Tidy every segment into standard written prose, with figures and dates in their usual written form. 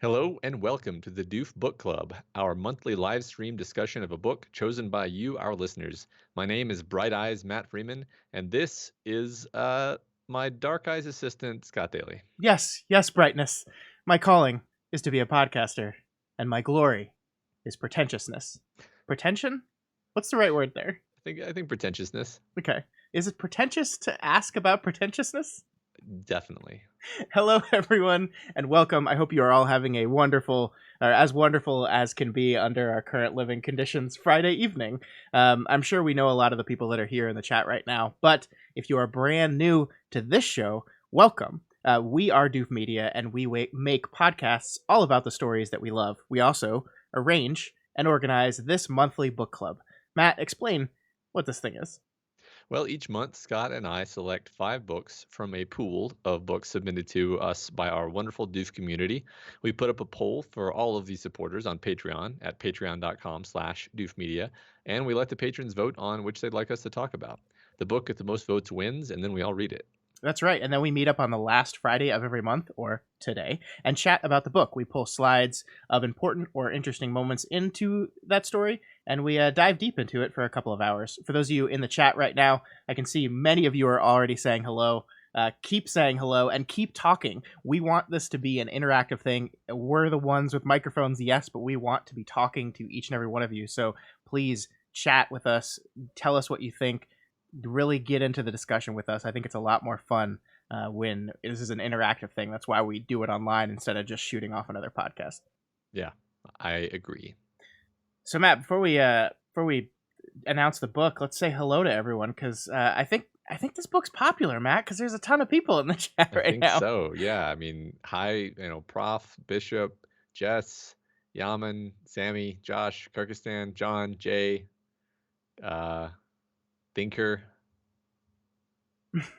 Hello and welcome to the Doof Book Club, our monthly live stream discussion of a book chosen by you, our listeners. My name is Bright Eyes Matt Freeman, and this is my Dark Eyes assistant, Scott Daly. Yes, brightness. My calling is to be a podcaster, and my glory is pretentiousness. Pretension? What's the right word there? I think pretentiousness, Okay. Is it pretentious to ask about pretentiousness? definitely. Hello, everyone, and welcome. I hope you are all having a wonderful, or as wonderful as can be under our current living conditions, Friday evening. I'm sure we know a lot of the people that are here in the chat right now, but if you are brand new to this show, welcome. We are Doof Media, and we make podcasts all about the stories that we love. We also arrange and organize this monthly book club. Matt, explain what this thing is. Well, each month, Scott and I select 5 books from a pool of books submitted to us by our wonderful Doof community. We put up a poll for all of the supporters on Patreon at patreon.com/doofmedia, and we let the patrons vote on which they'd like us to talk about. The book with the most votes wins, and then we all read it. That's right. And then we meet up on the last Friday of every month, or today, and chat about the book. We pull slides of important or interesting moments into that story, and we dive deep into it for a couple of hours. For those of you in the chat right now, I can see many of you are already saying hello. Keep saying hello and keep talking. We want this to be an interactive thing. We're the ones with microphones, yes, but we want to be talking to each and every one of you. So please chat with us. Tell us what you think, really get into the discussion with us. I think it's a lot more fun when this is an interactive thing. That's why we do it online instead of just shooting off another podcast. Yeah, I agree. So Matt, before we announce the book, let's say hello to everyone because I think this book's popular, Matt, because there's a ton of people in the chat I right think now. so. Yeah, I mean, hi, Prof, Bishop, Jess, Yaman, Sammy, Josh, Kyrgyzstan, John, Jay, Thinker.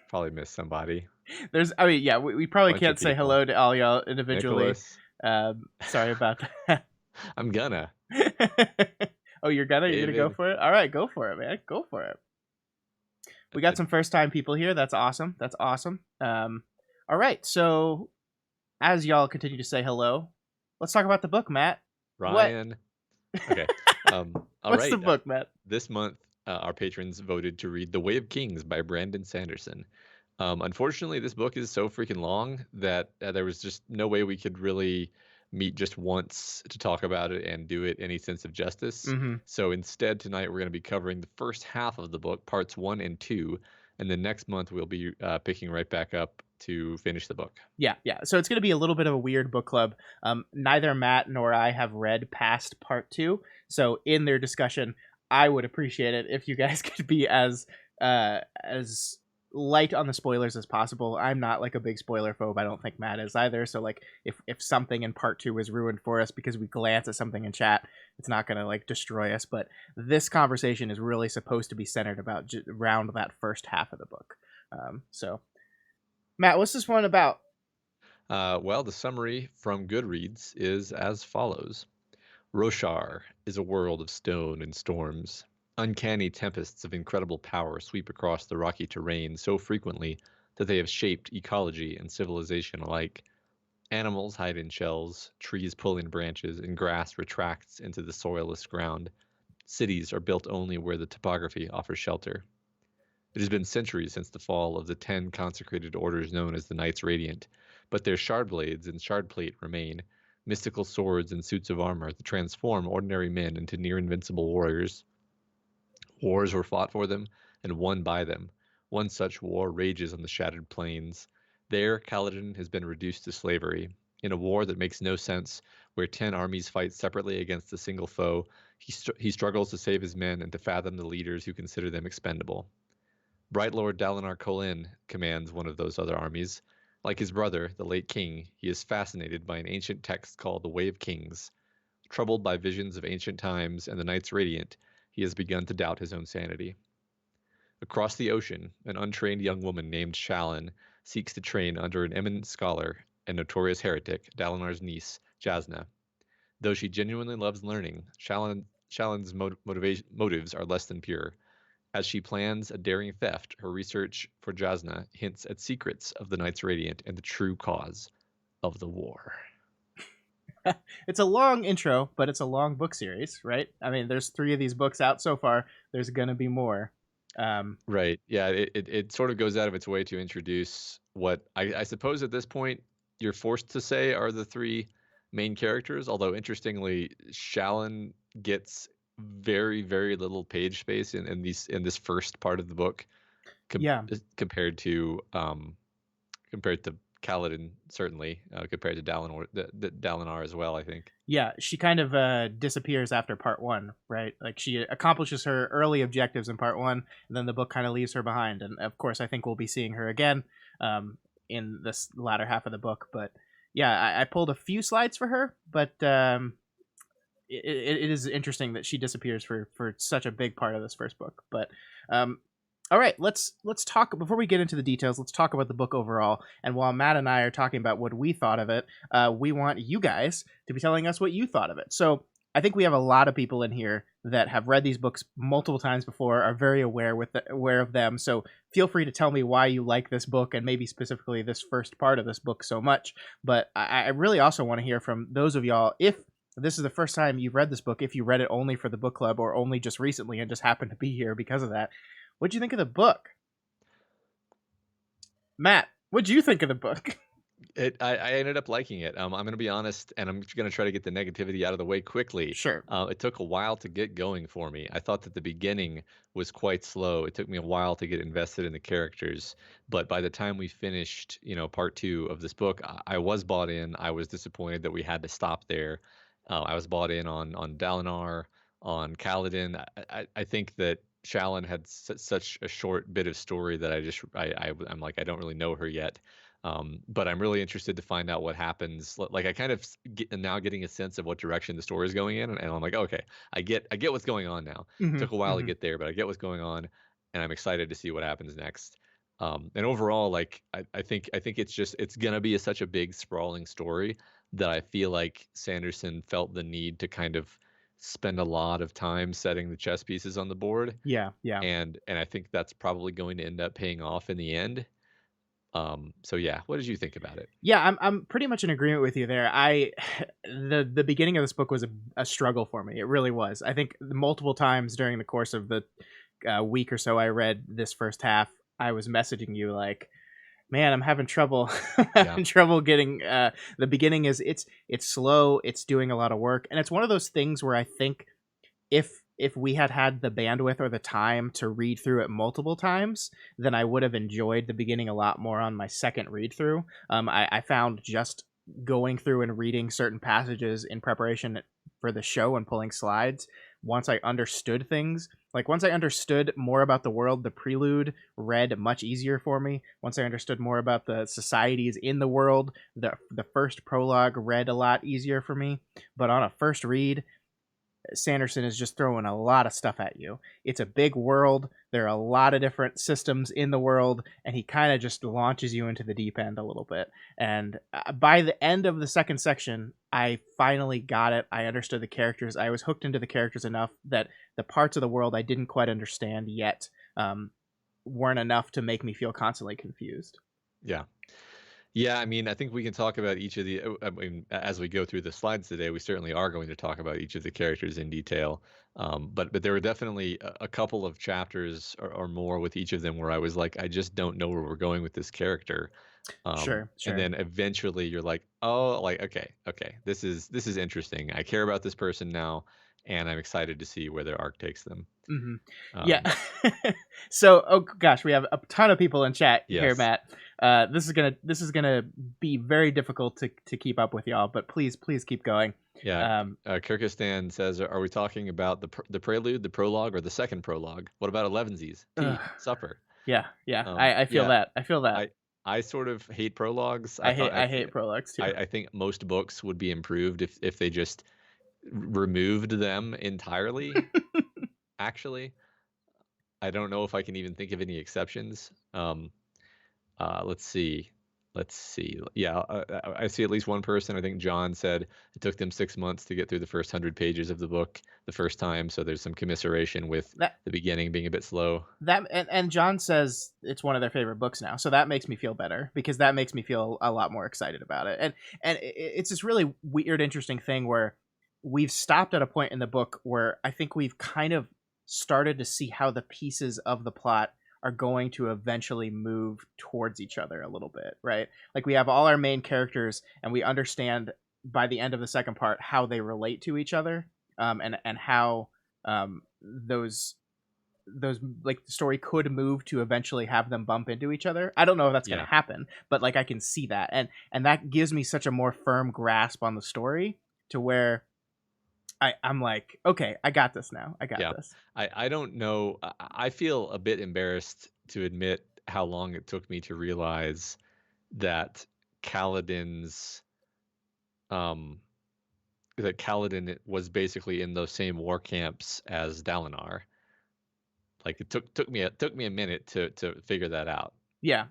Probably missed somebody. We probably Bunch of can't say people. hello to all y'all individually. Nicholas. Sorry about that. I'm gonna. Oh, you're gonna go David. for it? All right, go for it, man. Go for it. We got some first time people here. That's awesome. All right. So as y'all continue to say hello, let's talk about the book, Matt. Ryan. Okay. All What's the right. book, Matt? This month, our patrons voted to read The Way of Kings by Brandon Sanderson. Unfortunately, this book is so freaking long that there was just no way we could really meet just once to talk about it and do it any sense of justice. Mm-hmm. So instead, tonight we're going to be covering the first half of the book, parts 1 and 2, and then next month we'll be picking right back up to finish the book. Yeah. So it's going to be a little bit of a weird book club. Neither Matt nor I have read past part 2, so in their discussion, I would appreciate it if you guys could be as light on the spoilers as possible. I'm not like a big spoiler phobe. I don't think Matt is either. So like if something in part 2 is ruined for us because we glance at something in chat, it's not going to like destroy us. But this conversation is really supposed to be centered about around that first half of the book. So Matt, what's this one about? Well, the summary from Goodreads is as follows. Roshar is a world of stone and storms. Uncanny tempests of incredible power sweep across the rocky terrain so frequently that they have shaped ecology and civilization alike. Animals hide in shells, trees pull in branches, and grass retracts into the soilless ground. Cities are built only where the topography offers shelter. It has been centuries since the fall of the 10 consecrated orders known as the Knights Radiant, but their shard blades and shard plate remain, mystical swords and suits of armor that transform ordinary men into near invincible warriors. Wars were fought for them and won by them. One such war rages on the shattered plains. There, Caladin has been reduced to slavery. In a war that makes no sense, where 10 armies fight separately against a single foe, he struggles to save his men and to fathom the leaders who consider them expendable. Bright Lord Dalinar Kholin commands one of those other armies. Like his brother, the late king, he is fascinated by an ancient text called the Way of Kings. Troubled by visions of ancient times and the Knights Radiant, he has begun to doubt his own sanity. Across the ocean, an untrained young woman named Shallan seeks to train under an eminent scholar and notorious heretic, Dalinar's niece, Jasna. Though she genuinely loves learning, Shallan's motives are less than pure. As she plans a daring theft, her research for Jasna hints at secrets of the Knights Radiant and the true cause of the war. It's a long intro, but it's a long book series, right? I mean, there's 3 of these books out so far. There's gonna be more. Um, Right. Yeah. It sort of goes out of its way to introduce what I suppose at this point you're forced to say are the three main characters. Although interestingly, Shallan gets very, very little page space in this first part of the book com- yeah, compared to Caladin, certainly compared to Dalinar as well. I think. yeah. She kind of disappears after part 1, right? Like she accomplishes her early objectives in part 1, and then the book kind of leaves her behind. And of course, I think we'll be seeing her again in this latter half of the book. But yeah, I pulled a few slides for her, but it is interesting that she disappears for such a big part of this first book. But um, all right, let's talk before we get into the details. Let's talk about the book overall. And while Matt and I are talking about what we thought of it, we want you guys to be telling us what you thought of it. So I think we have a lot of people in here that have read these books multiple times before, are very aware of them. So feel free to tell me why you like this book and maybe specifically this first part of this book so much. But I really also want to hear from those of y'all if this is the first time you've read this book, if you read it only for the book club or only just recently and just happened to be here because of that. What'd you think of the book? Matt, what'd you think of the book? I ended up liking it. I'm going to be honest, and I'm going to try to get the negativity out of the way quickly. Sure. It took a while to get going for me. I thought that the beginning was quite slow. It took me a while to get invested in the characters, but by the time we finished, part 2 of this book, I was bought in. I was disappointed that we had to stop there. I was bought in on Dalinar, on Caladin. I think that Shallan had such a short bit of story that I'm like I don't really know her yet. But I'm really interested to find out what happens. Like I kind of am now getting a sense of what direction the story is going in, and I'm like, okay, I get what's going on now. It Mm-hmm, took a while to mm-hmm. get there, but I get what's going on, and I'm excited to see what happens next. And overall, like I think it's gonna be such a big sprawling story that I feel like Sanderson felt the need to kind of spend a lot of time setting the chess pieces on the board, Yeah, yeah. and I think that's probably going to end up paying off in the end. So yeah, what did you think about it? Yeah, I'm pretty much in agreement with you there. The beginning of this book was a struggle for me. It really was. I think multiple times during the course of the week or so I read this first half, I was messaging you like, man, I'm having trouble. I'm Yeah. having trouble getting the beginning is it's slow, it's doing a lot of work, and it's one of those things where I think if we had had the bandwidth or the time to read through it multiple times, then I would have enjoyed the beginning a lot more on my second read through. I found just going through and reading certain passages in preparation for the show and pulling slides, once I understood things, like once I understood more about the world, the prelude read much easier for me. Once I understood more about the societies in the world, the first prologue read a lot easier for me. But on a first read, Sanderson is just throwing a lot of stuff at you. It's a big world. There are a lot of different systems in the world, and he kind of just launches you into the deep end a little bit. And by the end of the second section, I finally got it. I understood the characters. I was hooked into the characters enough that the parts of the world I didn't quite understand yet weren't enough to make me feel constantly confused. Yeah. Yeah, I mean, I think we can talk about each of the. I mean, as we go through the slides today, we certainly are going to talk about each of the characters in detail. But there were definitely a couple of chapters or more with each of them where I was like, I just don't know where we're going with this character. Sure, And sure. then eventually you're like, oh, like okay, this is interesting. I care about this person now, and I'm excited to see where their arc takes them. Hmm. Yeah. Um, So, oh gosh, we have a ton of people in chat here, yes. Matt. This is gonna be very difficult to keep up with y'all, but please keep going. Yeah, Um, Kyrgyzstan says, "Are we talking about the prelude, the prologue, or the second prologue? What about elevensies? ugh, Tea, supper." yeah, yeah. I feel Yeah, that. I feel that. I sort of hate prologues. I thought I hate prologues too. I think most books would be improved if they just removed them entirely. Actually, I don't know if I can even think of any exceptions. Let's see. let's see. Yeah, I see at least one person. I think John said it took them 6 months to get through the first 100 pages of the book the first time. So there's some commiseration with That the beginning being a bit slow. and John says it's one of their favorite books now, so that makes me feel better because that makes me feel a lot more excited about it. And it's this really weird, interesting thing where we've stopped at a point in the book where I think we've kind of started to see how the pieces of the plot are going to eventually move towards each other a little bit, right? Like we have all our main characters, and we understand by the end of the second part how they relate to each other, and how those like the story could move to eventually have them bump into each other. I don't know if that's going Yeah. to happen, but like I can see that, and that gives me such a more firm grasp on the story to where I'm like, okay, I got this now. I got Yeah. this. I don't know. I feel a bit embarrassed to admit how long it took me to realize that Kaladin's um that Caladin was basically in those same war camps as Dalinar. Like it took me a minute to figure that out. Yeah,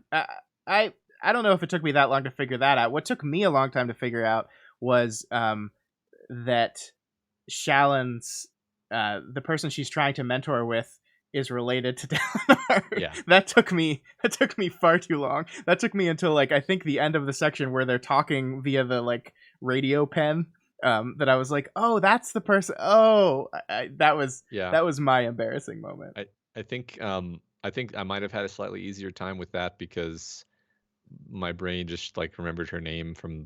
I don't know if it took me that long to figure that out. What took me a long time to figure out was that Shallan's the person she's trying to mentor with is related to Dalinar. Yeah. That took me far too long. That took me until like I think the end of the section where they're talking via the like radio pen. That I was like, oh, that's the person. Oh, that was my embarrassing moment. I think I might have had a slightly easier time with that because my brain just like remembered her name from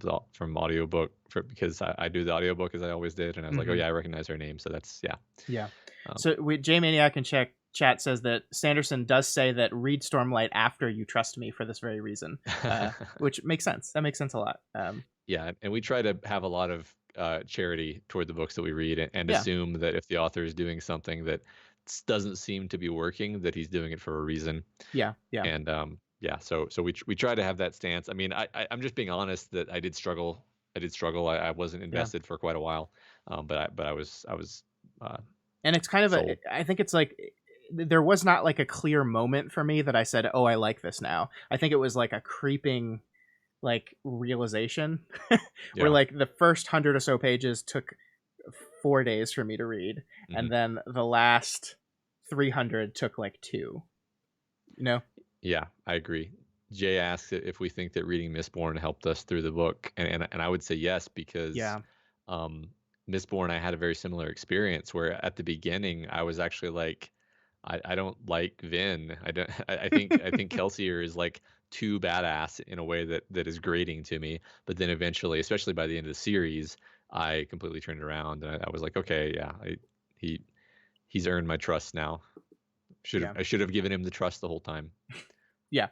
audiobook because I do the audiobook as I always did, and I was like, oh yeah, I recognize her name. So that's yeah. So J Maniac in chat says that Sanderson does say that read Stormlight after you trust me for this very reason, which makes sense. That makes sense a lot. Yeah, and we try to have a lot of charity toward the books that we read, and assume that if the author is doing something that doesn't seem to be working, that he's doing it for a reason. Yeah. And so we try to have that stance. I mean, I'm just being honest that I did struggle. I wasn't invested for quite a while, but I was. And it's kind of I think it's like there was not like a clear moment for me that I said, oh, I like this now. I think it was like a creeping like realization where like the first 100 or so pages took 4 days for me to read, and then the last 300 took like 2. Yeah, I agree. Jay asks if we think that reading Mistborn helped us through the book, and I would say yes, because Mistborn, I had a very similar experience where at the beginning I was actually like, I don't like Vin. I think Kelsier is like too badass in a way that is grating to me. But then eventually, especially by the end of the series, I completely turned around and I was like, okay, yeah, he's earned my trust now. I should have given him the trust the whole time. Yeah.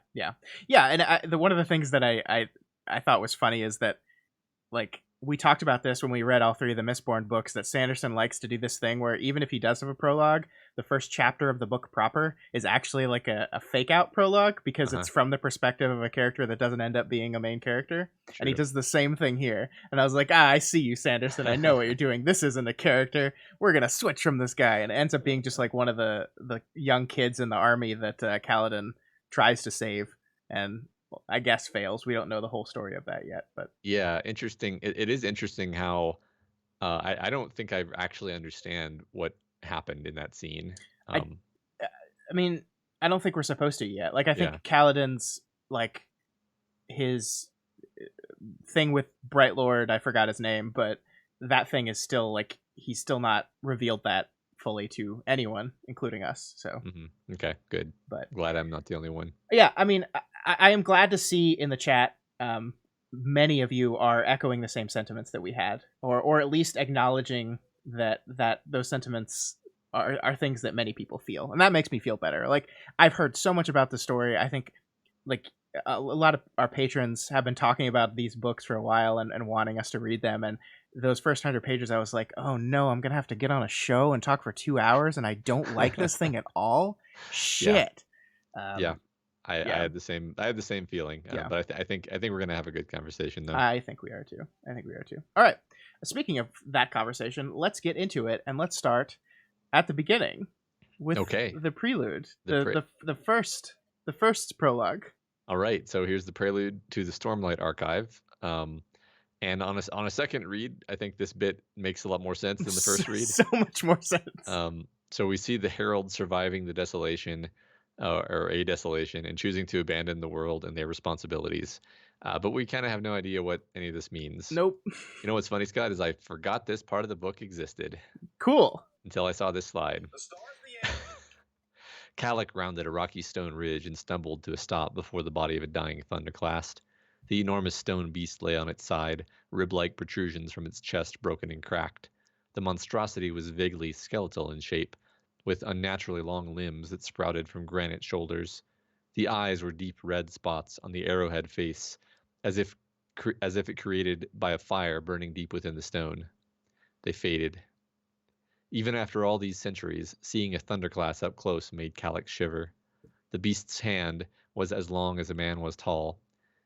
And one of the things that I thought was funny is that like we talked about this when we read all 3 of the Mistborn books, that Sanderson likes to do this thing where even if he does have a prologue, the first chapter of the book proper is actually like a fake out prologue because it's from the perspective of a character that doesn't end up being a main character. True. And he does the same thing here. And I was like, I see you, Sanderson. I know what you're doing. This isn't a character. We're going to switch from this guy. And it ends up being just like one of the young kids in the army that Caladin tries to save and I guess fails. We don't know the whole story of that yet, but yeah, interesting. It is interesting how I don't think I actually understand what happened in that scene. I mean, I don't think we're supposed to yet. Like, I think Kaladin's like his thing with Bright Lord. I forgot his name, but that thing is still like he's still not revealed that fully to anyone, including us. So okay, good. But glad I'm not the only one. Yeah, I mean, I am glad to see in the chat many of you are echoing the same sentiments that we had, or at least acknowledging that those sentiments are things that many people feel, and that makes me feel better. Like I've heard so much about the story. I think like a lot of our patrons have been talking about these books for a while and wanting us to read them, and those first 100 pages I was like, oh no, I'm gonna have to get on a show and talk for 2 hours and I don't like this thing at all. Shit. I had the same feeling. But I think we're gonna have a good conversation though. I think we are too. All right, speaking of that conversation, let's get into it, and let's start at the beginning with the prelude, the first prologue. All right, so here's the prelude to the Stormlight Archive. And on a second read, I think this bit makes a lot more sense than the first read. So much more sense. So we see the herald surviving the desolation, or a desolation, and choosing to abandon the world and their responsibilities. But we kind of have no idea what any of this means. Nope. You know what's funny, Scott, is I forgot this part of the book existed Cool. until I saw this slide. Calic rounded a rocky stone ridge and stumbled to a stop before the body of a dying thunderclast. The enormous stone beast lay on its side, rib-like protrusions from its chest broken and cracked. The monstrosity was vaguely skeletal in shape, with unnaturally long limbs that sprouted from granite shoulders. The eyes were deep red spots on the arrowhead face, as if it created by a fire burning deep within the stone. They faded. Even after all these centuries, seeing a thunderclass up close made Calic shiver. The beast's hand was as long as a man was tall.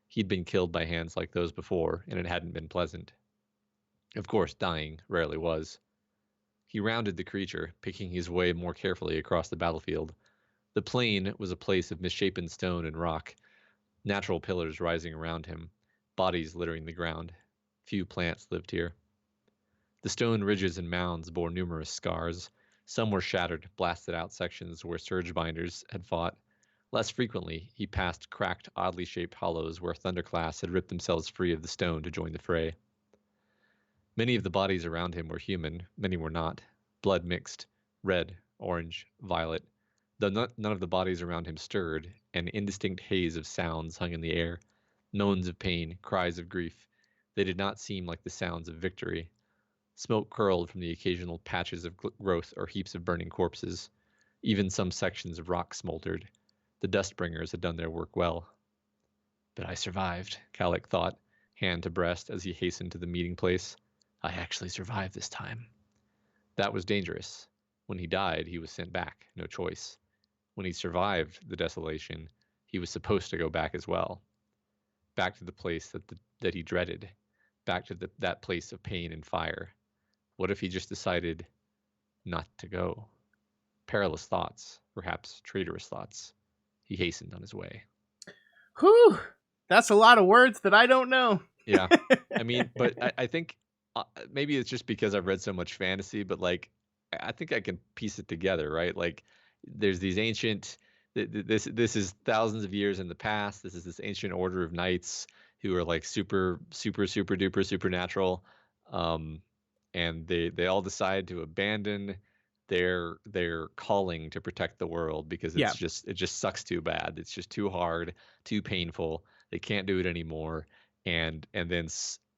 He'd been killed by hands like those before, and it hadn't been pleasant. Of course, dying rarely was. He rounded the creature, picking his way more carefully across the battlefield. The plain was a place of misshapen stone and rock, natural pillars rising around him, bodies littering the ground. Few plants lived here. The stone ridges and mounds bore numerous scars. Some were shattered, blasted out sections where surge binders had fought. Less frequently, he passed cracked, oddly shaped hollows where thunderclass had ripped themselves free of the stone to join the fray. Many of the bodies around him were human, many were not. Blood mixed, red, orange, violet. Though none of the bodies around him stirred, an indistinct haze of sounds hung in the air. Moans of pain, cries of grief. They did not seem like the sounds of victory. Smoke curled from the occasional patches of growth or heaps of burning corpses. Even some sections of rock smoldered. The Dustbringers had done their work well. But I survived, Calic thought, hand to breast as he hastened to the meeting place. I actually survived this time. That was dangerous. When he died, he was sent back, no choice. When he survived the desolation, he was supposed to go back as well. Back to the place that he dreaded. Back to that place of pain and fire. What if he just decided not to go? Perilous thoughts, perhaps traitorous thoughts. He hastened on his way. Whew! That's a lot of words that I don't know. Yeah, I mean, but I think maybe it's just because I've read so much fantasy, but like, I think I can piece it together, right? Like, there's these ancient. This is thousands of years in the past. This is this ancient order of knights who are like super duper supernatural. And they all decide to abandon their calling to protect the world because Yeah. it just sucks too bad. It's just too hard, too painful. They can't do it anymore. And then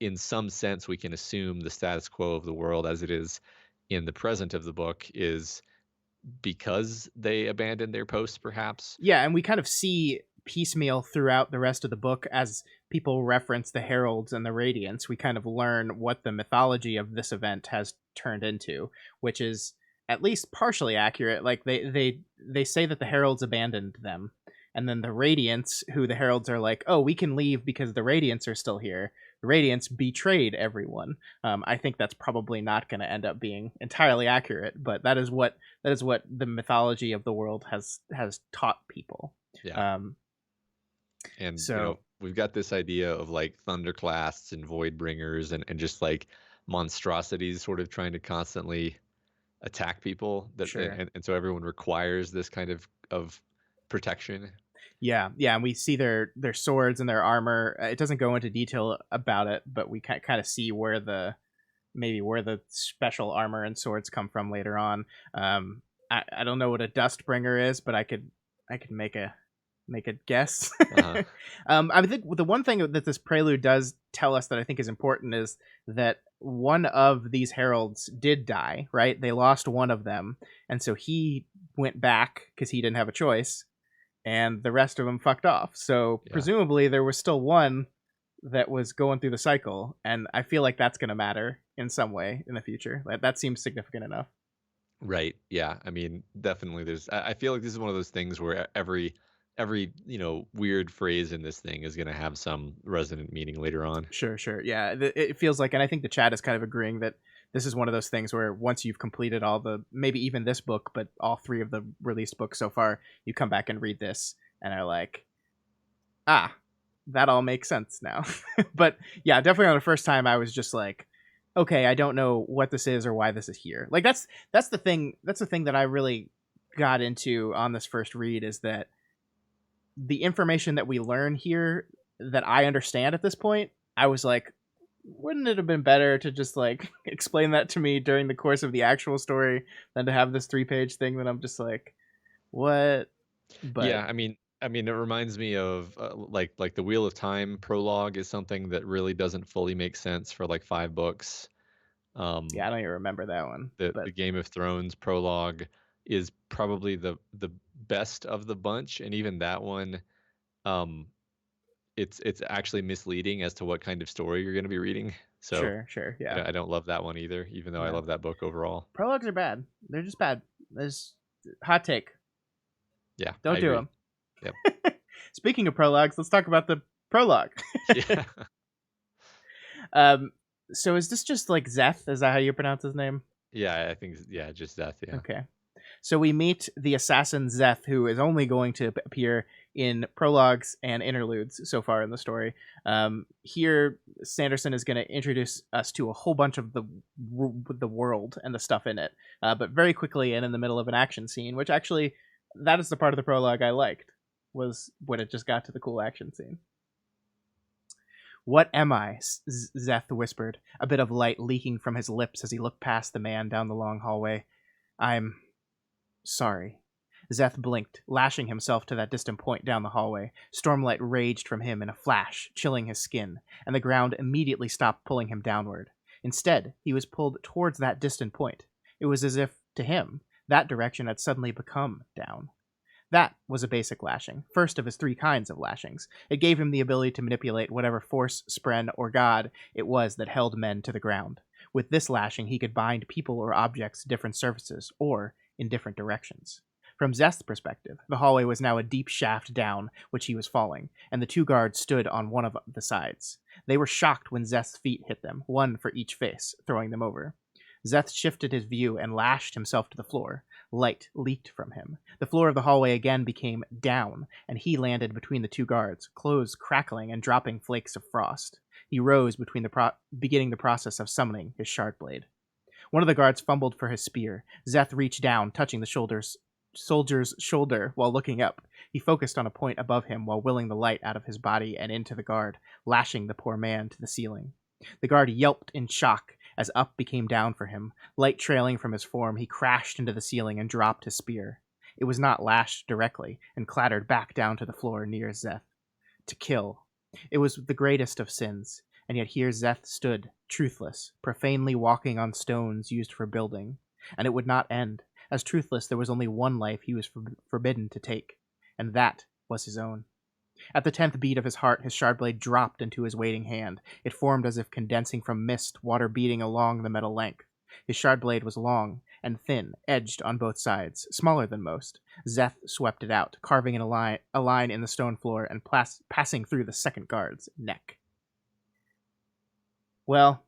in some sense we can assume the status quo of the world as it is in the present of the book is because they abandoned their posts, perhaps. Yeah, and we kind of see piecemeal throughout the rest of the book as people reference the heralds and the radiance. We kind of learn what the mythology of this event has turned into, which is at least partially accurate. Like they say that the heralds abandoned them, and then the radiance, who the heralds are like, oh, we can leave because the radiance are still here. The radiance betrayed everyone. I think that's probably not going to end up being entirely accurate, but that is what the mythology of the world has taught people. Yeah. And so, you know, we've got this idea of like thunderclasts and voidbringers and just like monstrosities sort of trying to constantly attack people. Sure. And so everyone requires this kind of protection. Yeah, and we see their swords and their armor. It doesn't go into detail about it, but we kind of see where the special armor and swords come from later on. I don't know what a Dustbringer is, but I could make a guess. Uh-huh. I think the one thing that this prelude does tell us that I think is important is that one of these heralds did die, right? They lost one of them, and so he went back because he didn't have a choice, and the rest of them fucked off. So presumably there was still one that was going through the cycle, and I feel like that's going to matter in some way in the future. That seems significant enough. Right. Yeah. I mean, definitely. I feel like this is one of those things where every weird phrase in this thing is going to have some resonant meaning later on. Sure. Yeah, it feels like, and I think the chat is kind of agreeing that this is one of those things where once you've completed maybe even this book, but all three of the released books so far, you come back and read this and are like, ah, that all makes sense now. But yeah, definitely on the first time, I was just like, okay, I don't know what this is or why this is here. Like that's the thing. That's the thing that I really got into on this first read is that the information that we learn here that I understand at this point, I was like, wouldn't it have been better to just like explain that to me during the course of the actual story than to have this 3-page thing that I'm just like, what? But Yeah, I mean, it reminds me of like the Wheel of Time prologue is something that really doesn't fully make sense for like 5 books. Um, yeah, I don't even remember that one. the But Game of Thrones prologue is probably the best of the bunch, and even that one, um, it's actually misleading as to what kind of story you're going to be reading. So sure, I yeah, don't, I don't love that one either, even though I yeah. love that book overall. Prologues are bad. They're just bad. There's hot take. Yeah, I Don't do agree. them. Yep. Speaking of prologues, let's talk about the prologue. Yeah. um, so is this just like Zeth? Is that how you pronounce his name? Yeah, I think yeah, just death. Yeah. Okay. So we meet the assassin Zeth, who is only going to appear in prologues and interludes so far in the story. Here, Sanderson is going to introduce us to a whole bunch of the world and the stuff in it, but very quickly and in the middle of an action scene, which actually, that is the part of the prologue I liked, was when it just got to the cool action scene. What am I? Zeth whispered, a bit of light leaking from his lips as he looked past the man down the long hallway. I'm sorry. Zeth blinked, lashing himself to that distant point down the hallway. Stormlight raged from him in a flash, chilling his skin, and the ground immediately stopped pulling him downward. Instead, he was pulled towards that distant point. It was as if, to him, that direction had suddenly become down. That was a basic lashing, first of his 3 kinds of lashings. It gave him the ability to manipulate whatever force, spren, or god it was that held men to the ground. With this lashing, he could bind people or objects to different surfaces, or in different directions. From Zeth's perspective, the hallway was now a deep shaft down which he was falling, and the 2 guards stood on one of the sides. They were shocked when Zeth's feet hit them, one for each face, throwing them over. Zeth shifted his view and lashed himself to the floor. Light leaked from him. The floor of the hallway again became down, and he landed between the 2 guards, clothes crackling and dropping flakes of frost. He rose beginning the process of summoning his shard blade. One of the guards fumbled for his spear. Zeth reached down, touching the soldier's shoulder while looking up. He focused on a point above him while willing the light out of his body and into the guard, lashing the poor man to the ceiling. The guard yelped in shock as up became down for him. Light trailing from his form, he crashed into the ceiling and dropped his spear. It was not lashed directly and clattered back down to the floor near Zeth. To kill. It was the greatest of sins, and yet here Zeth stood, truthless, profanely walking on stones used for building. And it would not end. As truthless, there was only one life he was forbidden to take, and that was his own. At the 10th beat of his heart, his shard blade dropped into his waiting hand. It formed as if condensing from mist, water beating along the metal length. His shard blade was long and thin, edged on both sides, smaller than most. Zeth swept it out, carving in a line in the stone floor and passing through the second guard's neck. Well,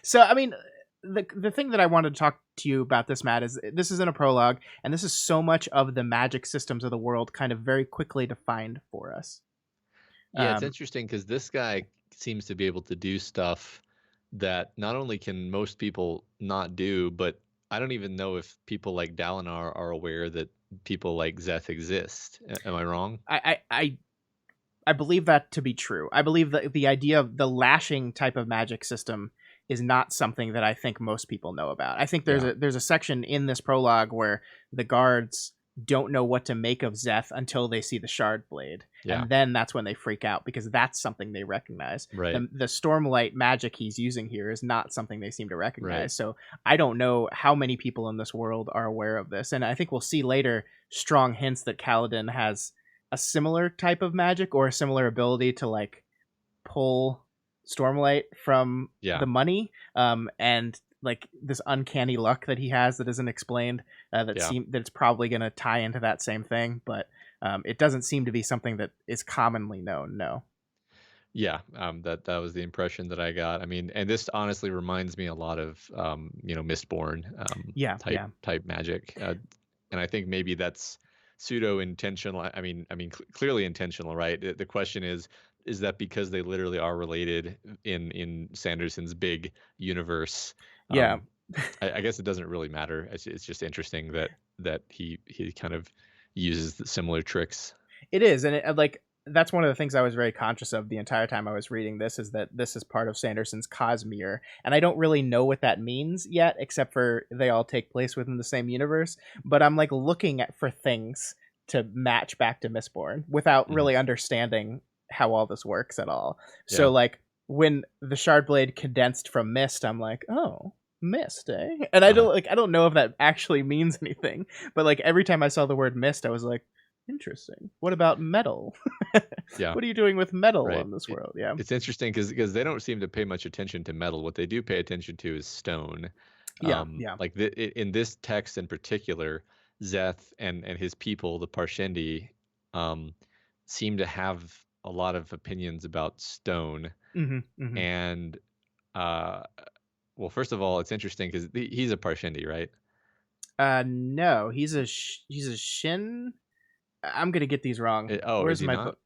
so I mean, the thing that I wanted to talk to you about this, Matt, is this is in a prologue, and this is so much of the magic systems of the world kind of very quickly defined for us. Yeah, it's Um, interesting because this guy seems to be able to do stuff that not only can most people not do, but I don't even know if people like Dalinar are aware that people like Zeth exist. Am I wrong? I believe that to be true. I believe that the idea of the lashing type of magic system is not something that I think most people know about. I think Yeah. there's a section in this prologue where the guards don't know what to make of Zeth until they see the shard blade. Yeah. And then that's when they freak out because that's something they recognize. Right. The stormlight magic he's using here is not something they seem to recognize. Right. So I don't know how many people in this world are aware of this. And I think we'll see later strong hints that Caladin has a similar type of magic or a similar ability to like pull stormlight from Yeah. the money, and like this uncanny luck that he has that isn't explained, Yeah. that it's probably going to tie into that same thing, but it doesn't seem to be something that is commonly known. No. Yeah. That was the impression that I got. I mean, and this honestly reminds me a lot of Mistborn Yeah, type yeah, type magic. And I think maybe that's pseudo intentional. Clearly intentional, right? The question is that because they literally are related in Sanderson's big universe. Yeah, Um, I guess it doesn't really matter. It's just interesting that he kind of uses the similar tricks. it is, and like that's one of the things I was very conscious of the entire time I was reading this, is that this is part of Sanderson's Cosmere, and I don't really know what that means yet, except for they all take place within the same universe. But I'm like looking at for things to match back to Mistborn without Mhm. really understanding how all this works at all. Yeah. So like when the shard blade condensed from mist, I'm like, oh, mist, eh? And Uh-huh. I don't know if that actually means anything, but like every time I saw the word mist, I was like, interesting. What about metal? Yeah. What are you doing with metal Right. in this world? Yeah. It's interesting because they don't seem to pay much attention to metal. What they do pay attention to is stone. Yeah. Yeah. Like in this text in particular, Zeth and his people, the Parshendi, um, seem to have a lot of opinions about stone. Mm-hmm. Mm-hmm. And uh, well, first of all, it's interesting because he's a Parshendi, right? No, he's a shin. I'm gonna get these wrong. Oh, is Where's he my not? book?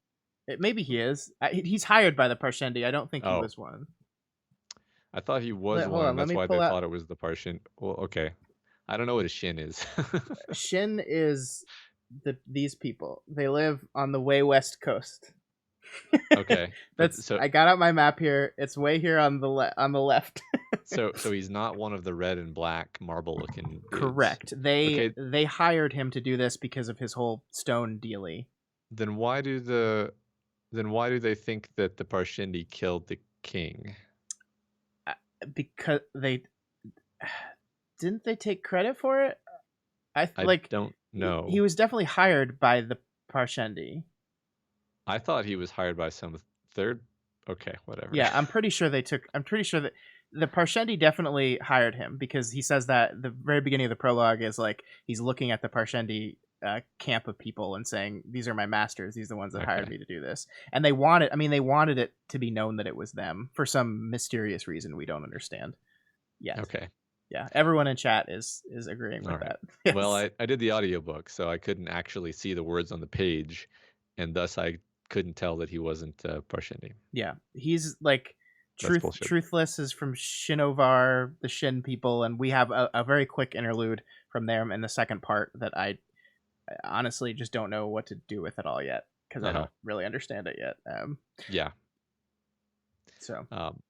Maybe he is. He's hired by the Parshendi. I don't think he Oh, was one. I thought he was Hold one, on. and Let that's me why pull they out. thought it was the Parshen. Well, okay. I don't know what a shin is. Shin is these people. They live on the way west coast. Okay, but That's I got out my map here. It's way here on the on the left. so he's not one of the red and black marble looking dudes. Correct. They Okay, they hired him to do this because of his whole stone dealy. then why do they think that the Parshendi killed the king? Uh, because they didn't they take credit for it. I don't He know. was definitely hired by the Parshendi. I thought he was hired by some third. Okay, whatever. Yeah, I'm pretty sure they took. I'm pretty sure that the Parshendi definitely hired him, because he says that the very beginning of the prologue is like he's looking at the Parshendi camp of people and saying, "These are my masters. These are the ones that hired Okay. me to do this." And they wanted. I mean, they wanted it to be known that it was them for some mysterious reason we don't understand yet. Okay. Yeah, everyone in chat is agreeing All with right. that. Well, Yes. I did the audiobook, so I couldn't actually see the words on the page, and thus I couldn't tell that he wasn't Parshendi. Yeah, he's like That's bullshit. truthless is from Shinovar, the Shin people, and we have a very quick interlude from them in the second part that I honestly just don't know what to do with it all yet, because I Uh-huh. don't really understand it yet. Yeah. So, Um,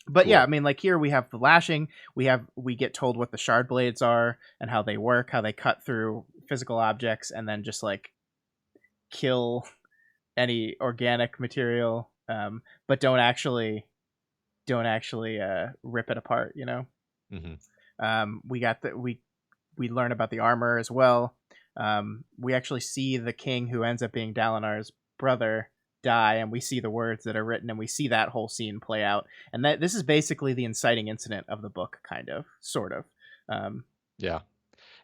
but yeah, I cool. mean, like here we have the lashing. We get told what the shard blades are and how they work, how they cut through physical objects and then just like kill any organic material, but don't actually rip it apart. You know. Hmm. We got we learn about the armor as well. We actually see the king who ends up being Dalinar's brother die, and we see the words that are written, and we see that whole scene play out. And that this is basically the inciting incident of the book, kind of, sort of. Um, Yeah.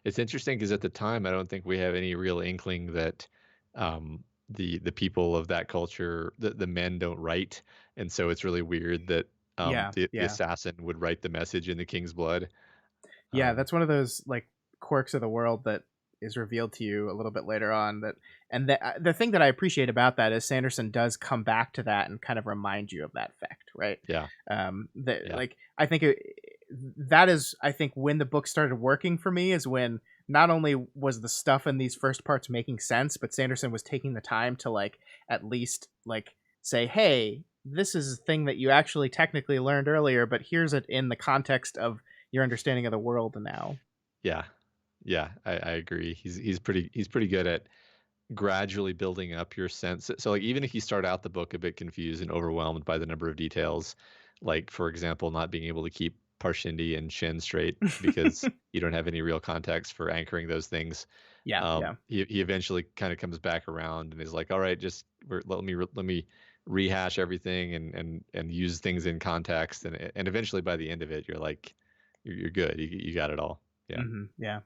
It's interesting because at the time, I don't think we have any real inkling that the people of that culture, the men don't write, and so it's really weird that yeah, the yeah, assassin would write the message in the king's blood. yeah. Um, That's one of those like quirks of the world that is revealed to you a little bit later on. And the thing that I appreciate about that is Sanderson does come back to that and kind of remind you of that fact, right? yeah, That yeah, like I think that is I think when the book started working for me is when not only was the stuff in these first parts making sense, but Sanderson was taking the time to like at least like say, hey, this is a thing that you actually technically learned earlier, but here's it in the context of your understanding of the world now. yeah, yeah. I agree. He's pretty good at gradually building up your sense. So like even if you start out the book a bit confused and overwhelmed by the number of details, like for example, not being able to keep Parshendi and Shin straight because you don't have any real context for anchoring those things. Yeah, yeah. He eventually kind of comes back around and is like, all right, just let me rehash everything and use things in context, and eventually by the end of it, you're like, you're good. You got it all. Yeah. Yeah.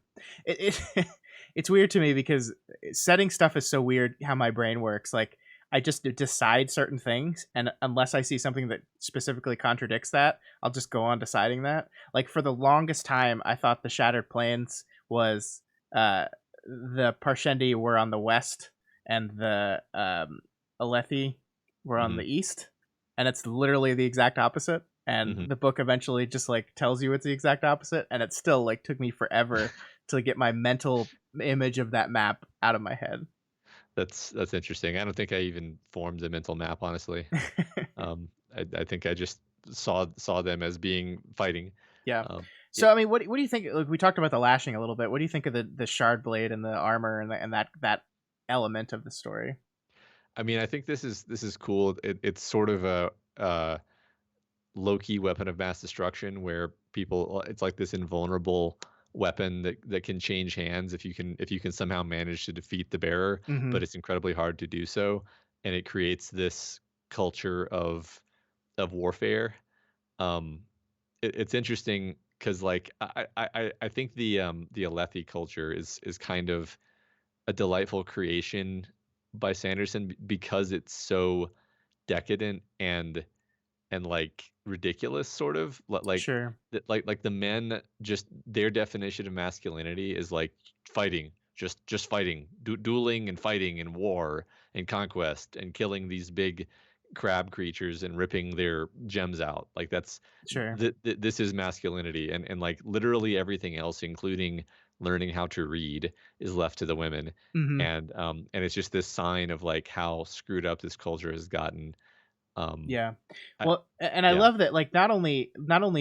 It it's weird to me because setting stuff is so weird how my brain works. Like I just decide certain things, and unless I see something that specifically contradicts that, I'll just go on deciding that. Like for the longest time, I thought the Shattered Plains was uh the Parshendi were on the west and the Alethi were on Hmm. the east, and it's literally the exact opposite. And Hmm. the book eventually just like tells you it's the exact opposite, and it still like took me forever to get my mental image of that map out of my head. That's interesting. I don't think I even formed a mental map, honestly. I think I just saw them as being fighting. Yeah. Um, So it, I mean, what do you think? Like, we talked about the lashing a little bit. What do you think of the shard blade and the armor and that element of the story? I mean, I think this is cool. It's sort of a low key weapon of mass destruction where people it's like this invulnerable weapon that can change hands if you can somehow manage to defeat the bearer, Mm-hmm. but it's incredibly hard to do so, and it creates this culture of warfare. Um, it's interesting because like I think the Alethi culture is kind of a delightful creation by Sanderson because it's so decadent and like ridiculous sort of Sure. like the men, just their definition of masculinity is like fighting, just fighting, dueling and fighting and war and conquest and killing these big crab creatures and ripping their gems out. Like that's Sure. this is masculinity, and like literally everything else, including learning how to read, is left to the women. Mm-hmm. And it's just this sign of like how screwed up this culture has gotten. um Yeah. I, Well, and I yeah. love that like not only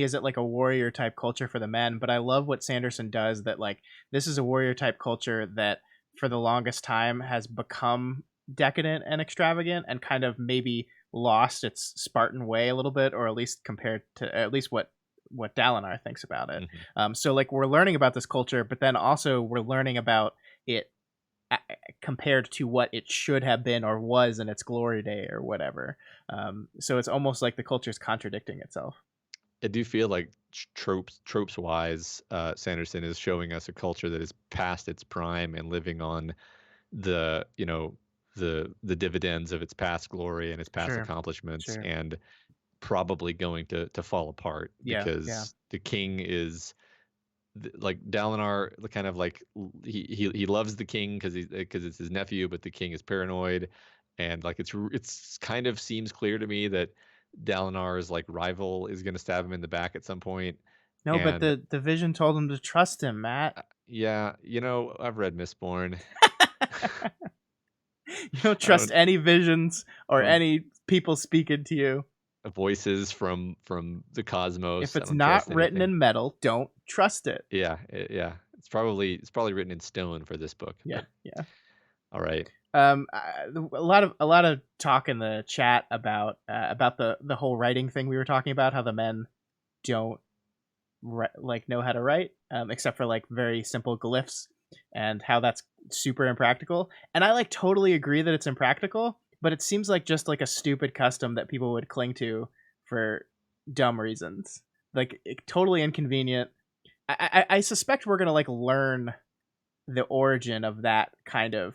is it like a warrior type culture for the men, but I love what Sanderson does that like this is a warrior type culture that for the longest time has become decadent and extravagant and kind of maybe lost its Spartan way a little bit, or at least compared to at least what Dalinar thinks about it. Hmm. So like we're learning about this culture, but then also we're learning about it compared to what it should have been or was in its glory day or whatever. So it's almost like the culture is contradicting itself. I do feel like tropes wise, Sanderson is showing us a culture that is past its prime and living on the dividends of its past glory and its past Sure, accomplishments, sure. and probably going to fall apart Yeah, yeah, because the king is like Dalinar, the kind of like he loves the king because it's his nephew, but the king is paranoid, and like it's kind of seems clear to me that Dalinar's like rival is going to stab him in the back at some point. no, but And the vision told him to trust him, Matt. yeah, I've read Mistborn. You don't I trust any visions or don't any people speaking to you. voices from the If cosmos. I it's don't not trust written anything. in metal, don't trust it. Yeah, yeah. It's probably written in stone for this book, Yeah, but yeah. all right. A lot of talk in the chat about the whole writing thing we were talking about, how the men don't like know how to write, except for like very simple glyphs, and how that's super impractical. And I like totally agree that it's impractical, but it seems like just like a stupid custom that people would cling to for dumb reasons, like totally inconvenient. I suspect we're gonna like learn the origin of that kind of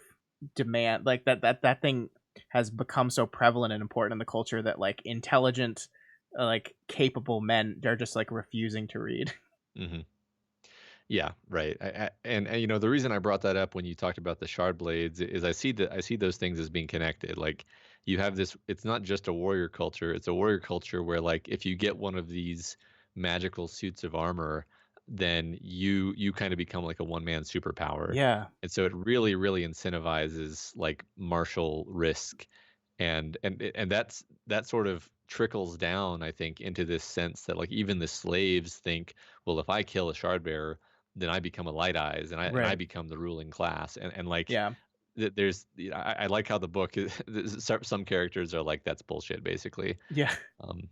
demand, like that thing has become so prevalent and important in the culture that like intelligent like capable men are just like refusing to read. Hmm. Yeah, right. And the reason I brought that up when you talked about the shard blades is I see those things as being connected. Like you have this, it's not just a warrior culture, it's a warrior culture where like if you get one of these magical suits of armor, then you kind of become like a one man superpower. Yeah, And so it really, really incentivizes like martial risk. And that sort of trickles down, I think, into this sense that like even the slaves think, well, if I kill a shard bearer, then I become a light eyes and I right. become the ruling class. And like Yeah, there's I like how the book is, some characters are like that's bullshit basically. yeah. um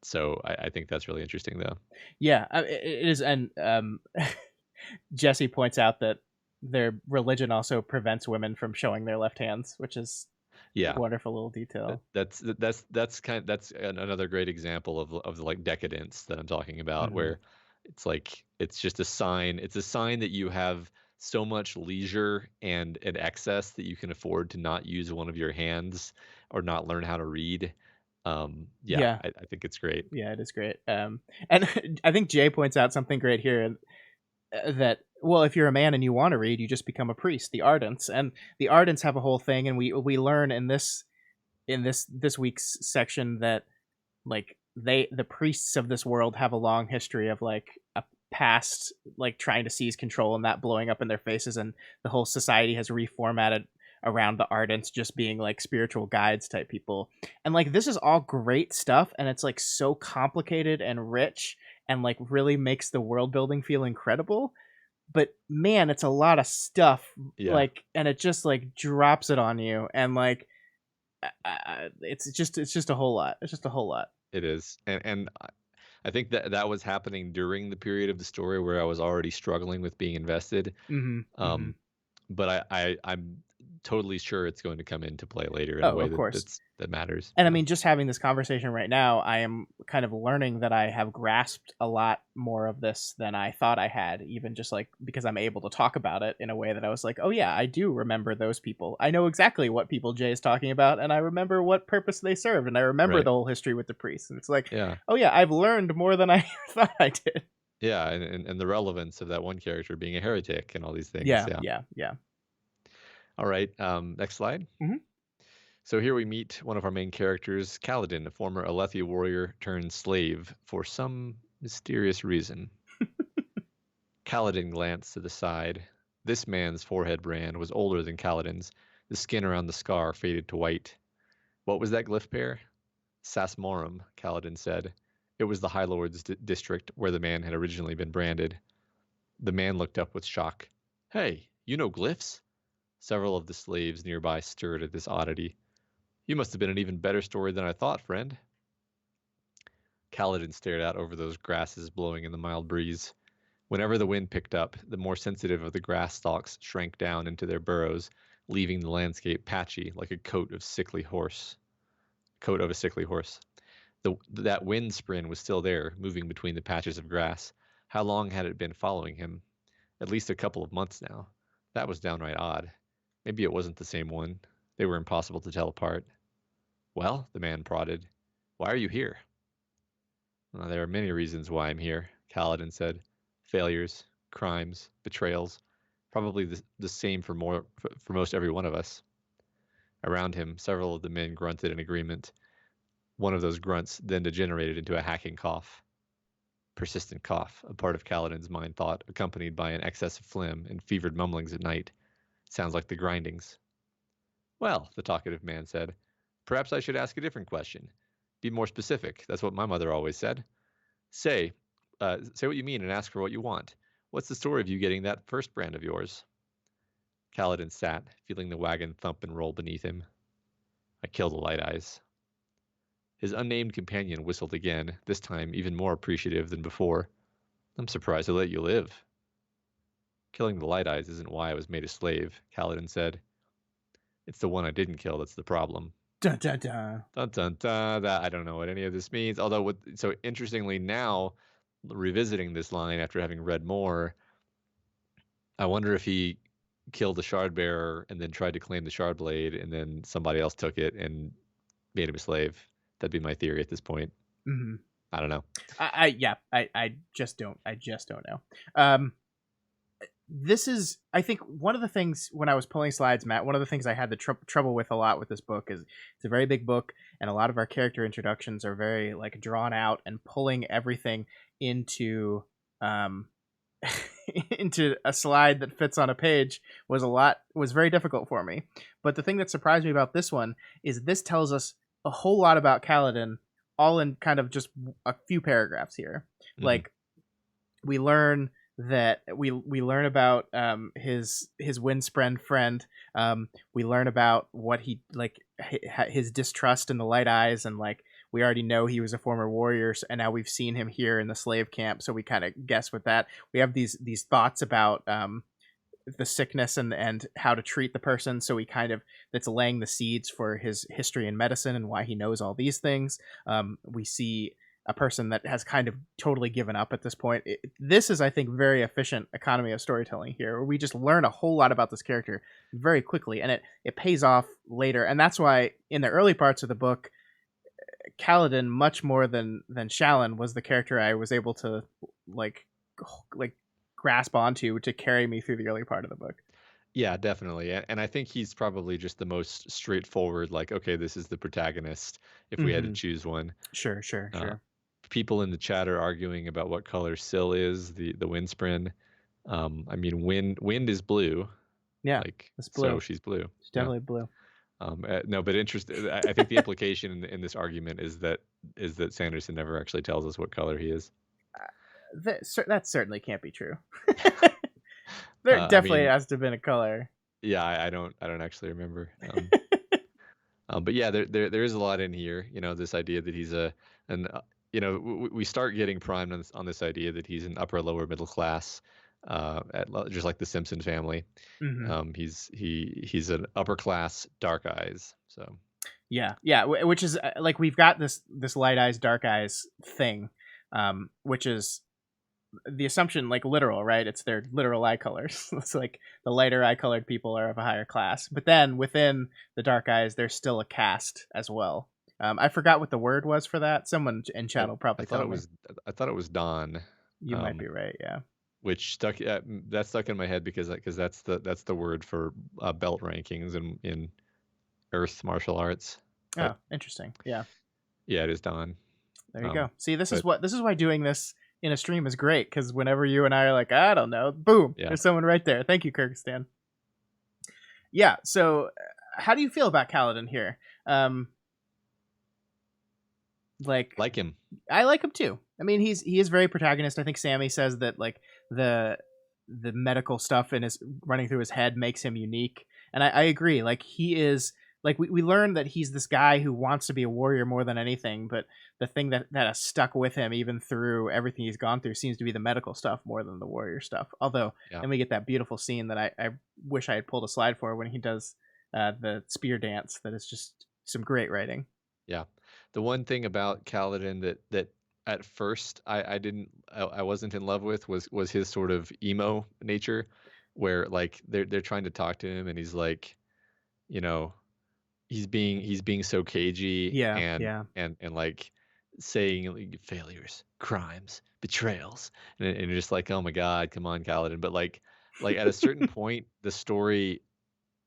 so I think that's really interesting though. Yeah, it is. And Jesse points out that their religion also prevents women from showing their left hands, which is a Yeah, wonderful little detail. that's another great example of the like decadence that I'm talking about, Hmm. where it's like it's just a sign. It's a sign that you have so much leisure and excess that you can afford to not use one of your hands or not learn how to read. Yeah, Yeah, I think it's great. yeah, it is great. And I think Jay points out something great here, that Well, if you're a man and you want to read, you just become a priest, the Ardents. And the Ardents have a whole thing, and we learn in this week's section that like the priests of this world have a long history of like a past like trying to seize control and that blowing up in their faces, and the whole society has reformatted around the Ardents just being like spiritual guides type people. And like this is all great stuff, and it's like so complicated and rich, and like really makes the world building feel incredible. But man, it's a lot of stuff, Yeah, like, and it just like drops it on you, and like it's just a whole lot. It's just a whole lot. it is. And I think that that was happening during the period of the story where I was already struggling with being invested. Mm-hmm. Mm-hmm. Um, but I'm totally sure it's going to come into play later in a Oh, way of course. that matters. And I Yeah. mean, just having this conversation right now, I am kind of learning that I have grasped a lot more of this than I thought I had, even just like because I'm able to talk about it in a way that I was like, oh yeah, I do remember those people. I know exactly what people Jay is talking about, and I remember what purpose they served, and I remember Right. the whole history with the priests. And it's like, Yeah. oh yeah, I've learned more than I thought I did. Yeah, and the relevance of that one character being a heretic and all these things. Yeah, Yeah. yeah, yeah. All right. Next slide. Hmm. So here we meet one of our main characters, Caladin, a former Alethi warrior turned slave for some mysterious reason. Caladin glanced to the side. This man's forehead brand was older than Kaladin's. The skin around the scar faded to white. What was that glyph pair? Sasmorum, Caladin said. It was the High Lord's district where the man had originally been branded. The man looked up with shock. Hey, you know glyphs? Several of the slaves nearby stirred at this oddity. You must have been an even better story than I thought, friend. Caladin stared out over those grasses blowing in the mild breeze. Whenever the wind picked up, the more sensitive of the grass stalks shrank down into their burrows, leaving the landscape patchy like a coat of a sickly horse. That wind sprin was still there, moving between the patches of grass. How long had it been following him? At least a couple of months now. That was downright odd. Maybe it wasn't the same one. They were impossible to tell apart. Well, the man prodded. Why are you here? There are many reasons why I'm here, Kaladin said. Failures, crimes, betrayals. Probably the same for most every one of us. Around him, several of the men grunted in agreement. One of those grunts then degenerated into a hacking cough. Persistent cough, a part of Kaladin's mind thought, accompanied by an excess of phlegm and fevered mumblings at night. Sounds like the grindings. Well, the talkative man said, perhaps I should ask a different question. Be more specific. That's what my mother always said. Say, say what you mean and ask for what you want. What's the story of you getting that first brand of yours? Kaladin sat, feeling the wagon thump and roll beneath him. I killed the Light Eyes. His unnamed companion whistled again, this time even more appreciative than before. I'm surprised I let you live. Killing the Light Eyes isn't why I was made a slave, Kaladin said. It's the one I didn't kill that's the problem. Dun, dun, dun. Dun, dun, dun. That, I don't know what any of this means. Although, so interestingly, now revisiting this line after having read more, I wonder if he killed the shard bearer and then tried to claim the shard blade, and then somebody else took it and made him a slave. That'd be my theory at this point. Mm-hmm. I don't know. I just don't know. This is, I think, one of the things when I was pulling slides, Matt, one of the things I had the trouble with a lot with this book is it's a very big book, and a lot of our character introductions are very like drawn out, and pulling everything into into a slide that fits on a page was very difficult for me. But the thing that surprised me about this one is this tells us a whole lot about Caladin, all in kind of just a few paragraphs here. Mhm. Like we learn that we learn about his windspren friend. We learn about what he like his distrust in the Light Eyes, and like we already know he was a former warrior, and now we've seen him here in the slave camp, so we kind of guess with that. We have these thoughts about the sickness and how to treat the person, so we kind of that's laying the seeds for his history in medicine and why he knows all these things. We see a person that has kind of totally given up at this point. This is, I think, very efficient economy of storytelling here, where we just learn a whole lot about this character very quickly, and it pays off later. And that's why in the early parts of the book, Caladin, much more than Shallan, was the character I was able to like grasp onto to carry me through the early part of the book. Yeah, definitely. And I think he's probably just the most straightforward, like, okay, this is the protagonist if we had to Mm-hmm. choose one. Sure, sure, Uh, sure. People in the chat are arguing about what color Syl is, the Windspren. I mean, wind is blue, Yeah, like, it's so blue. she's blue. It's Yeah. definitely blue. No, but I think the implication in this argument is that Sanderson never actually tells us what color he is. That certainly can't be true. There I definitely mean, has to have been a color. yeah, I don't actually remember. But yeah, there is a lot in here. You know, this idea that he's an you know, we start getting primed on this idea that he's an upper lower middle class, just like the Simpson family. Mm-hmm. He's an upper class dark eyes. So Yeah, yeah, which is like we've got this light eyes, dark eyes thing, which is the assumption, like literal, right? It's their literal eye colors. It's like the lighter eye colored people are of a higher class, but then within the dark eyes, there's still a caste as well. I forgot what the word was for that. Someone in I, chat will probably tell me. I thought it was Don. You might Um, be right. Yeah. which that stuck in my head because that's the word for belt rankings in Earth martial arts. But Oh, interesting. Yeah. yeah, it is Don. There you go. Um, See, but this is why doing this in a stream is great, because whenever you and I are like, I don't know, boom, yeah, there's someone right there. Thank you, Kyrgyzstan. Yeah. So, how do you feel about Caladin here? like him. I like him too. I mean, he is very protagonist. I think Sammy says that like the medical stuff in his running through his head makes him unique, and I agree. Like he is like we learn that he's this guy who wants to be a warrior more than anything, but the thing that has stuck with him even through everything he's gone through seems to be the medical stuff more than the warrior stuff. Although, Yeah, then we get that beautiful scene that I wish I had pulled a slide for when he does the spear dance. That is just some great writing. yeah. The one thing about Kaladin that at first I wasn't in love with was his sort of emo nature, where like they're trying to talk to him and he's like, you know, he's being so cagey Yeah, yeah. and like saying like, failures, crimes, betrayals, and you're just like, oh my god, come on, Kaladin. But like at a certain point, the story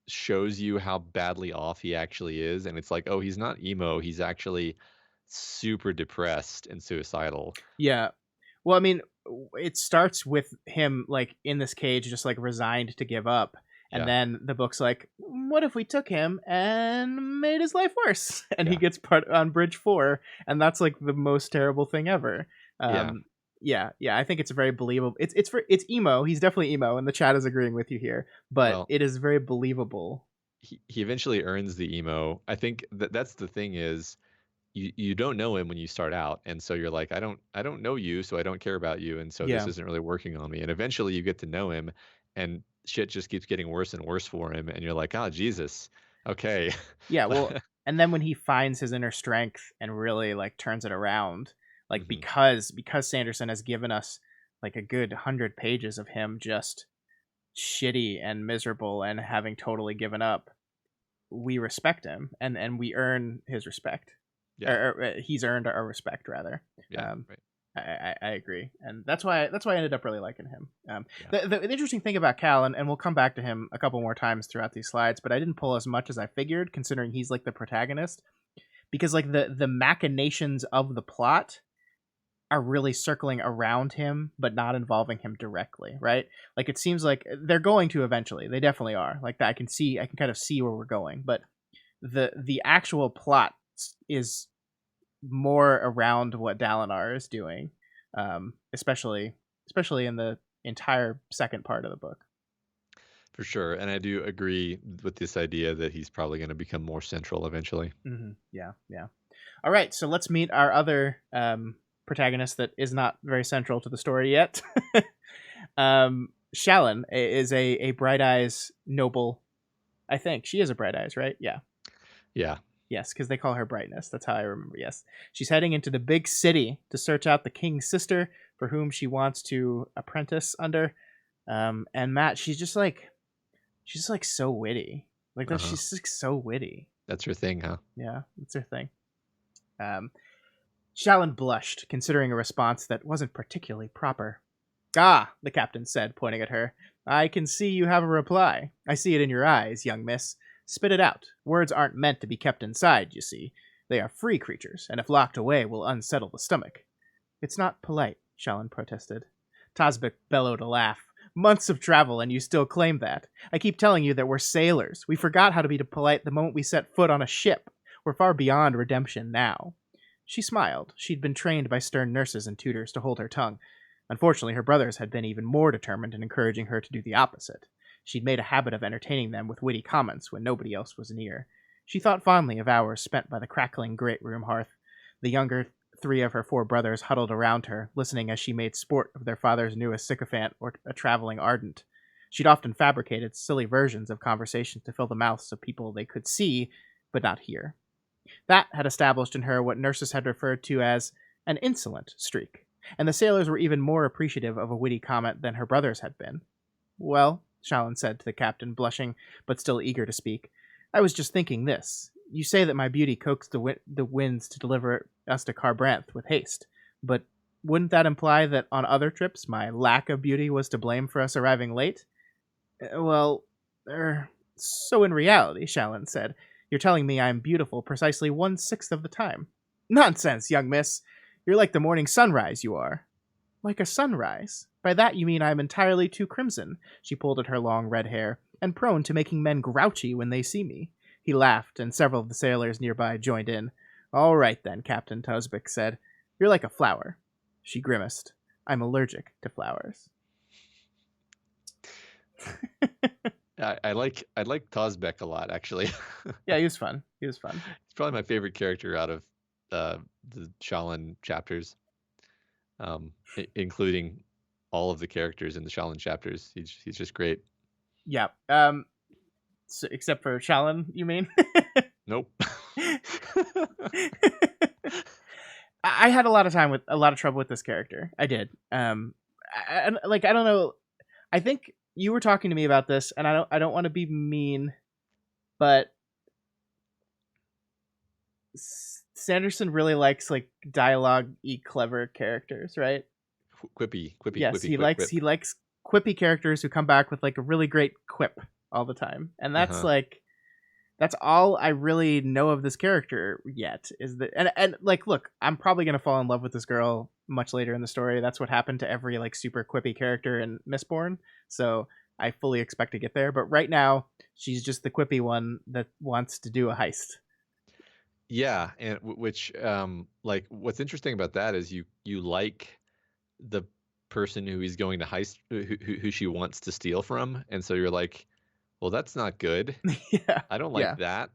shows you how badly off he actually is, and it's like, oh, he's not emo, he's actually super depressed and suicidal. Yeah. Well, I mean, it starts with him like in this cage, just like resigned to give up, and Yeah, then the book's like, "What if we took him and made his life worse?" And he yeah, gets put on Bridge 4, and that's like the most terrible thing ever. yeah. Yeah, yeah. I think it's very believable. It's emo. He's definitely emo, and the chat is agreeing with you here. But Well, it is very believable. he eventually earns the emo. I think that's the thing is you don't know him when you start out, and so you're like, I don't know you, so I don't care about you, and so this Yeah, isn't really working on me. And eventually you get to know him, and shit just keeps getting worse and worse for him, and you're like, oh Jesus, okay. yeah. Well, and then when he finds his inner strength and really like turns it around, like Hmm. because Sanderson has given us like a good 100 pages of him just shitty and miserable and having totally given up, we respect him, and we earn his respect, Yeah, or he's earned our respect rather. yeah, Um, right, I agree, and that's why I ended up really liking him. yeah, The interesting thing about Cal, and we'll come back to him a couple more times throughout these slides, but I didn't pull as much as I figured, considering he's like the protagonist, because like the machinations of the plot are really circling around him but not involving him directly, right? Like it seems like they're going to eventually. They definitely are. Like that I can kind of see where we're going, but the actual plot is more around what Dalinar is doing, especially in the entire second part of the book. for sure. And I do agree with this idea that he's probably going to become more central eventually. Yeah, yeah. All right, so let's meet our other protagonist that is not very central to the story yet. Shallan is a Bright Eyes noble. I think she is a Bright Eyes, right? Yeah. Yeah, Yes, because they call her Brightness. That's how I remember. Yes. She's heading into the big city to search out the king's sister for whom she wants to apprentice under. And Matt, she's like so witty. Like that, uh-huh. she's like so witty. That's her thing, huh? Yeah, that's her thing. Um, Shallan blushed, considering a response that wasn't particularly proper. Ah, the captain said, pointing at her. I can see you have a reply. I see it in your eyes, young miss. Spit it out. Words aren't meant to be kept inside, you see. They are free creatures, and if locked away will unsettle the stomach. It's not polite, Shallan protested. Tazbek bellowed a laugh. Months of travel, and you still claim that. I keep telling you that we're sailors. We forgot how to be polite the moment we set foot on a ship. We're far beyond redemption now. She smiled. She'd been trained by stern nurses and tutors to hold her tongue. Unfortunately, her brothers had been even more determined in encouraging her to do the opposite. She'd made a habit of entertaining them with witty comments when nobody else was near. She thought fondly of hours spent by the crackling great room hearth. The younger three of her four brothers huddled around her, listening as she made sport of their father's newest sycophant or a traveling ardent. She'd often fabricated silly versions of conversations to fill the mouths of people they could see, but not hear. That had established in her what nurses had referred to as an insolent streak, and the sailors were even more appreciative of a witty comment than her brothers had been. Well, Shallan said to the captain, blushing, but still eager to speak, I was just thinking this. You say that my beauty coaxed the winds to deliver us to Carbranth with haste, but wouldn't that imply that on other trips my lack of beauty was to blame for us arriving late? So in reality, Shallan said, you're telling me I'm beautiful precisely 1/6 of the time. Nonsense, young miss. You're like the morning sunrise, you are. Like a sunrise? By that you mean I'm entirely too crimson, she pulled at her long red hair, and prone to making men grouchy when they see me. He laughed, and several of the sailors nearby joined in. All right then, Captain Tozbek said. You're like a flower. She grimaced. I'm allergic to flowers. I like Tozbek a lot, actually. Yeah, he was fun. He's probably my favorite character out of the Shallan chapters, including all of the characters in the Shallan chapters. He's just great. Yeah. So, except for Shallan, you mean? Nope. I had a lot of trouble with this character. I did. I don't know. I think you were talking to me about this, and I don't want to be mean, but Sanderson really likes like dialogue-y clever characters, right? Quippy. Yes, he quip. likes quippy characters who come back with like a really great quip all the time, and that's that's all I really know of this character yet. Is that and like, look, I'm probably gonna fall in love with this girl much later in the story. That's what happened to every like super quippy character in Mistborn. So I fully expect to get there. But right now, she's just the quippy one that wants to do a heist. Yeah, and which like what's interesting about that is you like the person who he's going to heist, who she wants to steal from, and so you're like, well, that's not good. Yeah, I don't like that.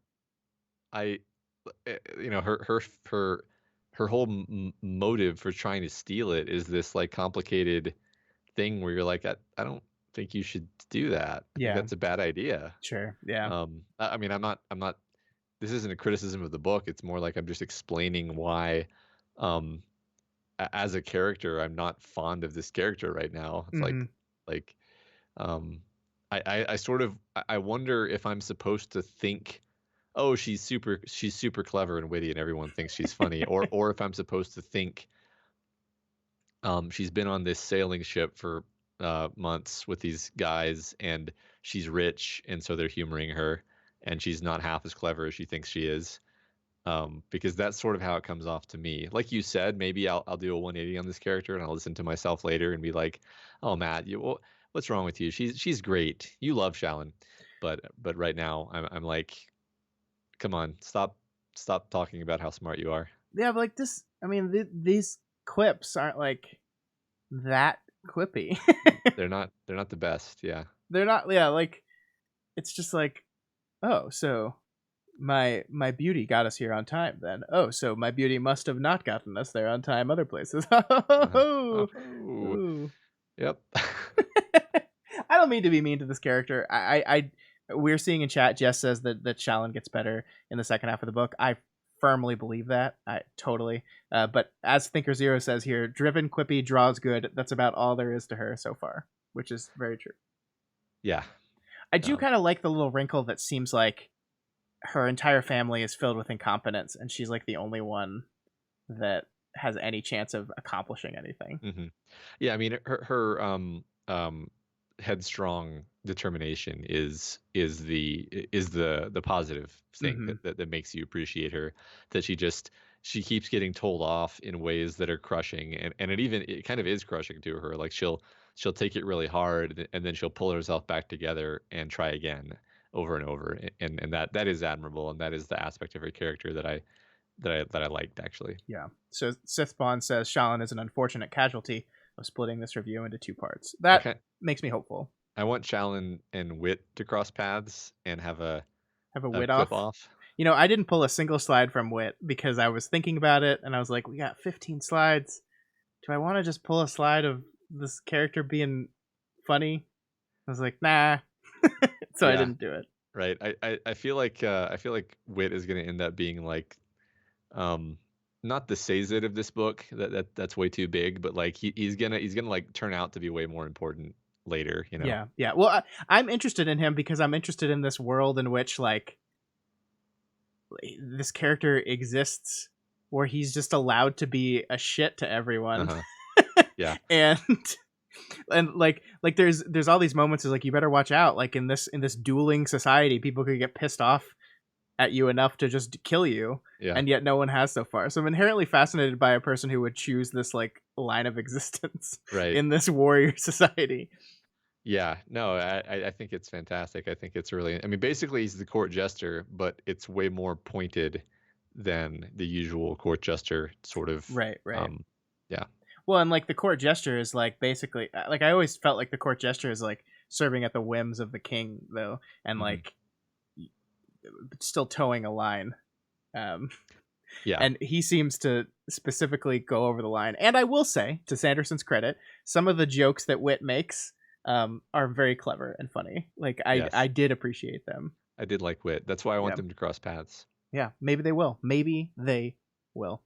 Her whole motive for trying to steal it is this like complicated thing where you're like, I don't think you should do that. I think that's a bad idea. Sure. Yeah. I mean, I'm not. This isn't a criticism of the book. It's more like I'm just explaining why, as a character, I'm not fond of this character right now. It's I sort of I wonder if I'm supposed to think, oh, she's super clever and witty and everyone thinks she's funny, or if I'm supposed to think she's been on this sailing ship for months with these guys and she's rich and so they're humoring her and she's not half as clever as she thinks she is, because that's sort of how it comes off to me. Like you said, maybe I'll do a 180 on this character and I'll listen to myself later and be like, oh, Matt, what's wrong with you? She's great. You love Shallan, but right now I'm like, come on, stop talking about how smart you are. Yeah, but like this, I mean, these quips aren't like that quippy. They're not the best. Yeah, they're not. Yeah, like it's just like, oh, so my beauty got us here on time. Then, oh, so my beauty must have not gotten us there on time other places. Yep. I don't mean to be mean to this character. We're seeing in chat, Jess says that Shallan gets better in the second half of the book. I firmly believe that. I totally. But as Thinker Zero says here, driven, quippy, draws good. That's about all there is to her so far, which is very true. Yeah. I do kind of like the little wrinkle that seems like her entire family is filled with incompetence, and she's like the only one that has any chance of accomplishing anything. Yeah, I mean, her headstrong determination is the positive thing Hmm. that makes you appreciate her. That she keeps getting told off in ways that are crushing, and it kind of is crushing to her. Like she'll take it really hard, and then she'll pull herself back together and try again over and over. And that is admirable, and that is the aspect of her character that I liked, actually. Yeah. So Sithbon says Shallan is an unfortunate casualty of splitting this review into two parts. That Okay. makes me hopeful. I want Shallan and Wit to cross paths and have Have a a Wit quip off. off. I didn't pull a single slide from Wit because I was thinking about it and I was like, we got 15 slides. Do I want to just pull a slide of this character being funny? I was like, nah. So I Yeah, didn't do it. right. I feel like Wit is gonna end up being like um not the Sazed of this book. That's way too big, but like he's gonna like turn out to be way more important later, you know. Yeah, yeah. Well, I'm interested in him because I'm interested in this world in which like this character exists where he's just allowed to be a shit to everyone. Uh-huh. Yeah. and and like there's all these moments is like you better watch out, like in this dueling society people could get pissed off at you enough to just kill you, Yeah. and yet no one has so far. So I'm inherently fascinated by a person who would choose this like line of existence Right. in this warrior society. Yeah. No, I think it's fantastic. I think it's really, I mean, basically he's the court jester, but it's way more pointed than the usual court jester sort of. Right. Yeah. Well, and like the court gesture is like basically like I always felt like the court gesture is like serving at the whims of the king though, and Mhm. like still towing a line. Yeah. And he seems to specifically go over the line. And I will say, to Sanderson's credit, some of the jokes that Wit makes are very clever and funny. Like Yes. I did appreciate them. I did like Wit. That's why I want Yeah, them to cross paths. yeah. Maybe they will. Maybe they will.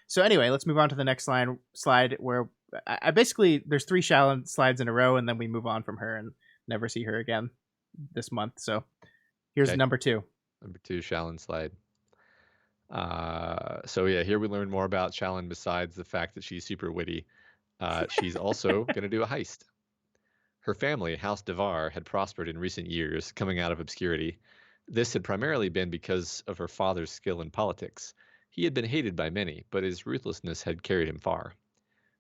So anyway, let's move on to the next slide where I basically there's 3 Shallan slides in a row, and then we move on from her and never see her again this month. So here's Okay. number 2. Number 2, Shallan slide. So yeah, here we learn more about Shallan besides the fact that she's super witty. She's also going to do a heist. Her family, House Devar, had prospered in recent years, coming out of obscurity. This had primarily been because of her father's skill in politics. He had been hated by many, but his ruthlessness had carried him far.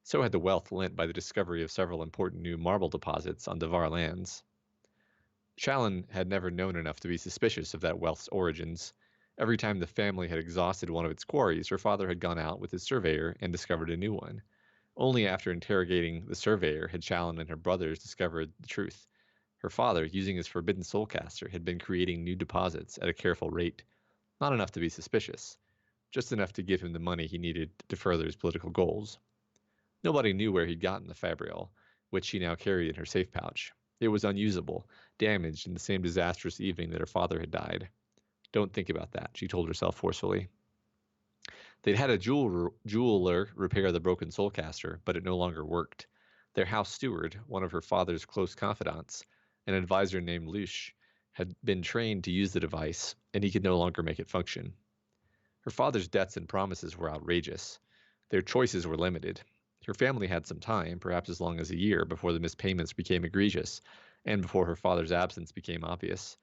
So had the wealth lent by the discovery of several important new marble deposits on Devar lands. Shallan had never known enough to be suspicious of that wealth's origins. Every time the family had exhausted one of its quarries, her father had gone out with his surveyor and discovered a new one. Only after interrogating the surveyor had Shallan and her brothers discovered the truth. Her father, using his forbidden soulcaster, had been creating new deposits at a careful rate. Not enough to be suspicious, just enough to give him the money he needed to further his political goals. Nobody knew where he'd gotten the fabrial, which she now carried in her safe pouch. It was unusable, damaged in the same disastrous evening that her father had died. Don't think about that, she told herself forcefully. They'd had a jeweler repair the broken soulcaster, but it no longer worked. Their house steward, one of her father's close confidants, an advisor named Lush, had been trained to use the device, and he could no longer make it function. Her father's debts and promises were outrageous. Their choices were limited. Her family had some time, perhaps as long as a year, before the missed payments became egregious, and before her father's absence became obvious.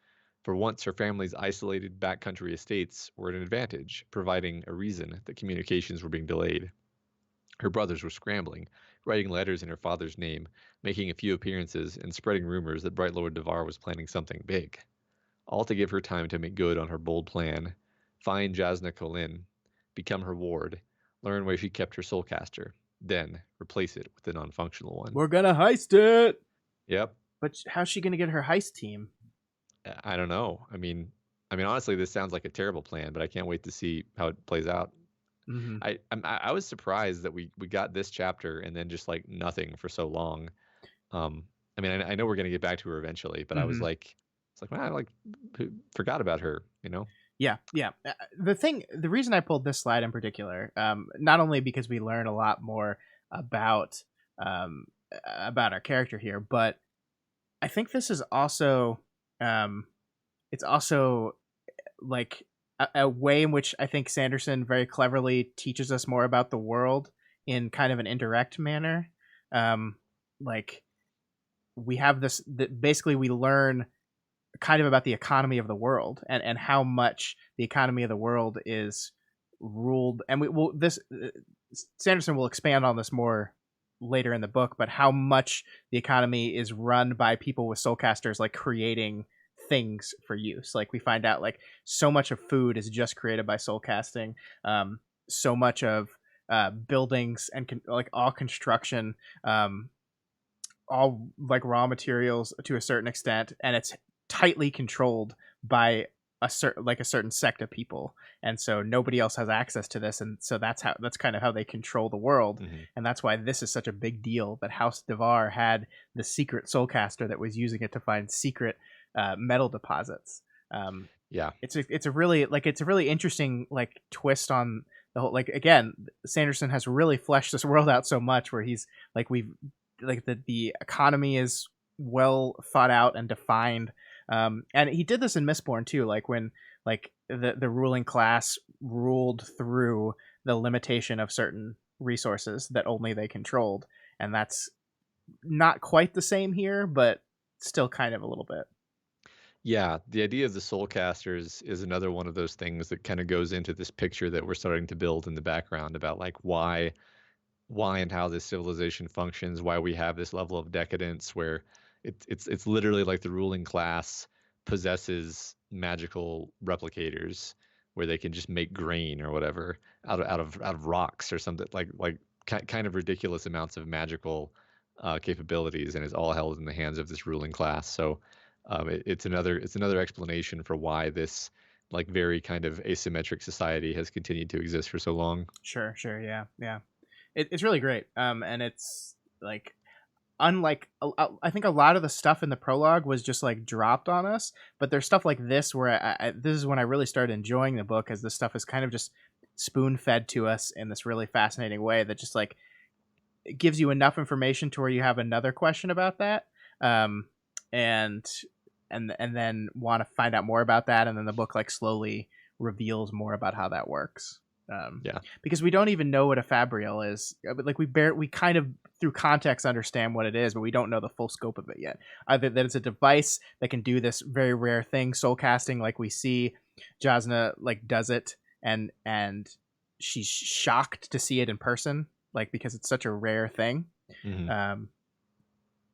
For once, her family's isolated backcountry estates were an advantage, providing a reason that communications were being delayed. Her brothers were scrambling, writing letters in her father's name, making a few appearances, and spreading rumors that Bright Lord Devar was planning something big. All to give her time to make good on her bold plan. Find Jasna Colin, become her ward, learn where she kept her soulcaster, then replace it with a non-functional one. We're gonna heist it. Yep. But how's she gonna get her heist team? I don't know. I mean, honestly, this sounds like a terrible plan, but I can't wait to see how it plays out. Mm-hmm. I was surprised that we got this chapter and then just like nothing for so long. I mean, I know we're gonna get back to her eventually, but I was Mm-hmm. like, it's like, man, I like forgot about her, you know? Yeah. The reason I pulled this slide in particular, not only because we learn a lot more um, about our character here, but I think this is also, it's also like a way in which I think Sanderson very cleverly teaches us more about the world in kind of an indirect manner. Like we have this, basically we learn kind of about the economy of the world and how much the economy of the world is ruled. And we will, this, Sanderson will expand on this more later in the book, but how much the economy is run by people with soulcasters, like creating things for use. Like we find out like so much of food is just created by soulcasting. So much of buildings and like all construction, all like raw materials to a certain extent, and it's tightly controlled by a certain sect of people, and so nobody else has access to this, and so that's kind of how they control the world. And that's why this is such a big deal that House Devar had the secret soulcaster that was using it to find secret metal deposits. It's a really interesting like twist on the whole. Like again, Sanderson has really fleshed this world out so much where he's like the economy is well thought out and defined. And he did this in Mistborn too, like when like the ruling class ruled through the limitation of certain resources that only they controlled, and that's not quite the same here, but still kind of a little bit. Yeah, the idea of the soulcasters is another one of those things that kind of goes into this picture that we're starting to build in the background about like why and how this civilization functions, why we have this level of decadence where it's literally like the ruling class possesses magical replicators where they can just make grain or whatever out of rocks or something like kind of ridiculous amounts of magical capabilities, and it's all held in the hands of this ruling class. So it's another explanation for why this like very kind of asymmetric society has continued to exist for so long. Sure, yeah. It's really great. And it's like unlike I think a lot of the stuff in the prologue was just like dropped on us, but there's stuff like this where this is when I really started enjoying the book, as this stuff is kind of just spoon fed to us in this really fascinating way that just like it gives you enough information to where you have another question about that, and then want to find out more about that, and then the book like slowly reveals more about how that works. Because we don't even know what a Fabrial is. Like we kind of through context understand what it is, but we don't know the full scope of it yet. Either that it's a device that can do this very rare thing, soul casting, like we see Jasna like does it, and she's shocked to see it in person, like because it's such a rare thing.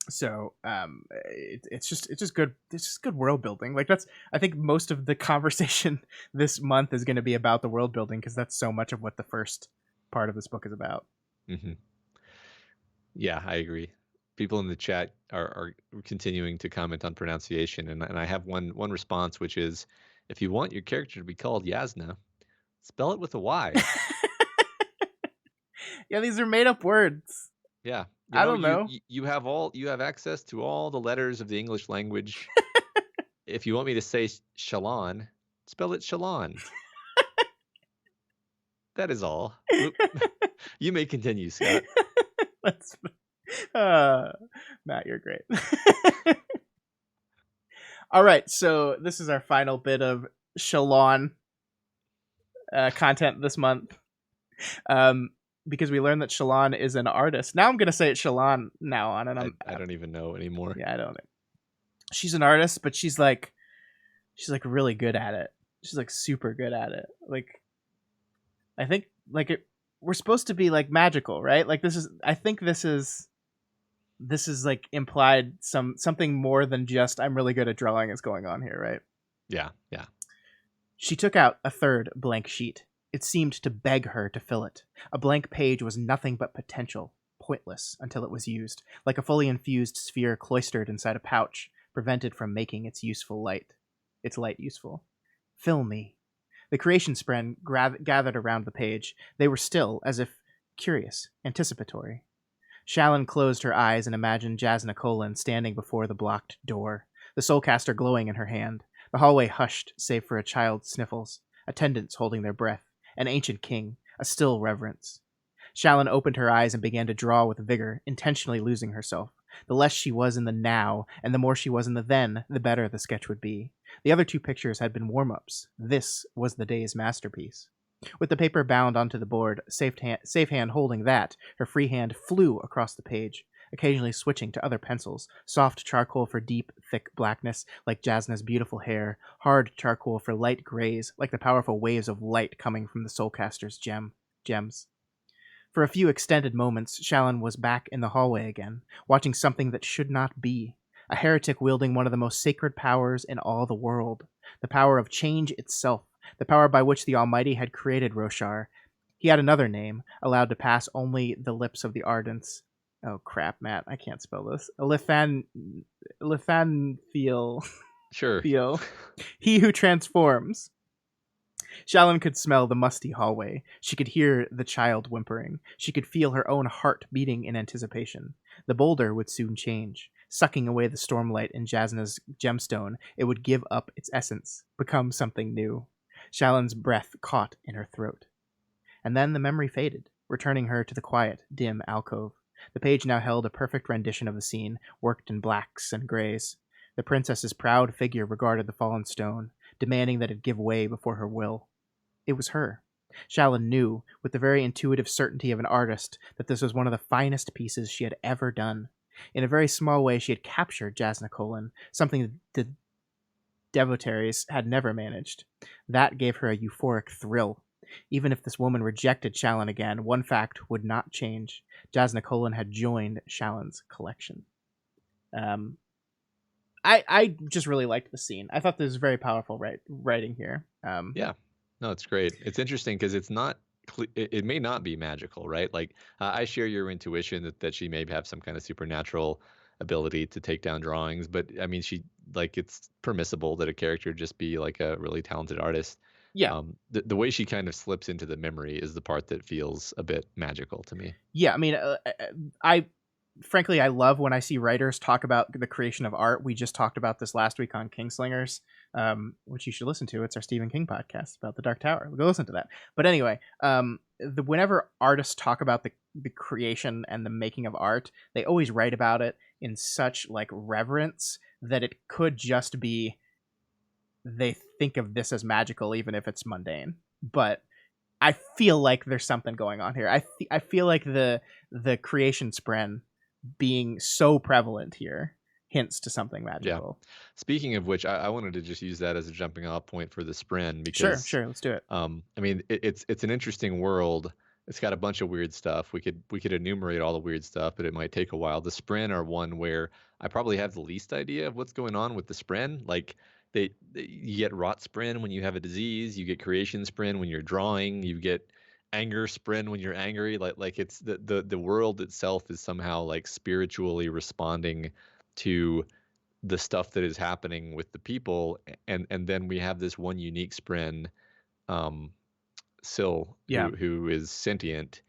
It's just good world building. Like that's, I think most of the conversation this month is going to be about the world building, because that's so much of what the first part of this book is about. Yeah, I agree. People in the chat are continuing to comment on pronunciation, and I have one response, which is, if you want your character to be called Yasna, spell it with a Y. Yeah, these are made up words. Yeah. I don't know. You have access to all the letters of the English language. If you want me to say Shallan, spell it Shallan. That is all. You may continue, Scott. That's Matt, you're great. All right, so this is our final bit of Shallan content this month. Because we learned that Shallan is an artist. Now I'm going to say it Shallan now on, and I don't even know anymore. Yeah, I don't know. She's an artist, but she's like really good at it. She's like super good at it. Like, I think like we're supposed to be like magical, right? Like I think this is like implied something more than just I'm really good at drawing is going on here, right? Yeah. She took out a third blank sheet. It seemed to beg her to fill it. A blank page was nothing but potential, pointless until it was used, like a fully infused sphere cloistered inside a pouch, prevented from making its light useful. Fill me. The creation spren gathered around the page. They were still, as if curious, anticipatory. Shallan closed her eyes and imagined Jasna Colin standing before the blocked door, the soulcaster glowing in her hand. The hallway hushed, save for a child's sniffles, attendants holding their breath, an ancient king, a still reverence. Shallan opened her eyes and began to draw with vigor, intentionally losing herself. The less she was in the now, and the more she was in the then, the better the sketch would be. The other two pictures had been warm-ups. This was the day's masterpiece. With the paper bound onto the board, safe hand holding that, her free hand flew across the page, occasionally switching to other pencils, soft charcoal for deep, thick blackness, like Jasna's beautiful hair, hard charcoal for light grays, like the powerful waves of light coming from the Soulcaster's gems. For a few extended moments, Shallan was back in the hallway again, watching something that should not be. A heretic wielding one of the most sacred powers in all the world. The power of change itself. The power by which the Almighty had created Roshar. He had another name, allowed to pass only the lips of the Ardents. Oh crap, Matt, I can't spell this. Lithanfiel. Sure. Feel. He who transforms. Shallan could smell the musty hallway. She could hear the child whimpering. She could feel her own heart beating in anticipation. The boulder would soon change. Sucking away the stormlight in Jasna's gemstone, it would give up its essence, become something new. Shallan's breath caught in her throat. And then the memory faded, returning her to the quiet, dim alcove. The page now held a perfect rendition of the scene, worked in blacks and grays. The princess's proud figure regarded the fallen stone, demanding that it give way before her will. It was her. Shallan knew, with the very intuitive certainty of an artist, that this was one of the finest pieces she had ever done. In a very small way, she had captured Jasna Kholin, something the devotaries had never managed. That gave her a euphoric thrill. Even if this woman rejected Shallan again, one fact would not change. Jasna Kholin had joined Shallan's collection. I just really liked the scene. I thought there was very powerful writing here. Yeah, no, it's great. It's interesting because it's not. It may not be magical, right? Like I share your intuition that she may have some kind of supernatural ability to take down drawings, but I mean, it's permissible that a character just be like a really talented artist. Yeah. The way she kind of slips into the memory is the part that feels a bit magical to me. Yeah, I mean, frankly, I love when I see writers talk about the creation of art. We just talked about this last week on Kingslingers, which you should listen to. It's our Stephen King podcast about the Dark Tower. Go listen to that. But anyway, whenever artists talk about the creation and the making of art, they always write about it in such like reverence that it could just be they think of this as magical, even if it's mundane. But I feel like there's something going on here. I feel like the creation spren being so prevalent here hints to something magical. Yeah. Speaking of which, I wanted to just use that as a jumping off point for the spren because sure, let's do it. I mean, it's an interesting world. It's got a bunch of weird stuff. We could enumerate all the weird stuff, but it might take a while. The spren are one where I probably have the least idea of what's going on with the spren. Like you get rot spren when you have a disease, you get creation spren when you're drawing, you get anger spren when you're angry. Like it's the world itself is somehow like spiritually responding to the stuff that is happening with the people, and then we have this one unique spren, Syl, who is sentient,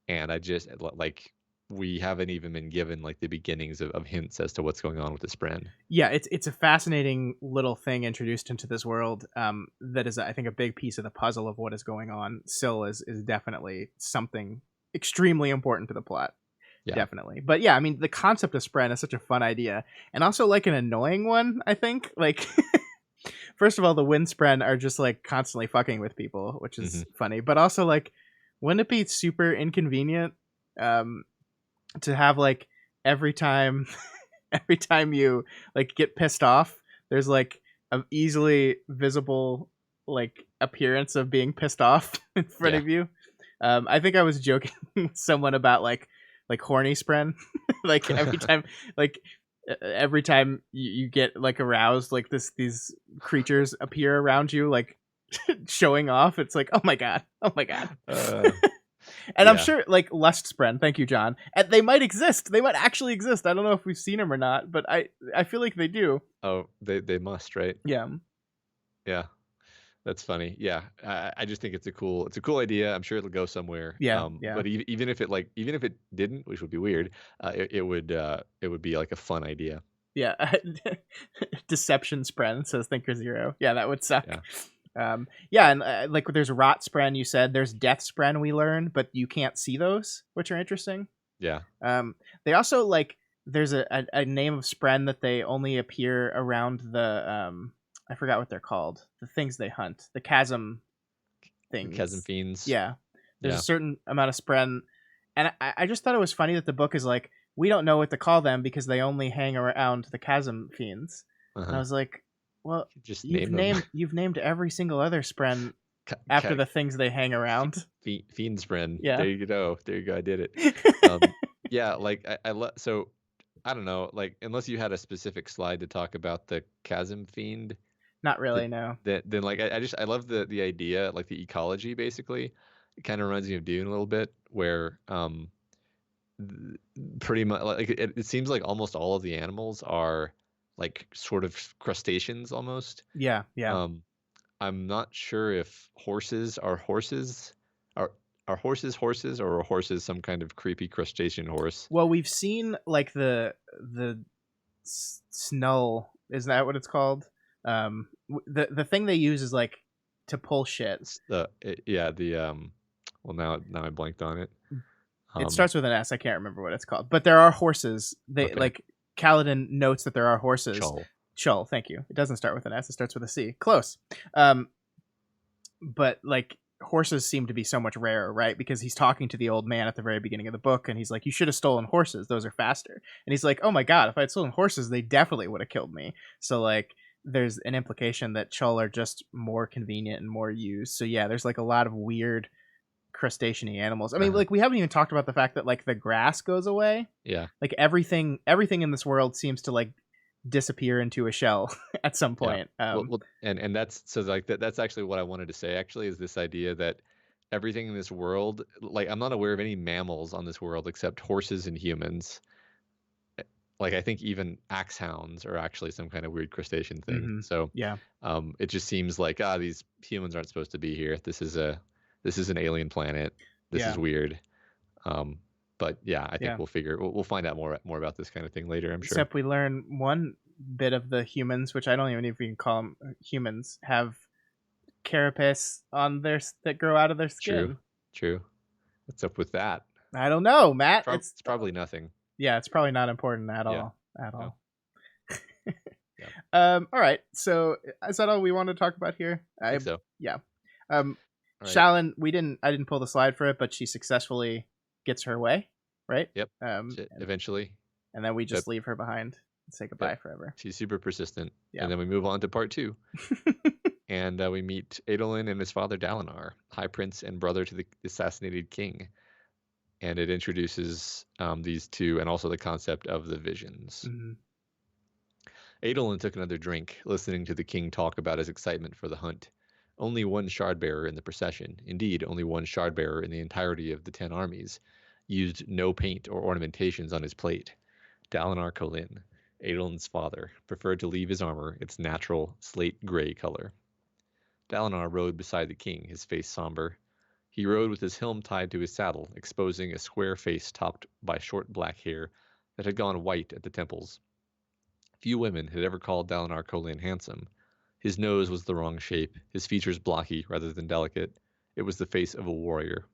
and I just like we haven't even been given like the beginnings of hints as to what's going on with the spren. Yeah, it's a fascinating little thing introduced into this world that is, I think, a big piece of the puzzle of what is going on. Syl is definitely something extremely important to the plot. Yeah. Definitely. But yeah, I mean, the concept of spren is such a fun idea, and also like an annoying one, I think. Like, first of all, the wind spren are just like constantly fucking with people, which is funny. But also, like, wouldn't it be super inconvenient to have like every time you like get pissed off, there's like an easily visible like appearance of being pissed off in front of you. I think I was joking with someone about like horny spren. Like every time you get like aroused, like these creatures appear around you, like showing off. It's like, oh my god. And I'm sure, like, lust spren, thank you, John, and they might exist. They might actually exist. I don't know if we've seen them or not, but I feel like they do. Oh, they must, right? Yeah. That's funny. Yeah, I just think it's a cool idea. I'm sure it'll go somewhere. Yeah. But even if it didn't, which would be weird, it would be like a fun idea. Yeah. Deception spren says Thinker Zero. Yeah, that would suck. Yeah. And like there's rot spren, you said. There's death spren we learn, but you can't see those, which are interesting. Yeah. They also like there's a name of spren that they only appear around the I forgot what they're called. The things they hunt, the chasm The chasm things. fiends. Yeah, there's a Yeah. certain amount of spren, and I just thought it was funny that the book is like, we don't know what to call them because they only hang around the chasm fiends. And I Uh-huh. was like, well, Just you've name them. named every single other spren Ca- after ca- the things they hang around. Fiend spren. Yeah. There you go. There you go. I did it. Um, yeah, like so I don't know, like unless you had a specific slide to talk about the chasm fiend, Not th- really, no. then like I love the idea, like the ecology basically. It kind of reminds me of Dune a little bit, where pretty much like it seems like almost all of the animals are like sort of crustaceans almost. Yeah, yeah. Um, I'm not sure if horses are horses or are horses some kind of creepy crustacean horse. Well, we've seen like the snull. Isn't that what it's called? The thing they use is like to pull shit. Yeah, the well, now I blanked on it. It starts with an S. I can't remember what it's called, but there are horses. They Okay. like Caladin notes that there are horses. Chull. Shull, thank you. It doesn't start with an S. It starts with a C. Close. But like horses seem to be so much rarer, right? Because he's talking to the old man at the very beginning of the book, and he's like, "You should have stolen horses. Those are faster." And he's like, "Oh my god, if I had stolen horses, they definitely would have killed me." So like, there's an implication that Chull are just more convenient and more used. So yeah, there's like a lot of weird crustacean-y animals. I mean, Uh-huh. like we haven't even talked about the fact that like the grass goes away. Yeah. Like everything in this world seems to like disappear into a shell at some Yeah. point. And that's so like that's actually what I wanted to say actually, is this idea that everything in this world, like I'm not aware of any mammals on this world except horses and humans. Like I think even axe hounds are actually some kind of weird crustacean thing. Mhm. So Yeah. it just seems like these humans aren't supposed to be here. This is an alien planet. This Yeah. is weird. Um, but yeah, I think Yeah. we'll find out more about this kind of thing later, I'm sure. Except we learn one bit of the humans, which I don't even know if we can call them humans, have carapace on that grow out of their True. skin. True. What's up with that? I don't know, Matt. It's probably nothing. Yeah, it's probably not important at Yeah. all. At No. all. Yeah. All right. So is that all we want to talk about here? I think so. Yeah. All right. Shallan, I didn't pull the slide for it, but she successfully gets her way, right? Yep. Eventually. And then we just leave her behind and say goodbye forever. She's super persistent. Yeah. And then we move on to part 2. And we meet Adolin and his father Dalinar, High Prince and brother to the assassinated king. And it introduces these two and also the concept of the visions. Mm-hmm. Adolin took another drink, listening to the king talk about his excitement for the hunt. Only one shardbearer in the procession, indeed only one shardbearer in the entirety of the 10 armies, used no paint or ornamentations on his plate. Dalinar Kholin, Adolin's father, preferred to leave his armor its natural slate gray color. Dalinar rode beside the king, his face somber. He rode with his helm tied to his saddle, exposing a square face topped by short black hair that had gone white at the temples. Few women had ever called Dalinar Kholin handsome. His nose was the wrong shape, his features blocky rather than delicate. It was the face of a warrior.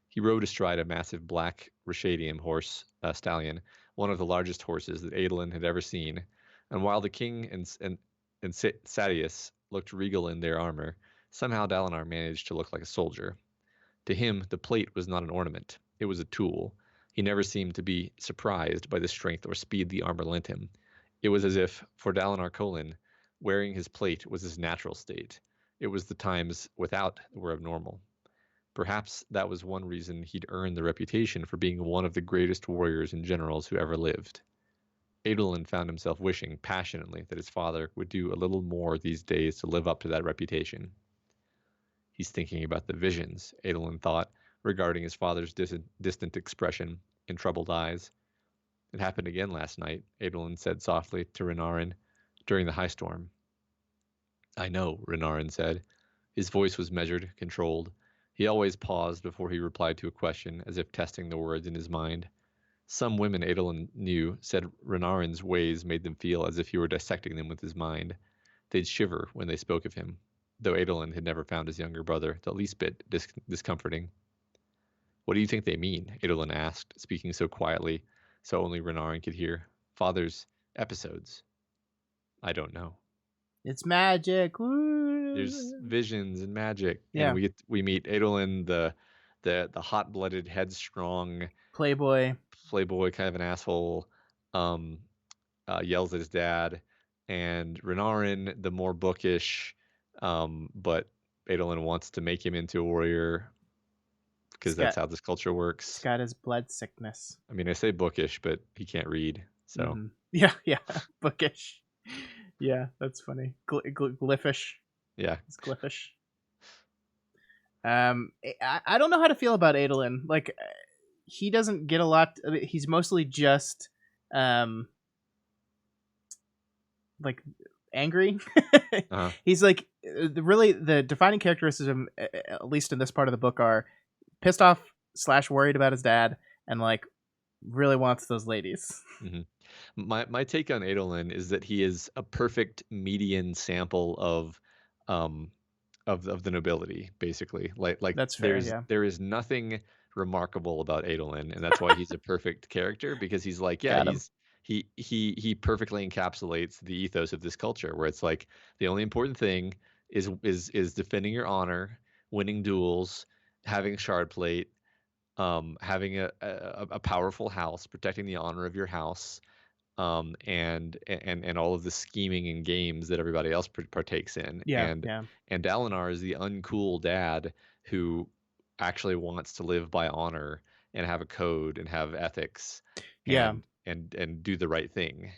He rode astride a massive black Rashadium horse, stallion, one of the largest horses that Adolin had ever seen, and while the king and Sadeas looked regal in their armor, somehow Dalinar managed to look like a soldier. To him, the plate was not an ornament. It was a tool. He never seemed to be surprised by the strength or speed the armor lent him. It was as if, for Dalinar Kholin, wearing his plate was his natural state. It was the times without were abnormal. Perhaps that was one reason he'd earned the reputation for being one of the greatest warriors and generals who ever lived. Adolin found himself wishing passionately that his father would do a little more these days to live up to that reputation. He's thinking about the visions, Adolin thought, regarding his father's distant expression and troubled eyes. It happened again last night, Adolin said softly to Renarin during the high storm. I know, Renarin said. His voice was measured, controlled. He always paused before he replied to a question, as if testing the words in his mind. Some women Adolin knew said Renarin's ways made them feel as if he were dissecting them with his mind. They'd shiver when they spoke of him, though Adolin had never found his younger brother the least bit discomforting. What do you think they mean? Adolin asked, speaking so quietly, so only Renarin could hear. Father's episodes. I don't know. It's magic. There's Woo! visions and magic, and Yeah. we meet Adolin, the hot-blooded, headstrong Playboy. playboy, kind of an asshole. Um, Yells at his dad, and Renarin, the more bookish, but Adolin wants to make him into a warrior because that's how this culture He's works. got his blood sickness. I mean, I say bookish, but he can't read, so Yeah, bookish. Yeah, that's funny. Glyphish. yeah. It's glyphish. I don't know how to feel about Adolin. Like, he doesn't get a lot. I mean, he's mostly just, like, angry. Uh-huh. He's like, really, the defining characteristics, at least in this part of the book, are pissed off / worried about his dad, and like really wants those ladies. Mm-hmm. My take on Adolin is that he is a perfect median sample of the nobility, basically. Like That's fair. Yeah. there is nothing remarkable about Adolin, and that's why he's a perfect character, because he's like, yeah, Got him. he perfectly encapsulates the ethos of this culture, where it's like the only important thing is defending your honor, winning duels, having shard plate, having a powerful house, protecting the honor of your house, and all of the scheming and games that everybody else partakes in. Yeah. Yeah. And Dalinar is the uncool dad who actually wants to live by honor and have a code and have ethics Yeah. and do the right thing.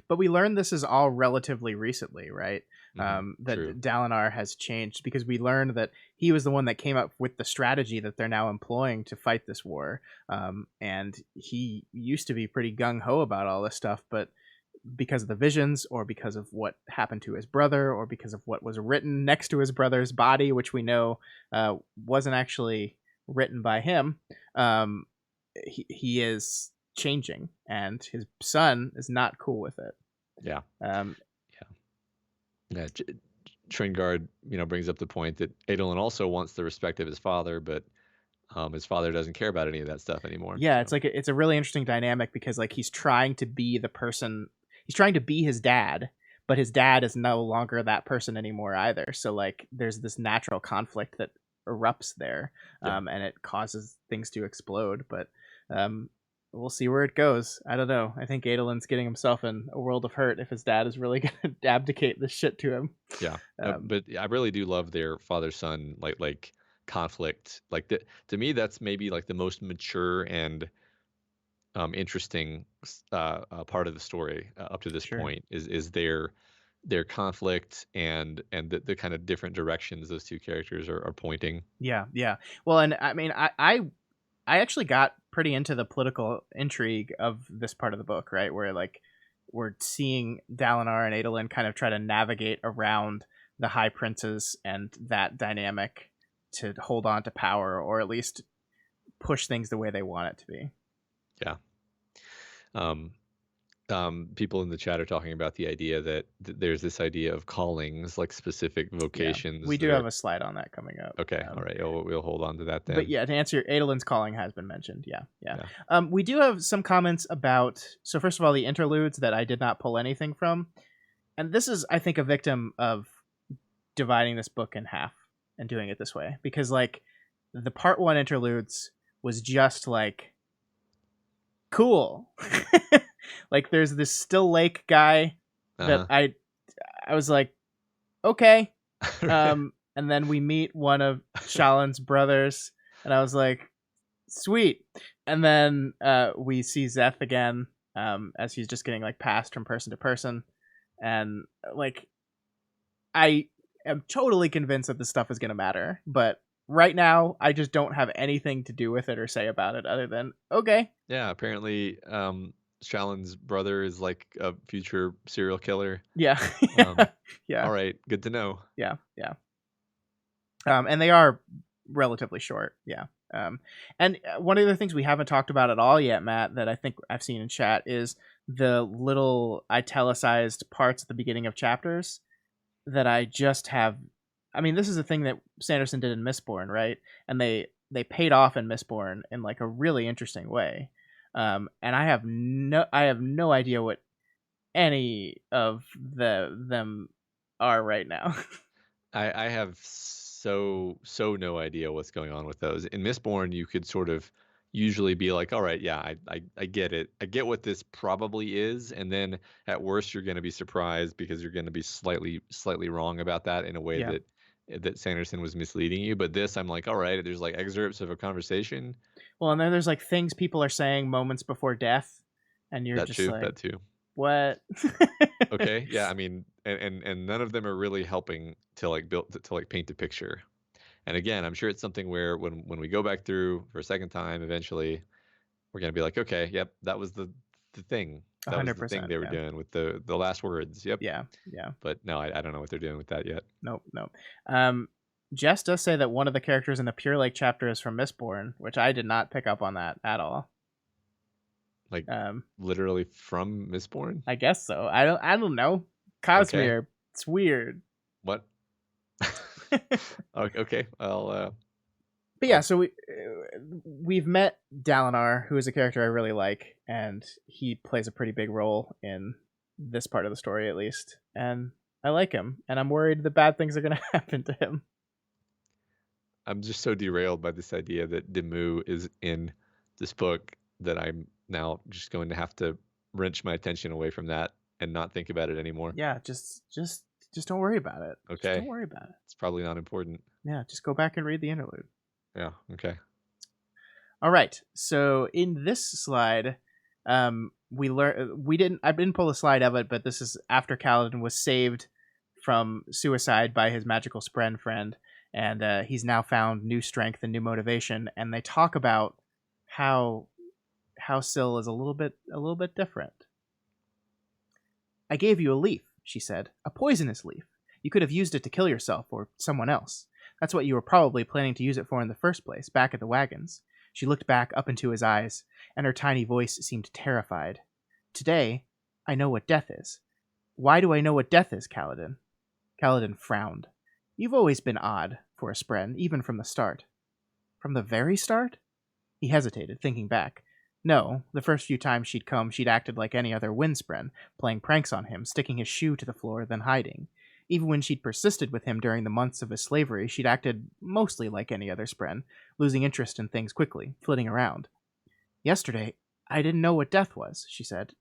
But we learned this is all relatively recently, right? That True. Dalinar has changed, because we learned that he was the one that came up with the strategy that they're now employing to fight this war. And he used to be pretty gung-ho about all this stuff, but because of the visions, or because of what happened to his brother, or because of what was written next to his brother's body, which we know wasn't actually written by him, he is changing, and his son is not cool with it. Yeah. Um, Yeah. Tringard, brings up the point that Adolin also wants the respect of his father, but his father doesn't care about any of that stuff anymore. yeah, so. it's like it's a really interesting dynamic, because like he's trying to be the person, he's trying to be his dad, but his dad is no longer that person anymore either. So like there's this natural conflict that erupts there, and it causes things to explode. But we'll see where it goes. I don't know. I think Adolin's getting himself in a world of hurt if his dad is really going to abdicate this shit to him. Yeah, but I really do love their father-son like conflict. Like to me, that's maybe like the most mature and interesting part of the story up to this point is their conflict and the kind of different directions those two characters are pointing. Yeah. Well, and I mean, I actually got pretty into the political intrigue of this part of the book, right? Where like we're seeing Dalinar and Adolin kind of try to navigate around the High Princes and that dynamic to hold on to power, or at least push things the way they want it to be. Yeah. People in the chat are talking about the idea that there's this idea of callings, like specific vocations. Yeah. We do have a slide on that coming up. Okay, all right. We'll hold on to that then. But yeah, to answer, Adolin's calling has been mentioned. Yeah. We do have some comments about. So first of all, the interludes that I did not pull anything from, and this is, I think, a victim of dividing this book in half and doing it this way, because like the part 1 interludes was just like cool. Like there's this still lake guy that I was like, okay. And then we meet one of Shallan's brothers, and I was like, sweet. And then we see Zeth again, as he's just getting like passed from person to person, and like I am totally convinced that this stuff is gonna matter, but right now I just don't have anything to do with it or say about it other than okay. Yeah, apparently Shallan's brother is like a future serial killer. Yeah. Yeah. All right, good to know. Yeah. And they are relatively short. Yeah. And one of the things we haven't talked about at all yet, Matt, that I think I've seen in chat is the little italicized parts at the beginning of chapters that I just have. I mean, this is a thing that Sanderson did in Mistborn, right? And they paid off in Mistborn in like a really interesting way. And I have no idea what any of them are right now. I have so no idea what's going on with those. In Mistborn, you could sort of usually be like, all right, yeah, I get it. I get what this probably is, and then at worst you're going to be surprised because you're going to be slightly wrong about that in a way Yeah. that Sanderson was misleading you. But this, I'm like, all right, there's like excerpts of a conversation. Well, and then there's like things people are saying moments before death, and you're That just too, like, that too. what? Okay, yeah, I mean, and none of them are really helping to like build to like paint a picture. And again, I'm sure it's something where when we go back through for a second time, eventually we're gonna be like, okay, yep, that was the thing. That was the thing 100%. they were Yeah. doing with the last words. Yep. Yeah. Yeah. But no, I don't know what they're doing with that yet. Nope. Nope. Um, Jess does say that one of the characters in the Pure Lake chapter is from Mistborn, which I did not pick up on that at all. Like Um, literally from Mistborn. I guess so. I don't know. Okay. Cosmere. It's weird. What? Okay. But yeah, so we've met Dalinar, who is a character I really like, and he plays a pretty big role in this part of the story, at least. And I like him, and I'm worried that bad things are going to happen to him. I'm just so derailed by this idea that Demu is in this book that I'm now just going to have to wrench my attention away from that and not think about it anymore. Yeah, just don't worry about it. Okay. Just don't worry about it. It's probably not important. Yeah, just go back and read the interlude. Yeah. Okay. All right. So in this slide, we learn I didn't pull a slide of it, but this is after Caladin was saved from suicide by his magical Spren friend, and he's now found new strength and new motivation. And they talk about how Syl is a little bit different. I gave you a leaf, she said, a poisonous leaf. You could have used it to kill yourself or someone else. That's what you were probably planning to use it for in the first place, back at the wagons. She looked back up into his eyes, and her tiny voice seemed terrified. Today, I know what death is. Why do I know what death is, Caladin? Caladin frowned. You've always been odd, for a Spren, even from the start. From the very start? He hesitated, thinking back. No, the first few times she'd come, she'd acted like any other Windspren, playing pranks on him, sticking his shoe to the floor, then hiding. Even when she'd persisted with him during the months of his slavery, she'd acted mostly like any other Spren, losing interest in things quickly, flitting around. Yesterday, I didn't know what death was, she said.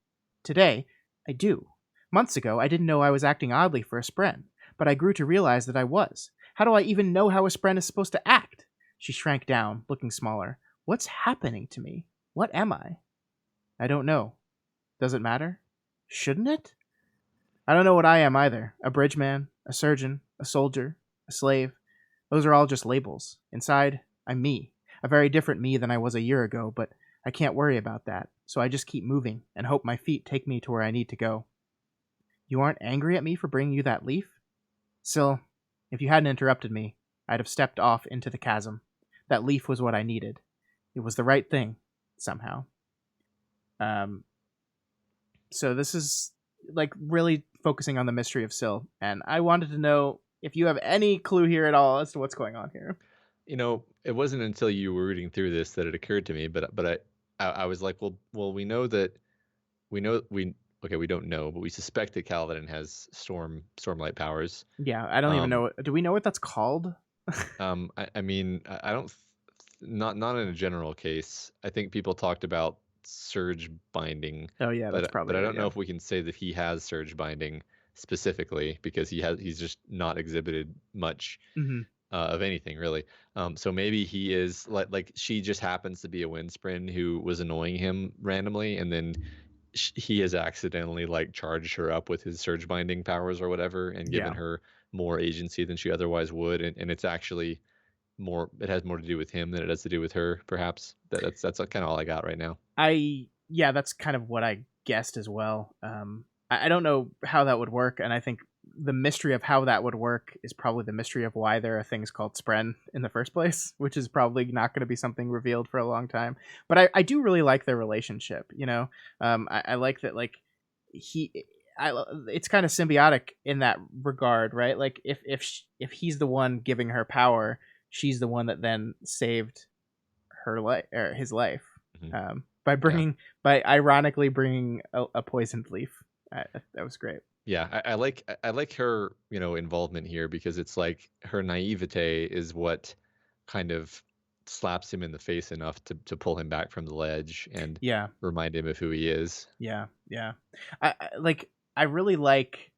Today, I do. Months ago, I didn't know I was acting oddly for a Spren, but I grew to realize that I was. How do I even know how a Spren is supposed to act? She shrank down, looking smaller. What's happening to me? What am I? I don't know. Does it matter? Shouldn't it? I don't know what I am either. A bridgeman, a surgeon, a soldier, a slave. Those are all just labels. Inside, I'm me. A very different me than I was a year ago, but I can't worry about that, so I just keep moving and hope my feet take me to where I need to go. You aren't angry at me for bringing you that leaf? Syl, if you hadn't interrupted me, I'd have stepped off into the chasm. That leaf was what I needed. It was the right thing, somehow. So this is like really focusing on the mystery of Syl, and I wanted to know if you have any clue here at all as to what's going on here. You know, it wasn't until you were reading through this that it occurred to me, but I was like, well, we know that we don't know, but we suspect that Caladin has stormlight powers. Yeah, I don't even know. Do we know what that's called? I mean, I don't, not in a general case. I think people talked about surge binding. Oh yeah, that's probably. But I don't know if we can say that he has surge binding specifically because he's just not exhibited much of anything really. So maybe he is like she just happens to be a Windspren who was annoying him randomly, and then he has accidentally like charged her up with his surge binding powers or whatever, and given her more agency than she otherwise would, and it's actually more, it has more to do with him than it has to do with her, perhaps. That's kind of all I got right now. That's kind of what I guessed as well. I don't know how that would work, and I think the mystery of how that would work is probably the mystery of why there are things called Spren in the first place, which is probably not going to be something revealed for a long time. But I do really like their relationship, you know? I like that, like, it's kind of symbiotic in that regard, right? Like, if he's the one giving her power, she's the one that then saved her life, or his life. by ironically bringing a poisoned leaf. That was great. Yeah, I like her, involvement here because it's like her naivete is what kind of slaps him in the face enough to pull him back from the ledge and Yeah, remind him of who he is. yeah, yeah. I really like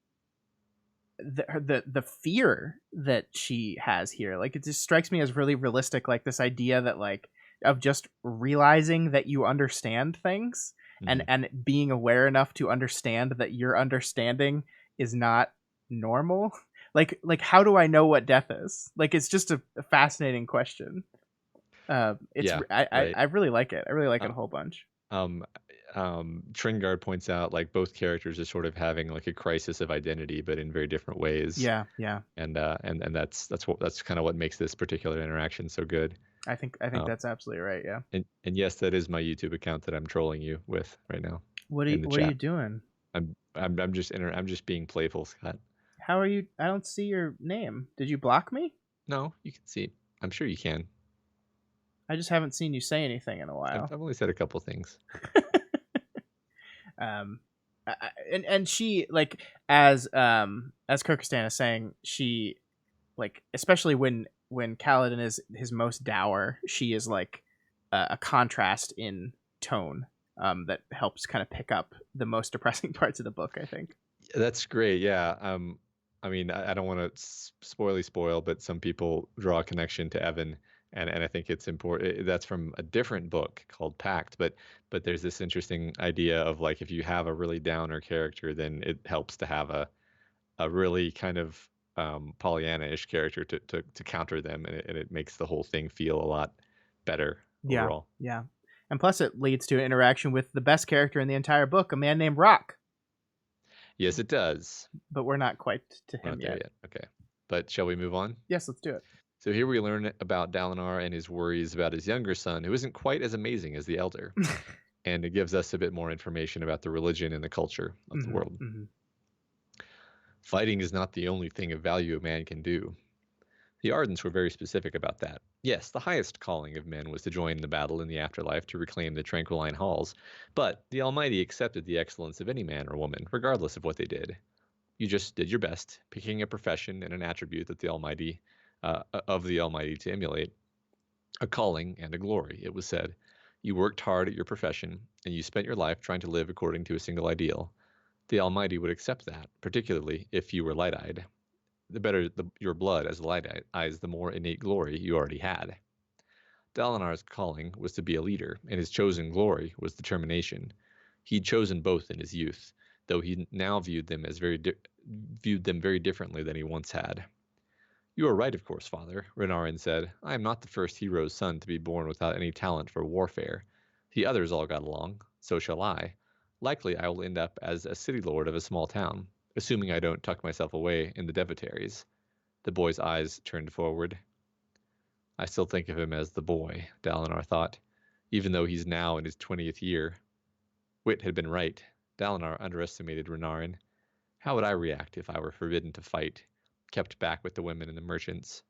the fear that she has here. Like, it just strikes me as really realistic. Like, this idea that, like, of just realizing that you understand things, and Mhm. being aware enough to understand that your understanding is not normal. Like how do I know what death is? Like, it's just a fascinating question. It's Yeah, I right. I really like it. I really like it a Um, whole bunch. um, Tringard points out like both characters are sort of having like a crisis of identity, but in very different ways, Yeah, yeah. and that's kind of what makes this particular interaction so good. I think Um, that's absolutely right. Yeah. and yes, that is my YouTube account that I'm trolling you with right now in the What are you chat. doing? I'm just being playful, Scott. How are you? I don't see your name. Did you block me? No, you can see. I'm sure you can. I just haven't seen you say anything in a I've, while. I've only said a couple things. um, and she, like, as Kirkistan is saying, she, like, especially when Caladin is his most dour, she is like a contrast in tone, that helps kind of pick up the most depressing parts of the book, I think. That's great. Yeah. I mean, I don't want to spoil, but some people draw a connection to Evan, and I think it's important. That's from a different book called Pact, but there's this interesting idea of like if you have a really downer character, then it helps to have a really kind of Pollyanna-ish character to counter them, and it makes the whole thing feel a lot better Yeah, overall. yeah. And plus, it leads to an interaction with the best character in the entire book, a man named Rock. Yes, it does. But we're not quite to We're him not there yet. yet. Okay, but shall we move on? Yes, let's do it. So here we learn about Dalinar and his worries about his younger son, who isn't quite as amazing as the elder, and it gives us a bit more information about the religion and the culture of the Hmm, world. hmm. Fighting is not the only thing of value a man can do. The Ardents were very specific about that. Yes, the highest calling of men was to join the battle in the afterlife to reclaim the Tranquiline Halls, but the Almighty accepted the excellence of any man or woman, regardless of what they did. You just did your best, picking a profession and an attribute that the Almighty to emulate. A calling and a glory, it was said. You worked hard at your profession, and you spent your life trying to live according to a single ideal. The Almighty would accept that, particularly if you were light-eyed. The better your blood as light eyes, the more innate glory you already had. Dalinar's calling was to be a leader, and his chosen glory was determination. He'd chosen both in his youth, though he now viewed them very differently than he once had. You are right, of course, father, Renarin said. I am not the first hero's son to be born without any talent for warfare. The others all got along. So shall I. Likely I will end up as a city lord of a small town, assuming I don't tuck myself away in the devotaries. The boy's eyes turned forward. I still think of him as the boy, Dalinar thought, even though he's now in his 20th year. Wit had been right. Dalinar underestimated Renarin. How would I react if I were forbidden to fight, kept back with the women and the merchants?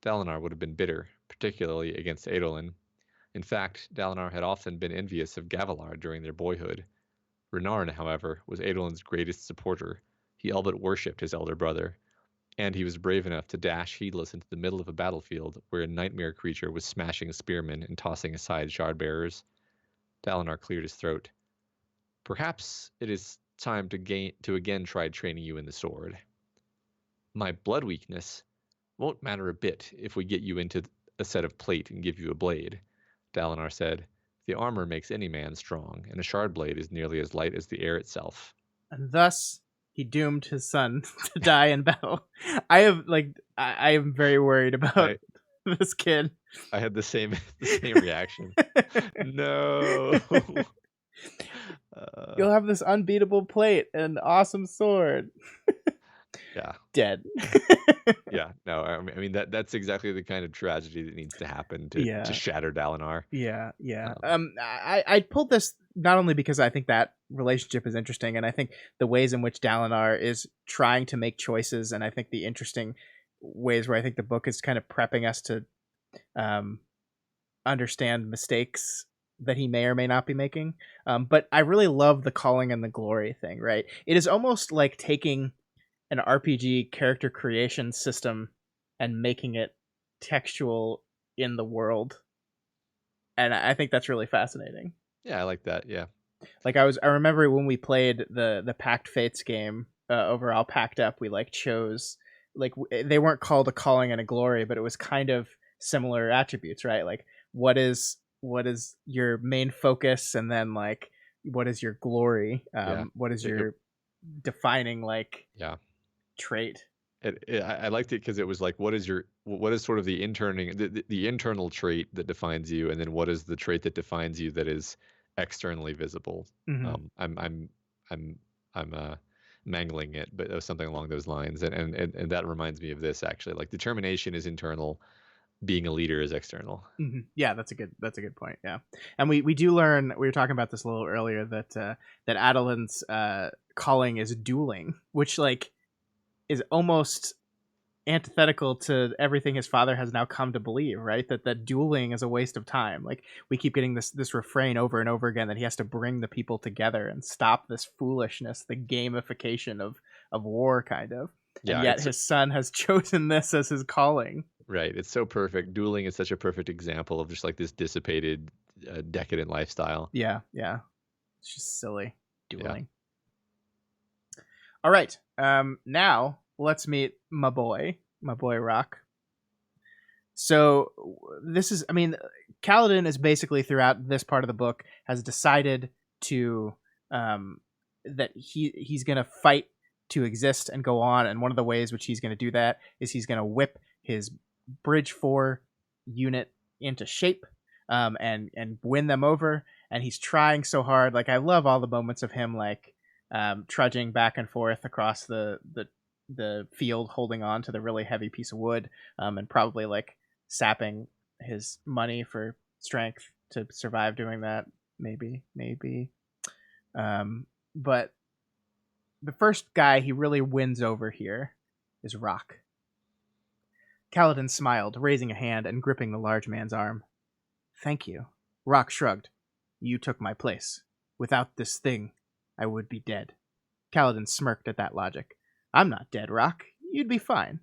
Dalinar would have been bitter, particularly against Adolin. In fact, Dalinar had often been envious of Gavilar during their boyhood. Renarin, however, was Adolin's greatest supporter. He all but worshipped his elder brother, and he was brave enough to dash heedless into the middle of a battlefield where a nightmare creature was smashing spearmen and tossing aside shard-bearers. Dalinar cleared his throat. Perhaps it is time to again try training you in the sword. My blood weakness won't matter a bit if we get you into a set of plate and give you a blade, Dalinar said. The armor makes any man strong, and a shard blade is nearly as light as the air itself. And thus he doomed his son to die in battle. I am very worried about I this kid. I had the same reaction. No. You'll have this unbeatable plate and awesome sword. Yeah. Dead. Yeah. No, I mean that's exactly the kind of tragedy that needs to happen to Yeah. shatter Dalinar. Yeah, yeah. Um, I pulled this not only because I think that relationship is interesting, and I think the ways in which Dalinar is trying to make choices, and I think the interesting ways where I think the book is kind of prepping us to understand mistakes that he may or may not be making. But I really love the calling and the glory thing, right? It is almost like taking an RPG character creation system and making it textual in the world. And I think that's really fascinating. Yeah, I like that. Yeah. Like I remember when we played the Pact Fates game overall packed up, we like chose like they weren't called a calling and a glory, but it was kind of similar attributes, right? Like what is your main focus, and then like what is your glory? Yeah. What is It, your defining like yeah. trait? I liked it because it was like, what is sort of the internal trait that defines you, and then what is the trait that defines you that is externally visible. Mm-hmm. I'm I'm I'm mangling it, but it was something along those lines, and that reminds me of this actually. Like determination is internal, being a leader is external. Mm-hmm. Yeah, that's a good point. Yeah, and we do learn. We were talking about this a little earlier that that Adelin's calling is dueling, which like is almost antithetical to everything his father has now come to believe, right? That dueling is a waste of time. Like we keep getting this refrain over and over again that he has to bring the people together and stop this foolishness, the gamification of war kind of. And Yeah, yet it's his son has chosen this as his calling. right. It's so perfect. Dueling is such a perfect example of just like this dissipated, decadent lifestyle. Yeah, yeah. It's just silly Yeah. dueling. All right. Now let's meet my boy Rock. So this is, I mean, Caladin is basically throughout this part of the book has decided to that he's going to fight to exist and go on, and one of the ways which he's going to do that is he's going to whip his Bridge 4 unit into shape, and win them over. And he's trying so hard. Like I love all the moments of him like trudging back and forth across the field, holding on to the really heavy piece of wood, and probably like sapping his money for strength to survive doing that. Maybe. But the first guy he really wins over here is Rock. Caladin smiled, raising a hand and gripping the large man's arm. Thank you. Rock shrugged. You took my place. Without this thing, I would be dead. Caladin smirked at that logic. I'm not dead, Rock. You'd be fine.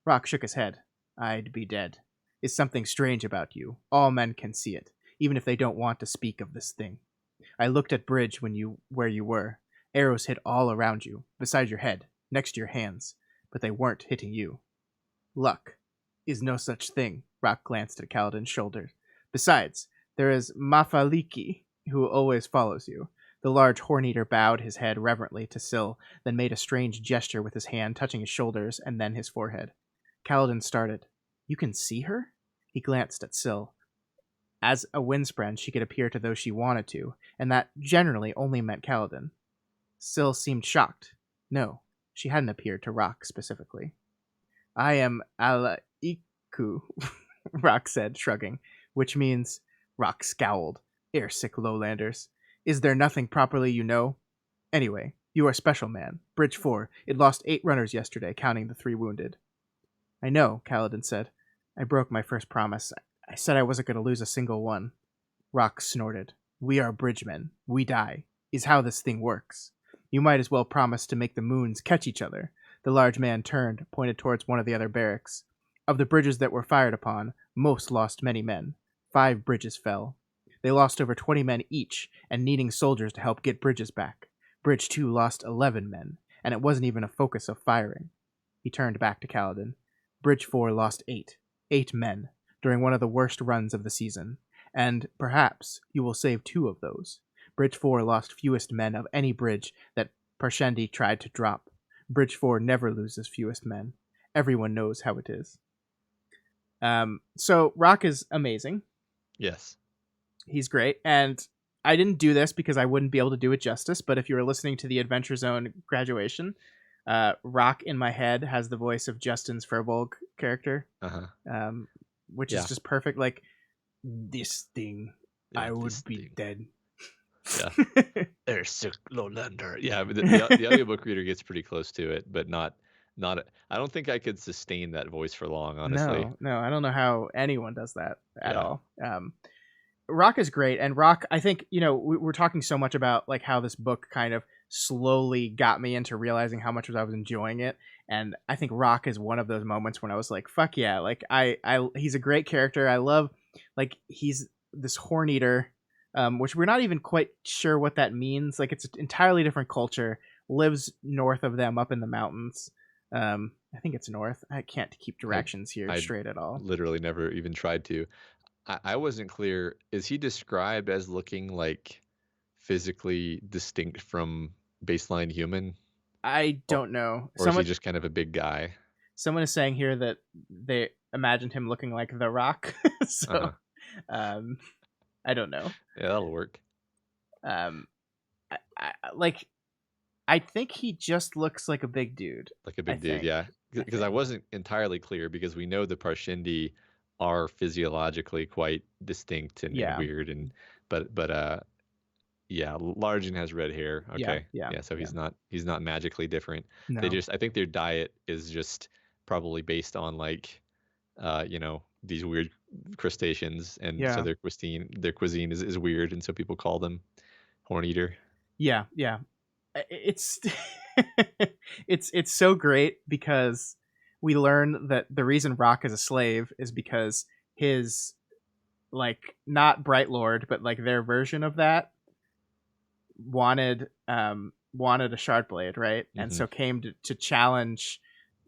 Rock shook his head. I'd be dead. Is something strange about you. All men can see it, even if they don't want to speak of this thing. I looked at Bridge where you were. Arrows hit all around you, beside your head, next to your hands, but they weren't hitting you. Luck is no such thing. Rock glanced at Caladin's shoulders. Besides, there is Mafaliki, who always follows you. The large horn-eater bowed his head reverently to Syl, then made a strange gesture with his hand, touching his shoulders and then his forehead. Caladin started. You can see her? He glanced at Syl. As a windspren, she could appear to those she wanted to, and that generally only meant Caladin. Syl seemed shocked. No, she hadn't appeared to Rock specifically. I am Alaiku, Rock said, shrugging, which means Rock scowled. Airsick lowlanders. Is there nothing properly you know? Anyway, you are special, man. Bridge 4. It lost 8 runners yesterday, counting the 3 wounded. I know, Caladin said. I broke my first promise. I said I wasn't going to lose a single one. Rock snorted. We are bridgemen. We die. Is how this thing works. You might as well promise to make the moons catch each other. The large man turned, pointed towards one of the other barracks. Of the bridges that were fired upon, most lost many men. 5 bridges fell. They lost over 20 men each, and needing soldiers to help get bridges back. Bridge 2 lost 11 men, and it wasn't even a focus of firing. He turned back to Caladin. Bridge 4 lost 8. 8 men, during one of the worst runs of the season. And, perhaps, you will save 2 of those. Bridge 4 lost fewest men of any bridge that Parshendi tried to drop. Bridge 4 never loses fewest men. Everyone knows how it is. So, Rock is amazing. Yes. He's great. And I didn't do this because I wouldn't be able to do it justice, but if you were listening to the Adventure Zone graduation, Rock in my head has the voice of Justin's Furbolg character, which is just perfect. Like, this thing, yeah, I would be dead. Yeah. There's a lowlander. Yeah, the audiobook reader gets pretty close to it, but not. I don't think I could sustain that voice for long, honestly. No, I don't know how anyone does that at all. Rock is great, and Rock, I think, we're talking so much about like how this book kind of slowly got me into realizing how much I was enjoying it, and I think Rock is one of those moments when I was like, fuck yeah, like he's a great character. I love, like, he's this horn eater, which we're not even quite sure what that means. Like, it's an entirely different culture, lives north of them up in the mountains. I think it's north. I can't keep directions here I straight at all. literally never even tried to. I wasn't clear. Is he described as looking like physically distinct from baseline human, I or, don't know. or is he just kind of a big guy? Someone is saying here that they imagined him looking like The Rock. So, um, I don't know. Yeah, that'll work. Um, like, I think he just looks like a big dude. Like a big dude, yeah. Because I wasn't entirely clear, because we know the Parshendi are physiologically quite distinct and weird, and but yeah, Largen has red hair. Okay, yeah. So he's not magically different. No. I think their diet is just probably based on like, these weird crustaceans, and so their cuisine is weird, and so people call them horn eater. Yeah. It's it's so great because we learn that the reason Rock is a slave is because his, like, not Bright Lord, but like their version of that wanted a shard blade, right? And so came to challenge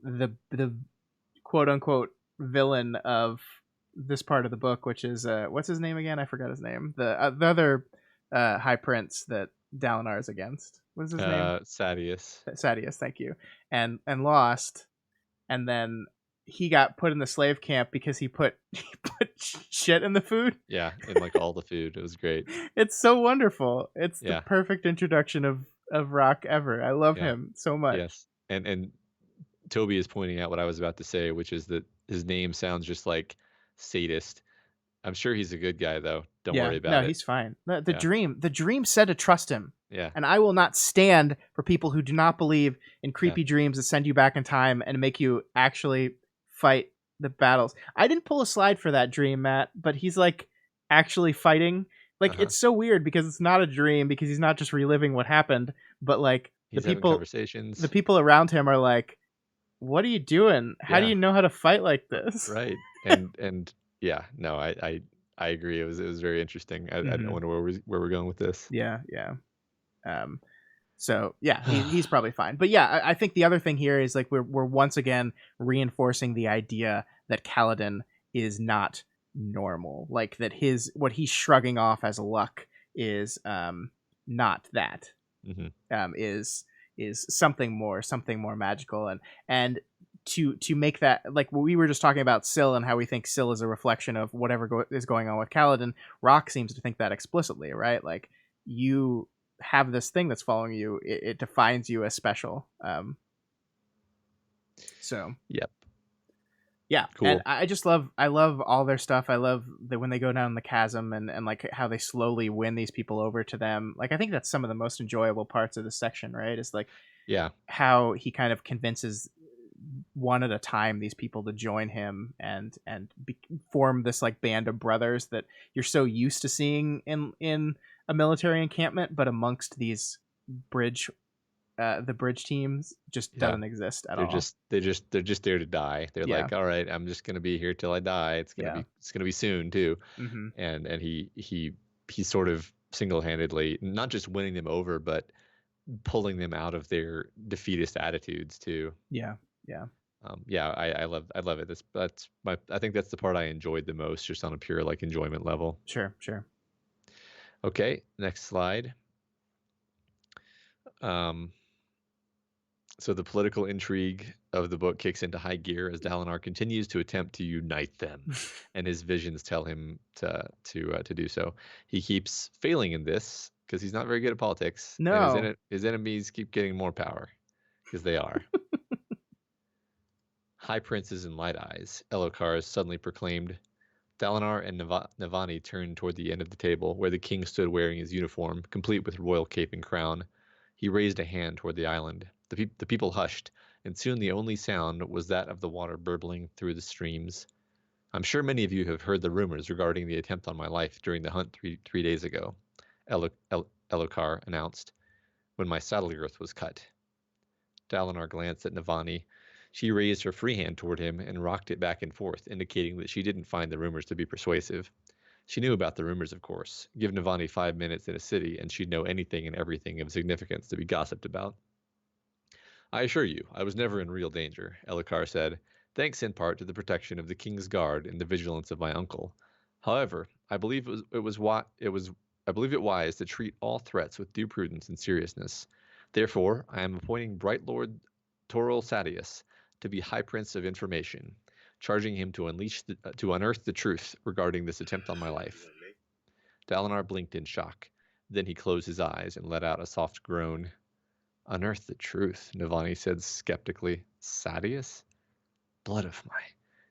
the quote unquote villain of this part of the book, which is what's his name again? I forgot his name. The other high prince that Dalinar is against. What's his name? Sadius, thank you. And lost, and then he got put in the slave camp because he put shit in the food. Yeah, in like all the food. It was great. It's so wonderful. It's the perfect introduction of Rock ever. I love him so much. Yes, and Toby is pointing out what I was about to say, which is that his name sounds just like sadist. I'm sure he's a good guy, though. Don't worry about it. No, he's fine. The dream said to trust him. Yeah. And I will not stand for people who do not believe in creepy dreams that send you back in time and make you actually fight the battles. I didn't pull a slide for that dream, Matt, but he's like actually fighting. Like, it's so weird because it's not a dream, because he's not just reliving what happened, but like he's having conversations. The people around him are like, what are you doing? How do you know how to fight like this? Right. And yeah, no, I agree. It was very interesting. I wonder where we're going with this. Yeah. So yeah, he's probably fine. But yeah, I think the other thing here is like we're once again reinforcing the idea that Caladin is not normal. Like that what he's shrugging off as luck is not that. Is something more magical, and to make that, like we were just talking about Syl and how we think Syl is a reflection of whatever is going on with Caladin. Rock seems to think that explicitly, right? Like, you have this thing that's following you, it defines you as special. So yep. Yeah, cool. And I love all their stuff. I love that when they go down the chasm and like how they slowly win these people over to them. Like, I think that's some of the most enjoyable parts of this section, right? Is like, how he kind of convinces one at a time these people to join him and form this like band of brothers that you're so used to seeing in a military encampment, but amongst these the bridge teams just doesn't exist at all. They're just there to die. They're like, all right, I'm just gonna be here till I die. It's gonna be soon too. And he sort of single-handedly not just winning them over, but pulling them out of their defeatist attitudes too. I love it. I think that's the part I enjoyed the most, just on a pure like enjoyment level. Sure. Okay, next slide. So the political intrigue of the book kicks into high gear as Dalinar continues to attempt to unite them, and his visions tell him to do so. He keeps failing in this because he's not very good at politics. No, and his enemies keep getting more power, because they are. High Princes and Light Eyes, Elokar is suddenly proclaimed. Dalinar and Navani turned toward the end of the table, where the king stood wearing his uniform, complete with royal cape and crown. He raised a hand toward the island. The people hushed, and soon the only sound was that of the water burbling through the streams. I'm sure many of you have heard the rumors regarding the attempt on my life during the hunt three days ago, Elokar announced, when my saddle girth was cut. Dalinar glanced at Navani. She raised her free hand toward him and rocked it back and forth, indicating that she didn't find the rumors to be persuasive. She knew about the rumors, of course. Give Navani 5 minutes in a city, and she'd know anything and everything of significance to be gossiped about. I assure you, I was never in real danger, Elokar said, thanks in part to the protection of the king's guard and the vigilance of my uncle. However, I believe I believe it wise to treat all threats with due prudence and seriousness. Therefore, I am appointing Bright Lord Toril Sadius to be High Prince of Information, charging him to unearth the truth regarding this attempt on my life. Dalinar blinked in shock. Then he closed his eyes and let out a soft groan. Unearth the truth, Navani said skeptically. Sadius? Blood of my...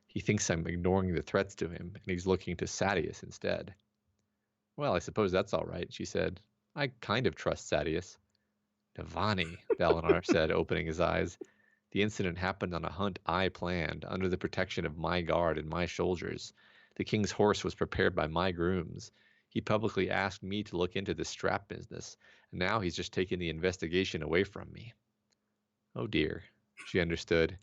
He thinks I'm ignoring the threats to him, and he's looking to Sadius instead. Well, I suppose that's all right, she said. I kind of trust Sadius. Navani, Dalinar said, opening his eyes. The incident happened on a hunt I planned, under the protection of my guard and my soldiers. The king's horse was prepared by my grooms. He publicly asked me to look into the strap business, and now he's just taken the investigation away from me. Oh dear, she understood.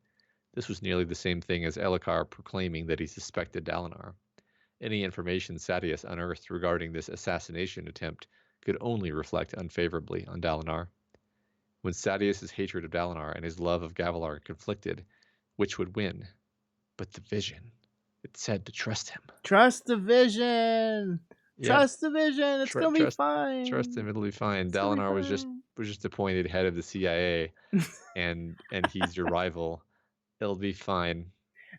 This was nearly the same thing as Elokar proclaiming that he suspected Dalinar. Any information Sadius unearthed regarding this assassination attempt could only reflect unfavorably on Dalinar. When Sadius's hatred of Dalinar and his love of Gavilar conflicted, which would win? But the vision. It said to trust him. Trust the vision. Yeah. Trust the vision. It's gonna be fine. Trust him. It'll be fine. Dalinar was just appointed head of the CIA, and he's your rival. It'll be fine.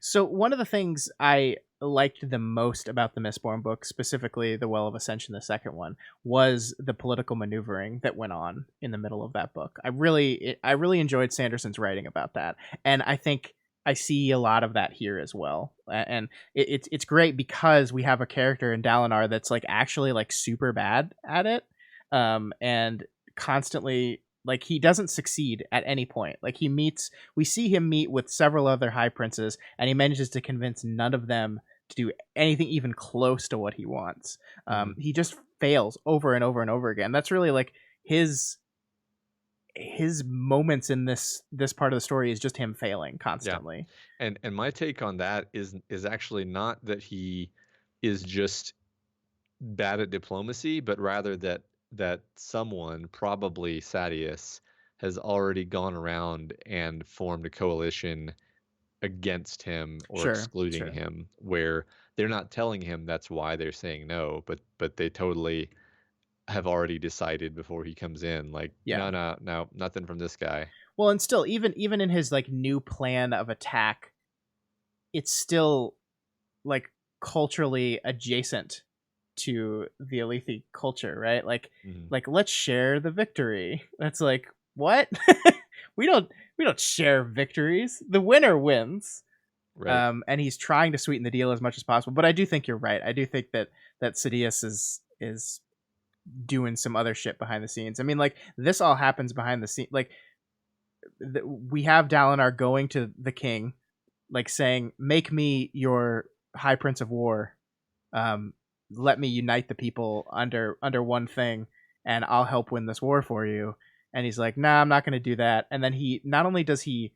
So one of the things I liked the most about the Mistborn book, specifically the Well of Ascension, the second one, was the political maneuvering that went on in the middle of that book. I really enjoyed Sanderson's writing about that, and I think I see a lot of that here as well. And it's great because we have a character in Dalinar that's like actually like super bad at it, and constantly. Like, he doesn't succeed at any point. Like, we see him meet with several other high princes, and he manages to convince none of them to do anything even close to what he wants. He just fails over and over and over again. That's really like his moments in this part of the story is just him failing constantly. Yeah. And my take on that is actually not that he is just bad at diplomacy, but rather that someone, probably Sadius, has already gone around and formed a coalition against him or excluding him, where they're not telling him that's why they're saying no, but they totally have already decided before he comes in, like, no, nothing from this guy. Well, and still, even in his like new plan of attack, it's still like culturally adjacent to the Alethi culture, right? Like, like let's share the victory. That's like, what? we don't share victories. The winner wins. Right. And he's trying to sweeten the deal as much as possible. But I do think you're right. I do think that Sidious is doing some other shit behind the scenes. I mean, like, this all happens behind the scenes. Like, we have Dalinar going to the king, like saying, "Make me your High Prince of War. Let me unite the people under one thing, and I'll help win this war for you." And he's like, "Nah, I'm not going to do that." And then he not only does he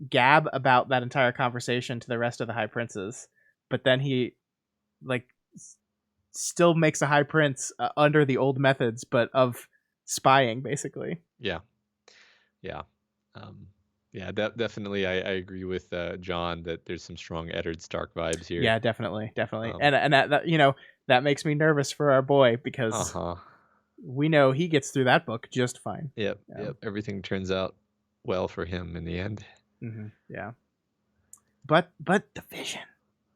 gab about that entire conversation to the rest of the high princes, but then he like still makes a high prince under the old methods, but of spying, basically. Yeah. Definitely. I agree with John that there's some strong Eddard Stark vibes here. Yeah, definitely. And that that makes me nervous for our boy, because we know he gets through that book just fine. Yep. Everything turns out well for him in the end. Mm-hmm. Yeah. But the vision,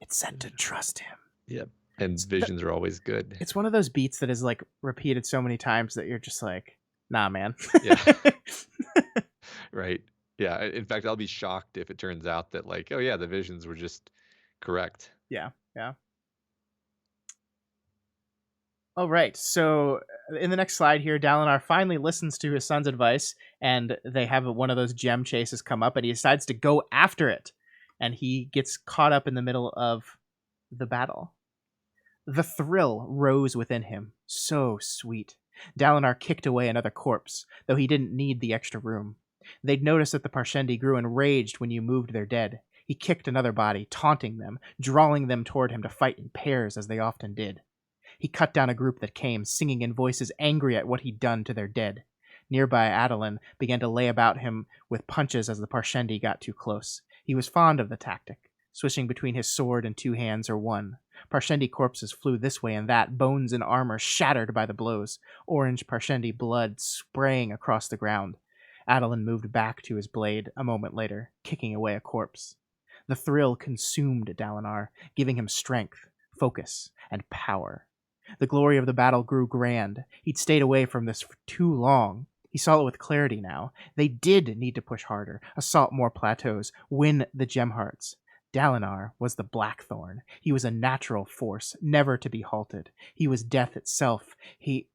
it's said to trust him. Yep. And visions are always good. It's one of those beats that is like repeated so many times that you're just like, nah, man. Yeah. Right. Yeah. In fact, I'll be shocked if it turns out that, like, oh yeah, the visions were just correct. Yeah. All right. So in the next slide here, Dalinar finally listens to his son's advice, and they have one of those gem chases come up, and he decides to go after it. And he gets caught up in the middle of the battle. The thrill rose within him. So sweet. Dalinar kicked away another corpse, though he didn't need the extra room. They'd noticed that the Parshendi grew enraged when you moved their dead. He kicked another body, taunting them, drawing them toward him to fight in pairs as they often did. He cut down a group that came, singing in voices angry at what he'd done to their dead. Nearby, Adolin began to lay about him with punches as the Parshendi got too close. He was fond of the tactic, switching between his sword and two hands or one. Parshendi corpses flew this way and that, bones and armor shattered by the blows, orange Parshendi blood spraying across the ground. Adolin moved back to his blade a moment later, kicking away a corpse. The thrill consumed Dalinar, giving him strength, focus, and power. The glory of the battle grew grand. He'd stayed away from this for too long. He saw it with clarity now. They did need to push harder, assault more plateaus, win the gem hearts. Dalinar was the Blackthorn. He was a natural force, never to be halted. He was death itself. He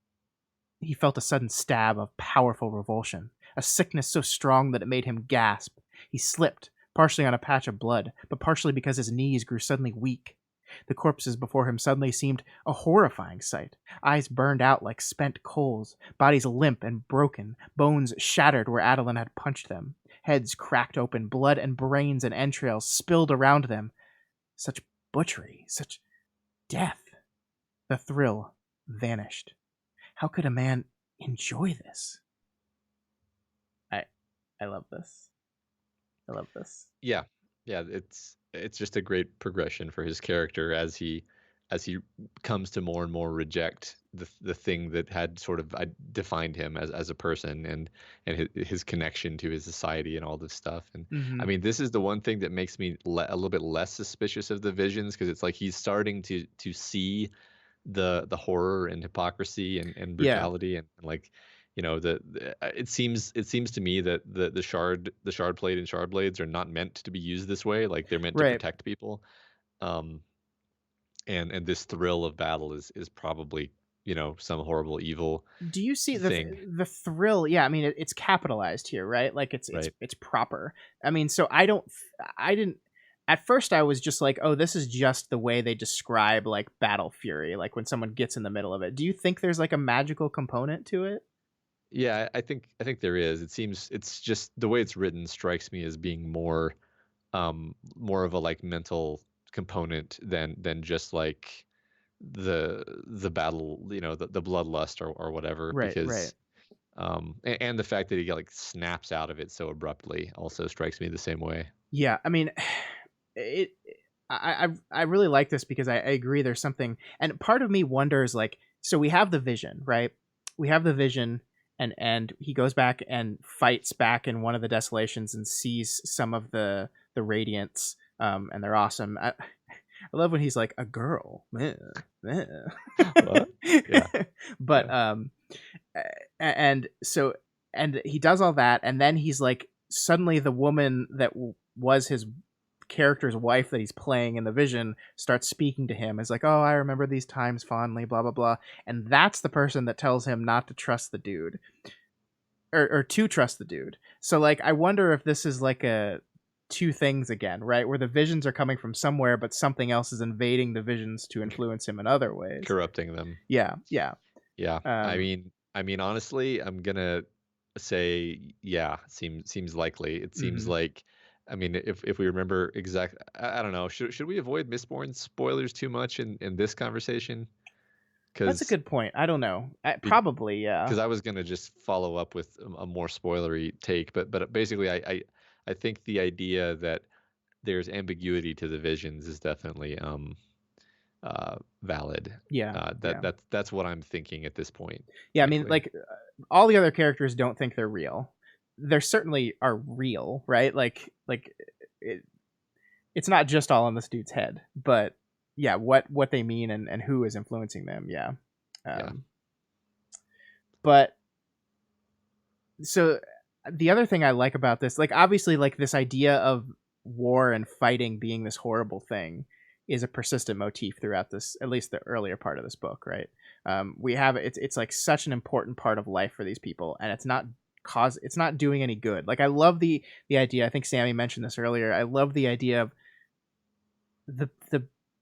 felt a sudden stab of powerful revulsion, a sickness so strong that it made him gasp. He slipped, partially on a patch of blood, but partially because his knees grew suddenly weak. The corpses before him suddenly seemed a horrifying sight. Eyes burned out like spent coals, bodies limp and broken, bones shattered where Adolin had punched them, heads cracked open, blood and brains and entrails spilled around them. Such butchery, such death. The thrill vanished. How could a man enjoy this? I love this. I love this. Yeah, it's just a great progression for his character as he comes to more and more reject the thing that had sort of defined him as a person, and his connection to his society and all this stuff. And I mean, this is the one thing that makes me a little bit less suspicious of the visions, because it's like he's starting to see the horror and hypocrisy and brutality, and like, you know, it seems to me that the shard plate and shard blades are not meant to be used this way. Like, they're meant to protect people. And this thrill of battle is probably, you know, some horrible evil. Do you see thing. the thrill? Yeah, I mean, it's capitalized here, right? Like, it's proper. I mean, so I didn't. At first, I was just like, oh, this is just the way they describe like battle fury, like when someone gets in the middle of it. Do you think there's like a magical component to it? Yeah, I think there is. It seems, it's just the way it's written strikes me as being more of a like mental component than just like the battle, you know, the bloodlust or whatever. Right, Because and the fact that he like snaps out of it so abruptly also strikes me the same way. Yeah, I mean, I really like this because I agree there's something, and part of me wonders, like, so we have the vision, right? We have the vision, and he goes back and fights back in one of the desolations and sees some of the radiants, and they're awesome. I love when he's like, a girl. Meh, meh. Yeah. But and so, and he does all that, and then he's like, suddenly the woman that was his character's wife that he's playing in the vision starts speaking to him. It's like, oh, I remember these times fondly, blah blah blah. And that's the person that tells him not to trust the dude, or to trust the dude. So like, I wonder if this is like a two things again, right? Where the visions are coming from somewhere, but something else is invading the visions to influence him in other ways, corrupting them. Yeah. I mean, honestly, I'm gonna say, yeah, seems likely. It seems like, I mean, if we remember exact, I don't know, should we avoid Mistborn spoilers too much in this conversation? That's a good point. I don't know. Probably, yeah. Because I was gonna just follow up with a more spoilery take, but basically, I think the idea that there's ambiguity to the visions is definitely valid. Yeah, that's what I'm thinking at this point. Yeah, frankly. I mean, like, all the other characters don't think they're real. They certainly are real, right? Like it's not just all in this dude's head, but yeah, what they mean and who is influencing them, yeah. But so the other thing I like about this, like, obviously, like, this idea of war and fighting being this horrible thing is a persistent motif throughout this, at least the earlier part of this book, right? We have it's like such an important part of life for these people, and it's not doing any good. Like, I love the idea. I think Sammy mentioned this earlier. I love the idea of the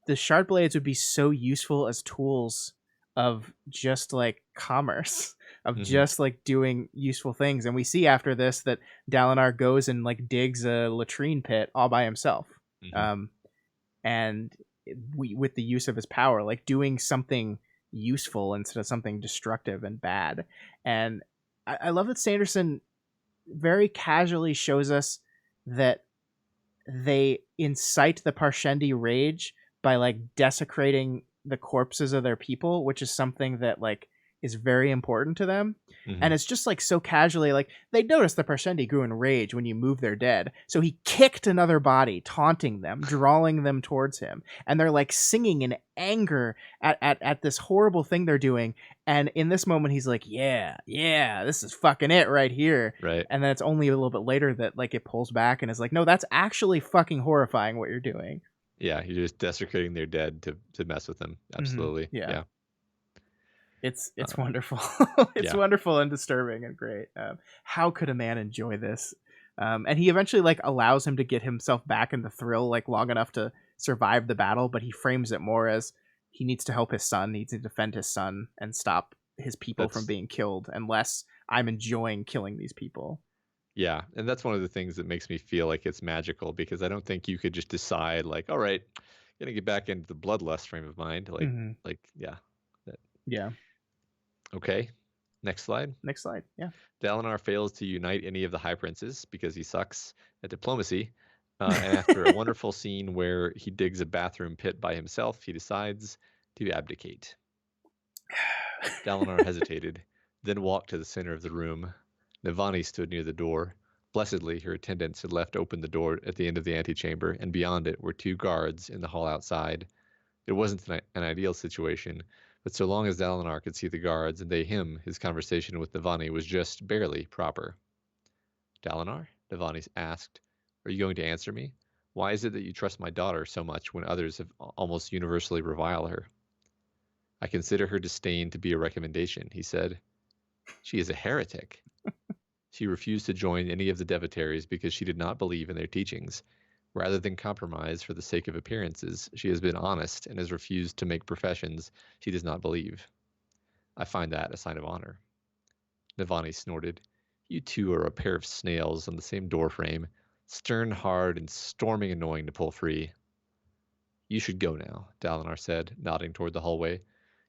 the shard blades would be so useful as tools of just like commerce, of Hmm. just like doing useful things. And we see after this that Dalinar goes and like digs a latrine pit all by himself. Hmm. Um, and with the use of his power, like doing something useful instead of something destructive and bad. And I love that Sanderson very casually shows us that they incite the Parshendi rage by like desecrating the corpses of their people, which is something that like is very important to them. Hmm. And it's just like so casually, like they noticed the Parshendi grew in rage when you move their dead. So he kicked another body, taunting them, drawing them towards him. And they're like singing in anger at this horrible thing they're doing. And in this moment, he's like, yeah, this is fucking it right here. Right. And then it's only a little bit later that like it pulls back and is like, no, that's actually fucking horrifying what you're doing. Yeah, you're just desecrating their dead to mess with them. Absolutely. Yeah. Yeah. It's Um, wonderful. It's yeah. wonderful and disturbing and great. How could a man enjoy this? And he eventually like allows him to get himself back in the thrill like long enough to survive the battle, but he frames it more as he needs to help his son, needs to defend his son and stop his people from That's being killed, unless I'm enjoying killing these people. Yeah, and that's one of the things that makes me feel like it's magical because I don't think you could just decide like, all right, gonna get back into the bloodlust frame of mind. Mm-hmm. Yeah. That, Yeah. okay. Next slide. Next slide. Yeah. Dalinar fails to unite any of the High Princes because he sucks at diplomacy. And after a wonderful scene where he digs a bathroom pit by himself, he decides to abdicate. Dalinar hesitated, then walked to the center of the room. Navani stood near the door. Blessedly, her attendants had left open the door at the end of the antechamber, and beyond it were 2 guards in the hall outside. It wasn't an ideal situation, but so long as Dalinar could see the guards and they him, his conversation with Navani was just barely proper. Dalinar? Navani asked. Are you going to answer me? Why is it that you trust my daughter so much when others have almost universally revile her? I consider her disdain to be a recommendation, he said. She is a heretic. She refused to join any of the devotaries because she did not believe in their teachings. Rather than compromise for the sake of appearances, she has been honest and has refused to make professions she does not believe. I find that a sign of honor. Navani snorted. You two are a pair of snails on the same doorframe, stern, hard, and storming annoying to pull free. You should go now, Dalinar said, nodding toward the hallway.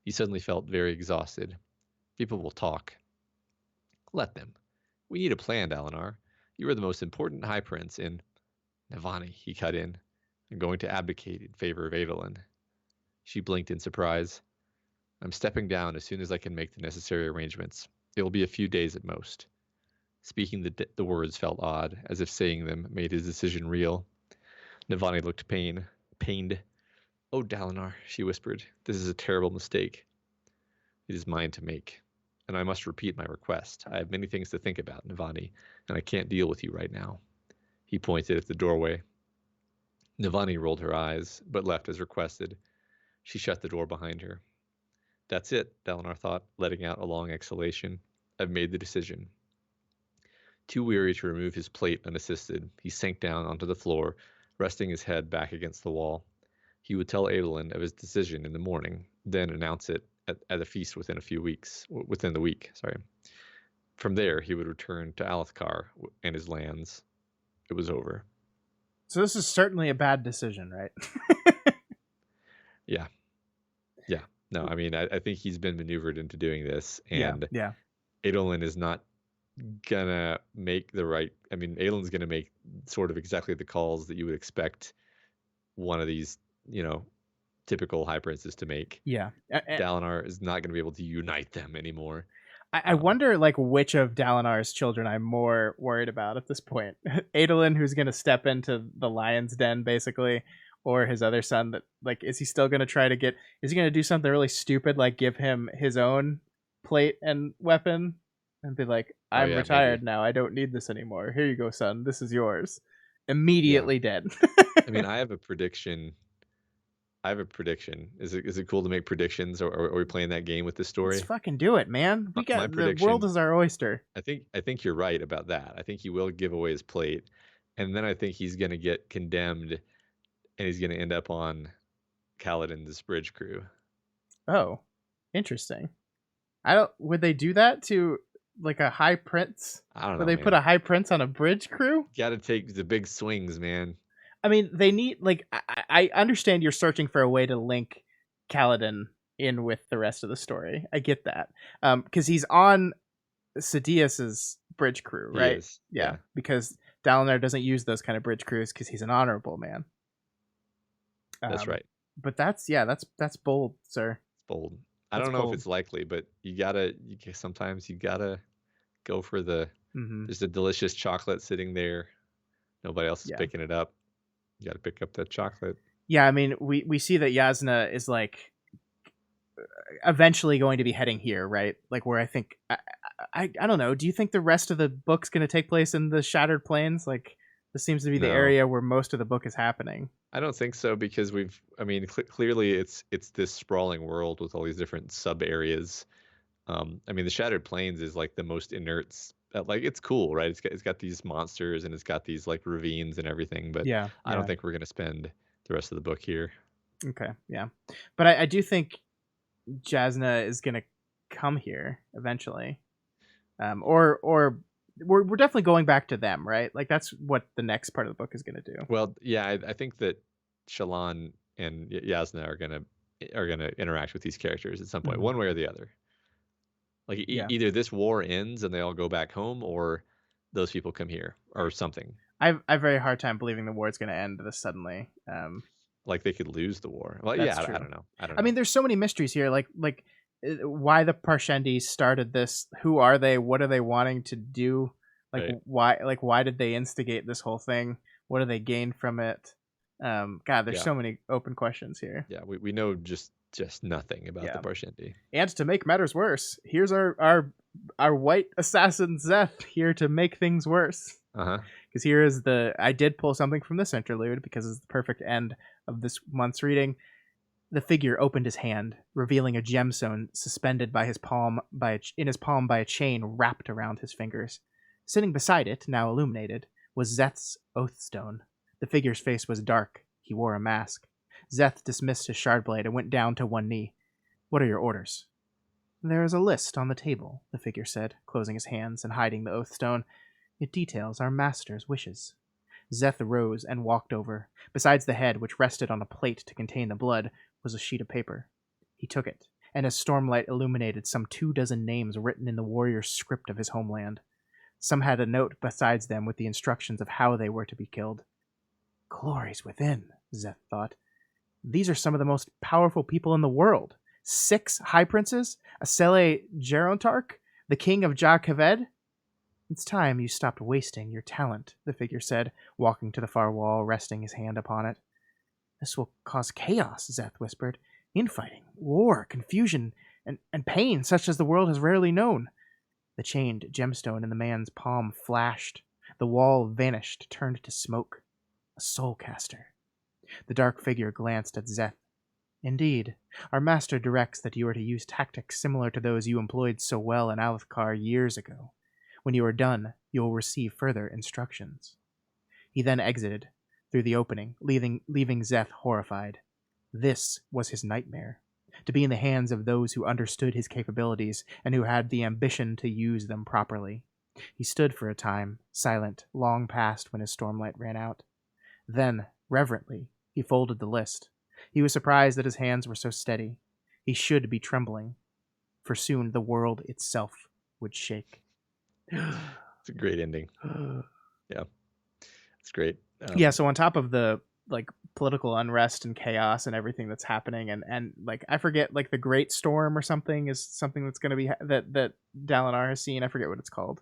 He suddenly felt very exhausted. People will talk. Let them. We need a plan, Dalinar. You are the most important High Prince in Navani, he cut in. I'm going to abdicate in favor of Adolin. She blinked in surprise. I'm stepping down as soon as I can make the necessary arrangements. It will be a few days at most. Speaking the words felt odd, as if saying them made his decision real. Navani looked pained. Oh, Dalinar, she whispered, this is a terrible mistake. It is mine to make. And I must repeat my request. I have many things to think about, Navani, and I can't deal with you right now. He pointed at the doorway. Navani rolled her eyes, but left as requested. She shut the door behind her. That's it, Dalinar thought, letting out a long exhalation. I've made the decision. Too weary to remove his plate unassisted, he sank down onto the floor, resting his head back against the wall. He would tell Adolin of his decision in the morning, then announce it at a feast within the week. From there, he would return to Alethkar and his lands. It was over. So this is certainly a bad decision, right? Yeah. No, I mean, I think he's been maneuvered into doing this, and Yeah. Adolin is not gonna make the right. I mean, Aelin's gonna make sort of exactly the calls that you would expect one of these, typical High Princes to make. Yeah. Dalinar is not gonna be able to unite them anymore. I wonder, like, which of Dalinar's children I'm more worried about at this point. Adolin, who's going to step into the lion's den, basically, or his other son that, like, is he still going to try to is he going to do something really stupid, like give him his own plate and weapon and be like, I'm retired maybe. now. I don't need this anymore. Here you go, son. This is yours. Immediately dead. I mean, I have a prediction. Is it cool to make predictions, or are we playing that game with this story? Let's fucking do it, man. We got the world is our oyster. I think you're right about that. I think he will give away his plate, and then I think he's going to get condemned, and he's going to end up on Caladin's bridge crew. Oh, interesting. I don't. Would they do that to like a high prince? I don't Would know, they put man. a high prince on a bridge crew? Got to take the big swings, man. I mean, they need like I understand you're searching for a way to link Caladin in with the rest of the story. I get that. Because he's on Sidious's bridge crew, He right? is. Yeah. Because Dalinar doesn't use those kind of bridge crews because he's an honorable man. That's right. But that's bold, sir. It's bold. I That's don't know bold. if it's likely, but sometimes you gotta go for the. Mm-hmm. There's a delicious chocolate sitting there. Nobody else is picking it up. You got to pick up that chocolate. Yeah, I mean, we see that Yasna is like eventually going to be heading here, right? Like where I think I don't know. Do you think the rest of the book's going to take place in the Shattered Plains? Like this seems to be the area where most of the book is happening. I don't think so because clearly it's this sprawling world with all these different sub areas. I mean, the Shattered Plains is like the most inert. Like it's cool, right? It's got these monsters and it's got these like ravines and everything. But I don't think we're gonna spend the rest of the book here. Okay, yeah, but I do think Jasna is gonna come here eventually, or we're definitely going back to them, right? Like that's what the next part of the book is gonna do. Well, yeah, I think that Shallan and Yasna are gonna interact with these characters at some point, one way or the other. Like either this war ends and they all go back home, or those people come here, or something. I've a very hard time believing the war is going to end this suddenly. Like they could lose the war. Well, yeah, I don't know. I mean, there's so many mysteries here. Like why the Parshendi started this? Who are they? What are they wanting to do? Like why? Like why did they instigate this whole thing? What do they gain from it? God, there's so many open questions here. Yeah, we know just nothing about the Parshendi. And to make matters worse, here's our white assassin Szeth here to make things worse. Because here is I did pull something from this interlude because it's the perfect end of this month's reading. The figure opened his hand, revealing a gemstone suspended by his palm in his palm by a chain wrapped around his fingers. Sitting beside it, now illuminated, was Szeth's oathstone. The figure's face was dark. He wore a mask. Szeth dismissed his shardblade and went down to one knee. What are your orders? There is a list on the table, the figure said, closing his hands and hiding the oathstone. It details our master's wishes. Szeth rose and walked over. Besides the head, which rested on a plate to contain the blood, was a sheet of paper. He took it, and as stormlight illuminated some 24 names written in the warrior's script of his homeland. Some had a note besides them with the instructions of how they were to be killed. Glories within, Szeth thought. These are some of the most powerful people in the world. 6 high princes, Asele Gerontarch, the king of Jah Keved. It's time you stopped wasting your talent, the figure said, walking to the far wall, resting his hand upon it. This will cause chaos, Szeth whispered. Infighting, war, confusion, and pain such as the world has rarely known. The chained gemstone in the man's palm flashed. The wall vanished, turned to smoke. A soul caster. The dark figure glanced at Szeth. Indeed, our master directs that you are to use tactics similar to those you employed so well in Alethkar years ago. When you are done, you will receive further instructions. He then exited through the opening, leaving Szeth horrified. This was his nightmare, to be in the hands of those who understood his capabilities and who had the ambition to use them properly. He stood for a time, silent, long past when his stormlight ran out. Then, reverently, he folded the list. He was surprised that his hands were so steady. He should be trembling, for soon the world itself would shake. It's a great ending. Yeah, it's great. So on top of the like political unrest and chaos and everything that's happening, and like I forget, like the Great Storm or something is something that's going to be that Dalinar has seen. I forget what it's called.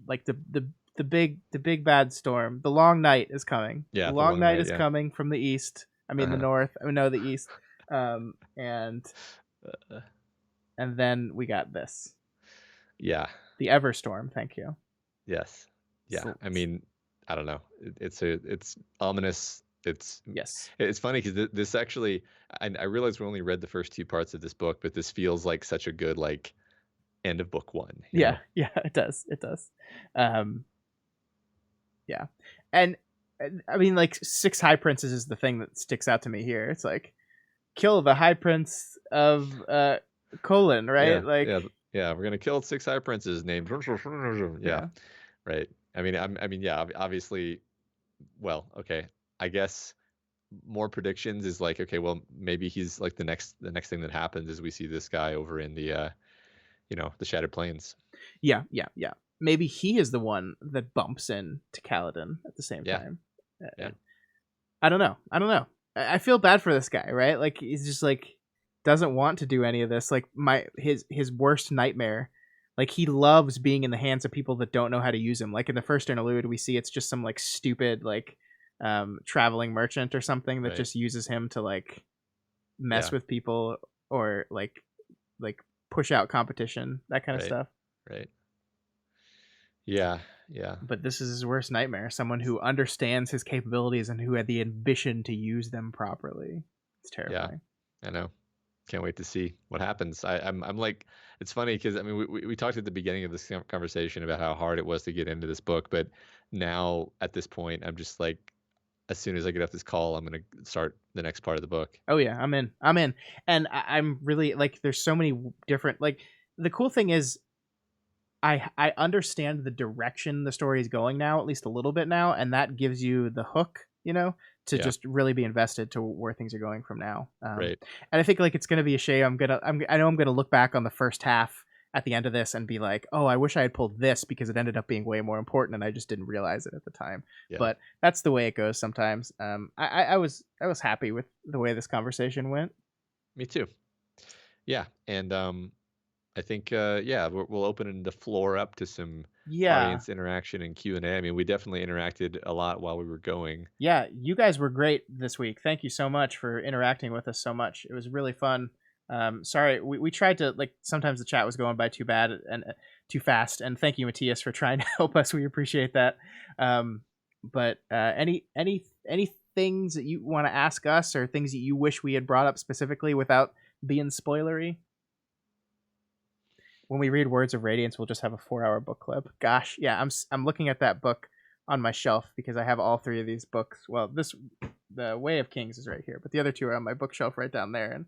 Like the big bad storm. The long night is coming. Yeah, the long night is coming from the east. I mean the north. I mean, no, the east. And then we got this. Yeah. The Everstorm. Thank you. Yes. Yeah. So, I mean, I don't know. It's ominous. It's funny because this actually, I realize we only read the first 2 parts of this book, but this feels like such a good like end of book 1. Yeah. Know? Yeah. It does. Yeah. And I mean, like 6 high princes is the thing that sticks out to me here. It's like kill the High Prince of Colon, right? Yeah, Like, yeah, yeah. We're gonna kill 6 high princes named. Yeah, yeah, right. I mean, yeah. Obviously, well, okay. I guess more predictions is like, okay, well, maybe he's like the next thing that happens is we see this guy over in the the Shattered Plains. yeah, yeah, yeah. Maybe he is the one that bumps in to Caladin at the same Yeah, time. yeah, I don't know. I don't know. I feel bad for this guy, right? Like he's just like doesn't want to do any of this. Like his worst nightmare. Like he loves being in the hands of people that don't know how to use him. Like in the first interlude, we see it's just some like stupid like traveling merchant or something that right. just uses him to like mess Yeah, with people or like push out competition, that kind of right, stuff. right. Yeah, yeah, But this is his worst nightmare, someone who understands his capabilities and who had the ambition to use them properly. It's yeah. terrifying. I know. Can't wait to see what happens. I'm like, it's funny because I mean, we talked at the beginning of this conversation about how hard it was to get into this book, but now at this point, I'm just like, as soon as I get off this call, I'm gonna start the next part of the book. Oh yeah, I'm in. I'm in. And I'm really like there's so many different like the cool thing is I understand the direction the story is going now, at least a little bit now, and that gives you the hook, to Yeah, just really be invested to where things are going from now. right. And I think like it's gonna be a shame. I know I'm gonna look back on the first half at the end of this and be like, oh, I wish I had pulled this because it ended up being way more important and I just didn't realize it at the time. Yeah, But that's the way it goes sometimes. I was happy with the way this conversation went. me too. Yeah, and I think yeah, we'll open the floor up to some Yeah. audience interaction and Q&A. I mean, we definitely interacted a lot while we were going. Yeah, you guys were great this week. Thank you so much for interacting with us so much. It was really fun. Sorry, we tried to like sometimes the chat was going by too bad and too fast. And thank you, Matthias, for trying to help us. We appreciate that. But any things that you want to ask us or things that you wish we had brought up specifically without being spoilery? When we read Words of Radiance, we'll just have a 4-hour book club. Gosh, yeah, I'm looking at that book on my shelf because I have all 3 of these books. Well, the Way of Kings is right here, but the other 2 are on my bookshelf right down there, and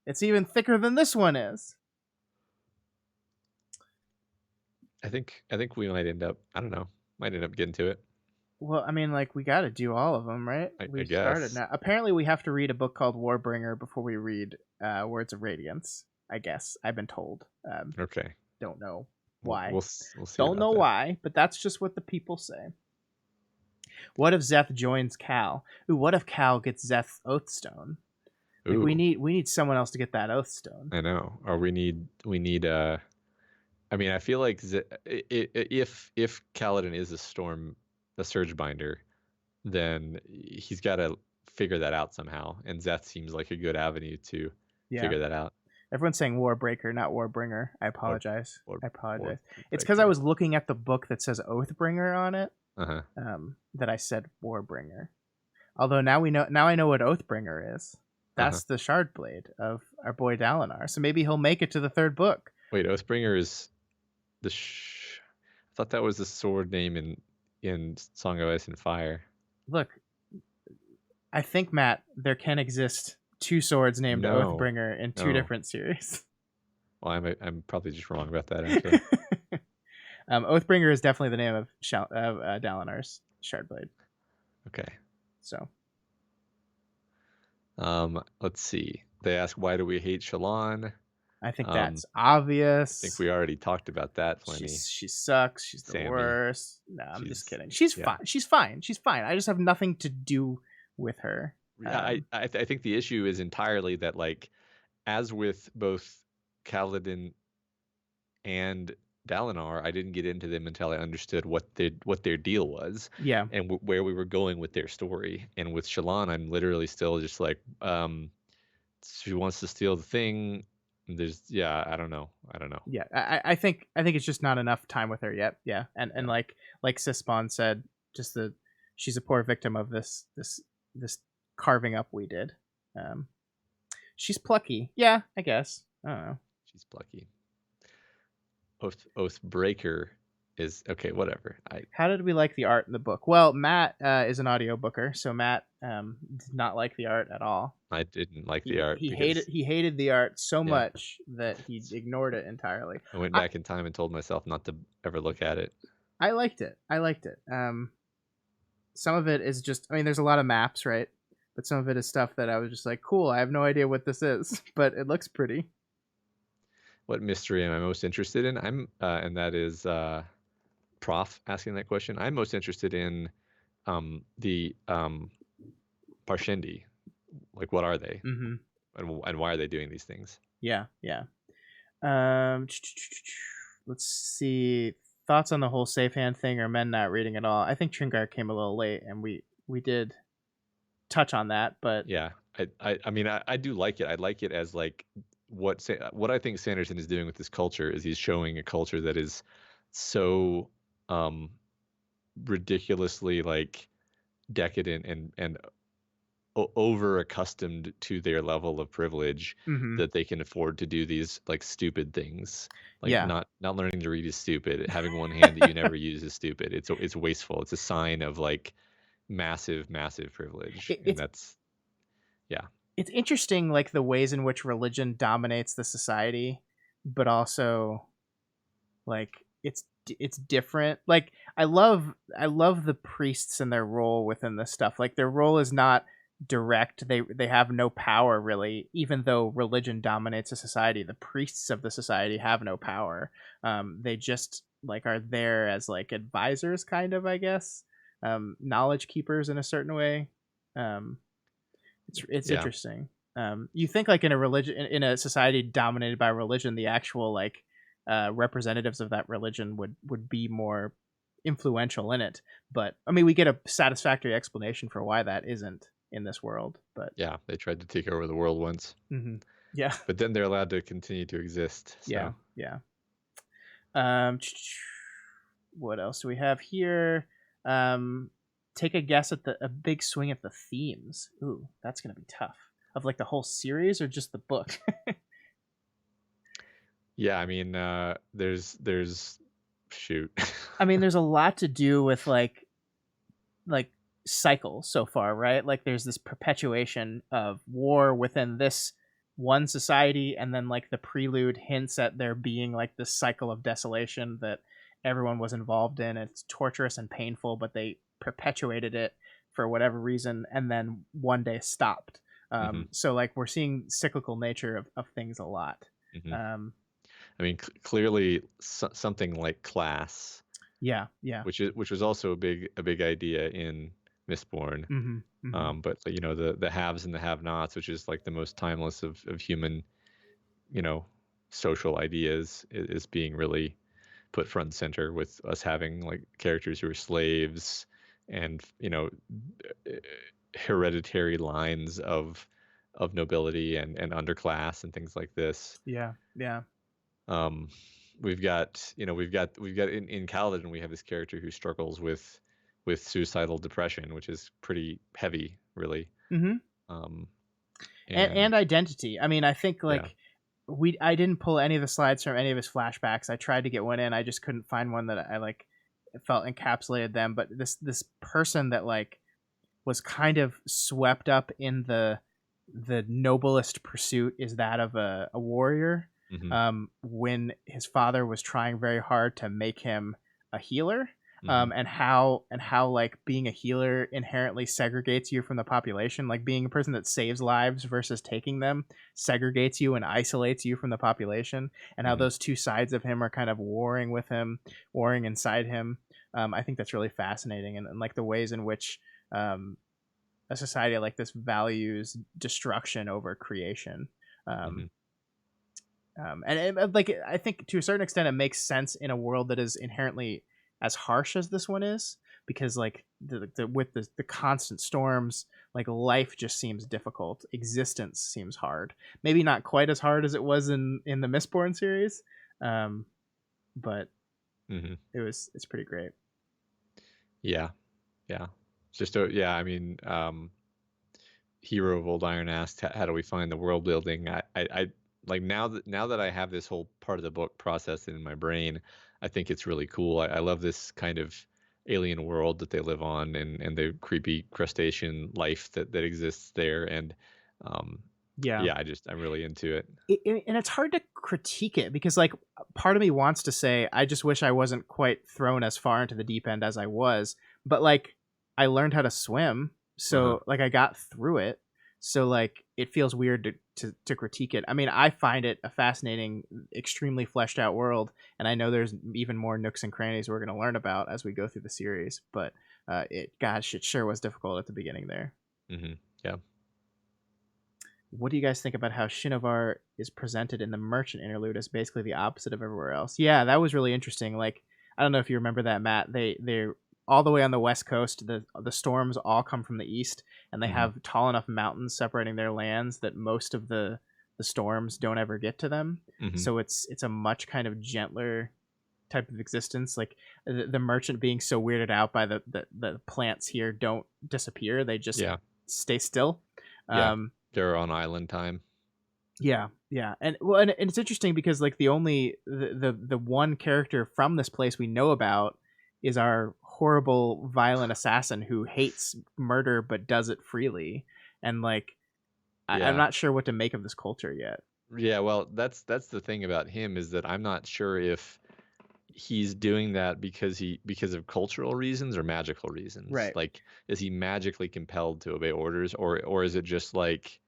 it's even thicker than this one is. I think we might end up, I don't know, might end up getting to it. Well, I mean, like we got to do all of them, right? I We started guess. now. Apparently, we have to read a book called Warbringer before we read Words of Radiance. I guess I've been told. Okay. Don't know We'll why. we'll, we'll see Don't about know that. why, but that's just what the people say. What if Zeth joins Cal? Ooh, what if Cal gets Zeth's Oathstone? Like Ooh, we need someone else to get that Oathstone. I know. Or we need I mean, I feel like if Kaladin is a surge binder, then he's got to figure that out somehow, and Zeth seems like a good avenue to Yeah. figure that out. Everyone's saying Warbreaker, not Warbringer. I Or apologize. or I apologize. or It's because I breaker. was looking at the book that says Oathbringer on it. Uh-huh. That I said Warbringer. Although now I know what Oathbringer is. Uh-huh. That's the Shard Blade of our boy Dalinar. So maybe he'll make it to the 3rd book. Wait, Oathbringer is I thought that was the sword name in Song of Ice and Fire. Look, I think Matt, there can exist 2 swords named No. Oathbringer in 2 No. different series. Well, I'm probably just wrong about that, actually. Oathbringer is definitely the name of Dalinar's Shardblade. Okay. So, Let's see. They ask, why do we hate Shallan? I think that's obvious. I think we already talked about that plenty. She sucks. She's the Sammy. worst. No, I'm She's- just kidding. She's yeah. fine. She's fine. She's fine. I just have nothing to do with her. I think the issue is entirely that, like, as with both Kaladin and Dalinar, I didn't get into them until I understood what their deal was. Yeah. And where we were going with their story. And with Shallan, I'm literally still just like, she wants to steal the thing. I don't know. Yeah. I think it's just not enough time with her yet. Yeah. And like Sisbon said, just she's a poor victim of this carving up we did. She's plucky. Yeah, I guess. I don't know. She's plucky. Oathbreaker is okay. Whatever. How did we like the art in the book? Well, Matt is an audiobooker, so Matt did not like the art at all. I didn't like the He art he hated because he hated the art so yeah, much that he ignored it entirely. I went I back in time and told myself not to ever look at it. I liked it. I liked it. Some of it is just, I mean, there's a lot of maps, right? But some of it is stuff that I was just like, cool. I have no idea what this is, but it looks pretty. What mystery am I most interested in? And that is Prof asking that question. I'm most interested in the Parshendi. Like, what are they, Mm-hmm. and why are they doing these things? Yeah, yeah. Um, let's see. Thoughts on the whole safe hand thing, or men not reading at all? I think Tringar came a little late, and we did touch on that, but Yeah, I mean, I do like it. I like it as like what I think Sanderson is doing with this culture is he's showing a culture that is so um ridiculously like decadent and over accustomed to their level of privilege mm-hmm. that they can afford to do these like stupid things. Like Yeah, not learning to read is stupid. Having one hand that you never use is stupid. It's wasteful. It's a sign of like massive privilege, and it's that's yeah. it's interesting, like the ways in which religion dominates the society, but also like it's different. Like I love the priests and their role within this stuff. Like their role is not direct. They have no power really, even though religion dominates a society. The priests of the society have no power. They just like are there as like advisors, kind of, I guess. Knowledge keepers in a certain way. Um, it's Yeah. interesting. You think like in a religion in a society dominated by religion, the actual like representatives of that religion would be more influential in it. But I mean, we get a satisfactory explanation for why that isn't in this world. But Yeah, they tried to take over the world once, mhm. Yeah, but then they're allowed to continue to exist. yeah, So yeah. Um, what else do we have here? Um, take a guess at a big swing at the themes. Ooh, that's gonna be tough. Of like the whole series or just the book? yeah, I mean, there's shoot. I mean, there's a lot to do with like cycles so far, right? Like there's this perpetuation of war within this one society, and then like the prelude hints at there being like this cycle of desolation that everyone was involved in. It's torturous and painful, but they perpetuated it for whatever reason, and then one day stopped. hmm So like we're seeing cyclical nature of things a lot. hmm Um, I mean, clearly something like class, yeah, yeah. which was also a big idea in Mistborn. Mm-hmm, mm-hmm. But you know, the haves and the have-nots, which is like the most timeless of human, you know, social ideas, is being really put front and center with us having like characters who are slaves and you know hereditary lines of nobility and underclass and things like this. Yeah, yeah. Um, we've got in Caladin we have this character who struggles with suicidal depression, which is pretty heavy, really. Mm-hmm. Um, And and identity. I mean, I think yeah, like I didn't pull any of the slides from any of his flashbacks. I tried to get one in, I just couldn't find one that I like felt encapsulated them. But this person that like was kind of swept up in the noblest pursuit is that of a warrior. hmm When his father was trying very hard to make him a healer, hmm and how like being a healer inherently segregates you from the population. Like being a person that saves lives versus taking them segregates you and isolates you from the population, and how hmm those two sides of him are kind of warring with him, warring inside him. I think that's really fascinating, and like the ways in which um, a society like this values destruction over creation. Um, hmm like I think to a certain extent it makes sense in a world that is inherently as harsh as this one is, because like with the constant storms, like life just seems difficult. Existence seems hard. Maybe not quite as hard as it was in the Mistborn series, um, but hmm it's pretty great. yeah, yeah. It's just a yeah. I mean, Hero of Old Iron asked, how do we find the world building? I like now that I have this whole part of the book processed in my brain, I think it's really cool. I love this kind of alien world that they live on, and the creepy crustacean life that exists there. And um, Yeah. yeah, I'm really into it. And it's hard to critique it because like part of me wants to say I just wish I wasn't quite thrown as far into the deep end as I was, but like I learned how to swim, Uh-huh. so like I got through it, so like it feels weird to critique it. I mean, I find it a fascinating, extremely fleshed out world, and I know there's even more nooks and crannies we're going to learn about as we go through the series, but it sure was difficult at the beginning there. Yeah. What do you guys think about how Shinovar is presented in the Merchant interlude as basically the opposite of everywhere else? Yeah, that was really interesting. Like, I don't know if you remember that, Matt. They're all the way on the west coast. The storms all come from the east, and they Hmm. have tall enough mountains separating their lands that most of the storms don't ever get to them. Hmm. So it's a much kind of gentler type of existence. Like the merchant being so weirded out by the plants here don't disappear; they just Yeah. stay still. Yeah. Um, They're on island time. yeah, yeah, and well, and it's interesting because like the one character from this place we know about is our horrible, violent assassin who hates murder but does it freely, and like I'm Yeah. not sure what to make of this culture yet. Yeah, well, that's the thing about him, is that I'm not sure if he's doing that because of cultural reasons or magical reasons. Right. Like, is he magically compelled to obey orders, or is it just like,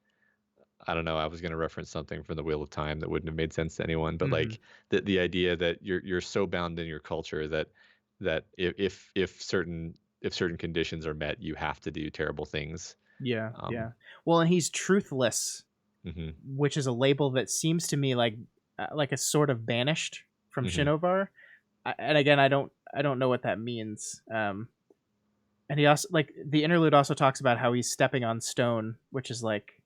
I don't know, I was going to reference something from the Wheel of Time that wouldn't have made sense to anyone, but Hmm. like the idea that you're so bound in your culture that if certain conditions are met, you have to do terrible things. Yeah, Um, yeah. Well, and he's truthless, hmm. which is a label that seems to me like a sort of banished from Hmm. Shinovar. And again, I don't know what that means. And he also like the interlude also talks about how he's stepping on stone, which is like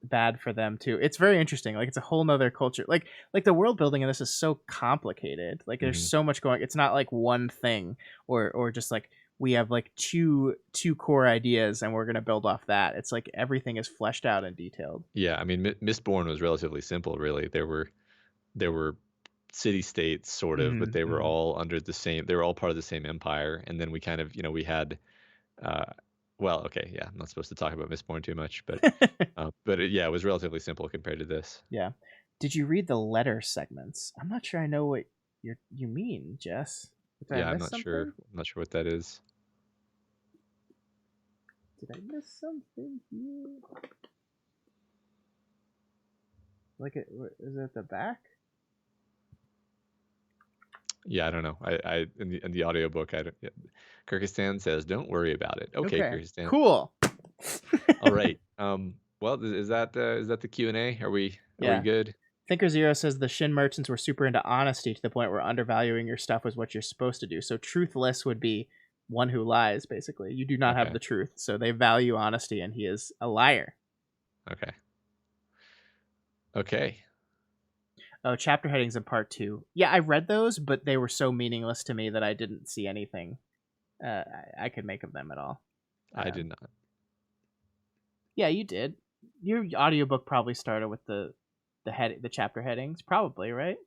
bad for them too. It's very interesting. Like it's a whole nother culture. Like the world building in this is so complicated. Like there's Hmm. so much going. It's not like one thing or just like we have like two core ideas and we're gonna build off that. It's like everything is fleshed out and detailed. Yeah, I mean, Mistborn was relatively simple, really. There were city states sort of, but they were Mm-hmm. all under the same. They were all part of the same empire, and then we kind of, we had. Uh, well, okay, yeah, I'm not supposed to talk about Mistborn too much, but yeah, it was relatively simple compared to this. Yeah. Did you read the letter segments? I'm not sure I know what you mean, Jess. Did I Yeah, I'm miss not sure. something? I'm not sure what that is. Did I miss something here? Like, is it at the back? Yeah, I don't know. I in the audiobook, I don't. Yeah. Kyrgyzstan says, "Don't worry about it." Okay, Okay, Kyrgyzstan. cool. All right. Well, is that the Q&A? Are we Yeah. good? Thinker Zero says the Shin merchants were super into honesty to the point where undervaluing your stuff was what you're supposed to do. So truthless would be one who lies, basically. You do not have Okay. the truth. So they value honesty, and he is a liar. Okay. Okay. Oh, chapter headings in part 2. Yeah, I read those, but they were so meaningless to me that I didn't see anything I could make of them at all. I did not. Yeah, you did. Your audiobook probably started with the chapter headings, probably, right?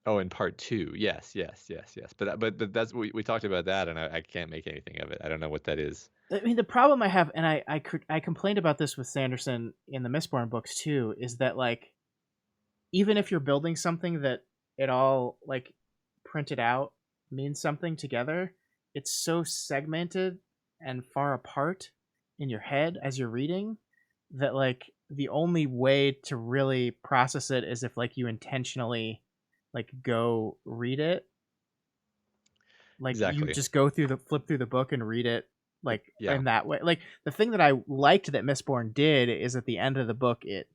Oh, in part two. Yes, yes, yes, yes. But that's we talked about that, and I can't make anything of it. I don't know what that is. I mean, the problem I have, and I complained about this with Sanderson in the Mistborn books too, is that like even if you're building something that it all like printed out means something together, it's so segmented and far apart in your head as you're reading that like the only way to really process it is if like you intentionally like go read it, like you Exactly. just go through the flip through the book and read it like Yeah. in that way. Like the thing that I liked that Mistborn did is at the end of the book it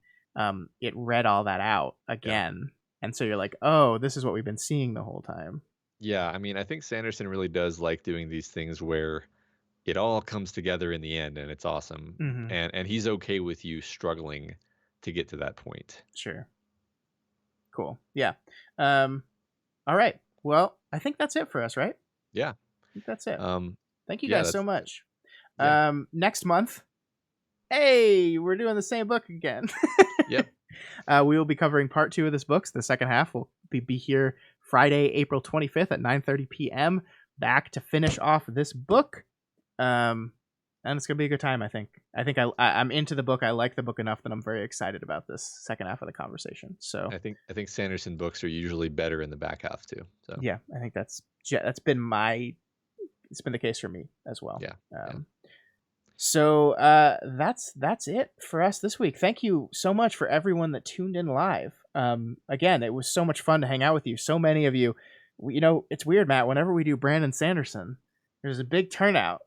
read all that out Yeah. again, and so you're like, oh, this is what we've been seeing the whole time. Yeah. I mean, I think Sanderson really does like doing these things where it all comes together in the end, and it's awesome. Mm-hmm. And he's okay with you struggling to get to that point. Sure. Cool. Yeah. um all right, well, I think that's it for us, right? Yeah. I think that's it. Um. Thank you Yeah. guys so That's much. yeah. Next month, hey, we're doing the same book again. Yep. We will be covering part 2 of this book. So the second half will be here Friday, April 25th at 9:30 p.m. back to finish off this book. And it's gonna be a good time. I think I'm into the book. I like the book enough that I'm very excited about this second half of the conversation. So I think Sanderson books are usually better in the back half too. So yeah, I think that's been it's been the case for me as well. Yeah. So that's it for us this week. Thank you so much for everyone that tuned in live. Again, it was so much fun to hang out with you. So many of you. It's weird, Matt. Whenever we do Brandon Sanderson, there's a big turnout.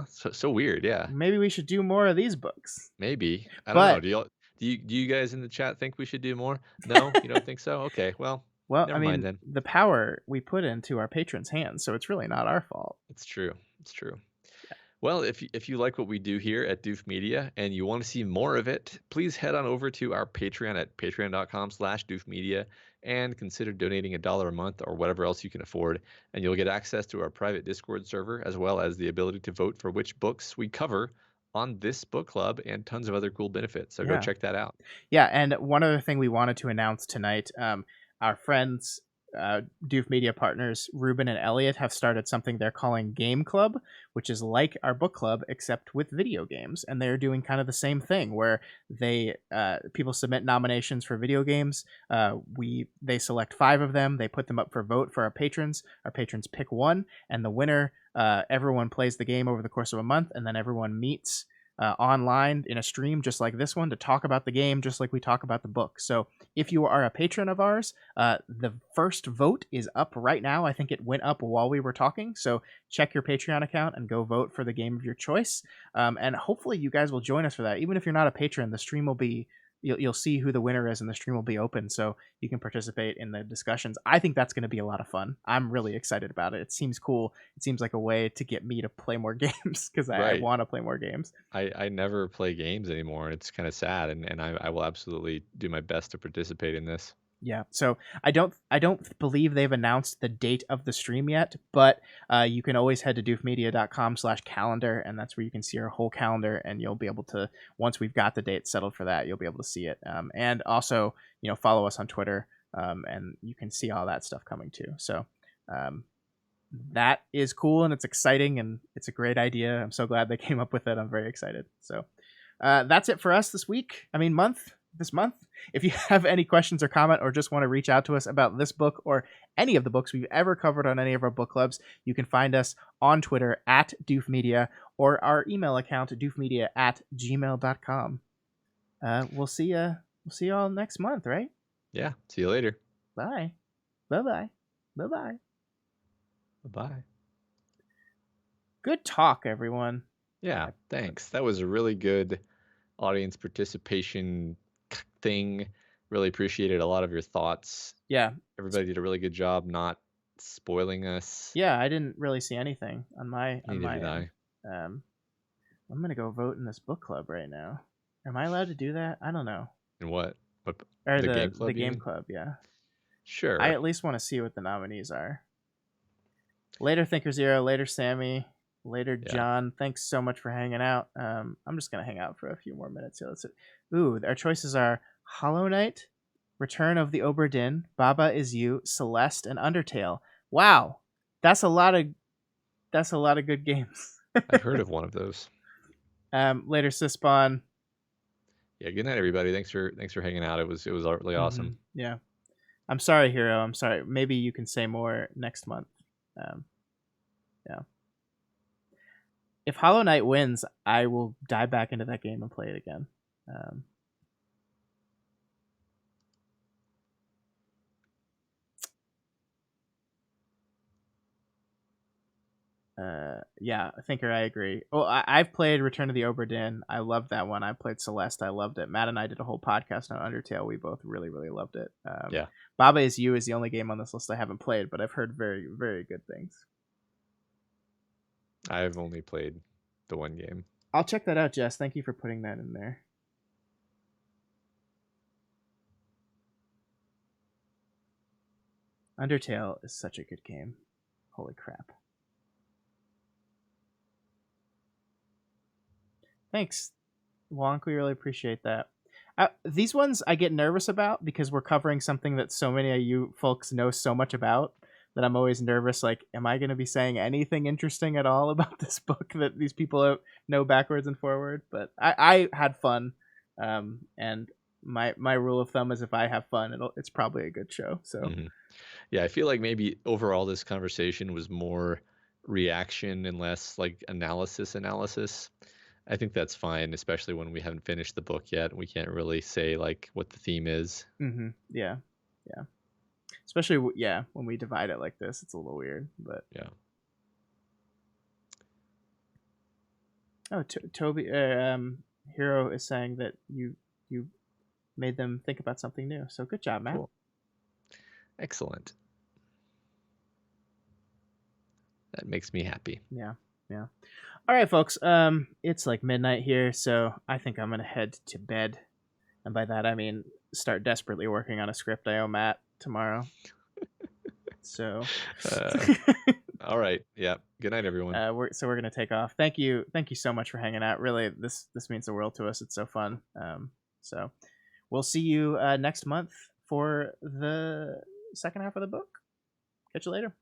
So weird, yeah. Maybe we should do more of these books. Maybe. I don't know. Do you guys in the chat think we should do more? No, you don't think so? Okay, well, never mind then. The power we put into our patrons' hands, so it's really not our fault. It's true. Yeah. Well, if you like what we do here at Doof Media and you want to see more of it, please head on over to our Patreon at patreon.com/doofmedia and consider donating $1 a month or whatever else you can afford, and you'll get access to our private Discord server as well as the ability to vote for which books we cover on this book club and tons of other cool benefits. So go check that out. Yeah, and one other thing we wanted to announce tonight, our friends, Doof Media partners, Ruben and Elliot, have started something they're calling Game Club, which is like our book club except with video games, and they're doing kind of the same thing where they people submit nominations for video games. They select 5 of them, they put them up for vote for our patrons pick one, and the winner, everyone plays the game over the course of a month, and then everyone meets online in a stream just like this one to talk about the game just like we talk about the book. So if you are a patron of ours, the first vote is up right now. I think it went up while we were talking, so check your Patreon account and go vote for the game of your choice, and hopefully you guys will join us for that. Even if you're not a patron, the stream will be you'll see who the winner is and the stream will be open so you can participate in the discussions. I think that's going to be a lot of fun. I'm really excited about it. It seems cool. It seems like a way to get me to play more games because I want to play more games. I never play games anymore. It's kind of sad, and I will absolutely do my best to participate in this. Yeah, so I don't believe they've announced the date of the stream yet, but you can always head to doofmedia.com/calendar, and that's where you can see our whole calendar, and you'll be able to, once we've got the date settled for that, you'll be able to see it. And also, follow us on Twitter, and you can see all that stuff coming too. So that is cool, and it's exciting, and it's a great idea. I'm so glad they came up with it. I'm very excited. So that's it for us this month. If you have any questions or comment or just want to reach out to us about this book or any of the books we've ever covered on any of our book clubs, you can find us on Twitter at doofmedia or our email account doofmedia@gmail.com. We'll see you all next month, right? Yeah. See you later. Bye. Bye-bye. Bye-bye. Bye-bye. Good talk, everyone. Yeah, thanks. That was a really good audience participation thing. Really appreciated a lot of your thoughts. Yeah. Everybody did a really good job not spoiling us. Yeah, I didn't really see anything on my Neither did I. I'm gonna go vote in this book club right now. Am I allowed to do that? I don't know. And what? Or the game club, yeah. Sure. I at least want to see what the nominees are. Later Thinker Zero, later Sammy, later John. Thanks so much for hanging out. I'm just gonna hang out for a few more minutes here. Ooh, our choices are Hollow Knight, Return of the Obra Dinn, Baba Is You, Celeste, and Undertale. Wow, that's a lot of good games. I've heard of one of those. Later Sispawn. Yeah, good night, everybody. Thanks for hanging out. It was really awesome. Yeah, I'm sorry, Hero. I'm sorry. Maybe you can say more next month. Yeah. If Hollow Knight wins, I will dive back into that game and play it again. Yeah, Thinker, I agree. Well, I've played Return of the Obra Dinn. I loved that one. I played Celeste. I loved it. Matt and I did a whole podcast on Undertale. We both really, really loved it. Yeah. Baba Is You is the only game on this list I haven't played, but I've heard very, very good things. I've only played the one game. I'll check that out, Jess. Thank you for putting that in there. Undertale is such a good game. Holy crap. Thanks, Wonk. We really appreciate that. These ones I get nervous about because we're covering something that so many of you folks know so much about that I'm always nervous. Like, am I going to be saying anything interesting at all about this book that these people know backwards and forward? But I had fun, and my rule of thumb is if I have fun, it's probably a good show. So Mhm. Yeah, I feel like maybe overall this conversation was more reaction and less like analysis. I think that's fine, especially when we haven't finished the book yet. We can't really say like what the theme is. yeah, yeah. Especially when we divide it like this, it's a little weird. But Yeah. oh, Toby, Hero is saying that you made them think about something new. So good job, Matt. Cool. Excellent. That makes me happy. Yeah. All right, folks. It's like midnight here, so I think I'm gonna head to bed, and by that I mean start desperately working on a script I owe Matt tomorrow. So, all right. Yeah. Good night, everyone. we're gonna take off. Thank you so much for hanging out. Really, this means the world to us. It's so fun. So we'll see you next month for the second half of the book. Catch you later.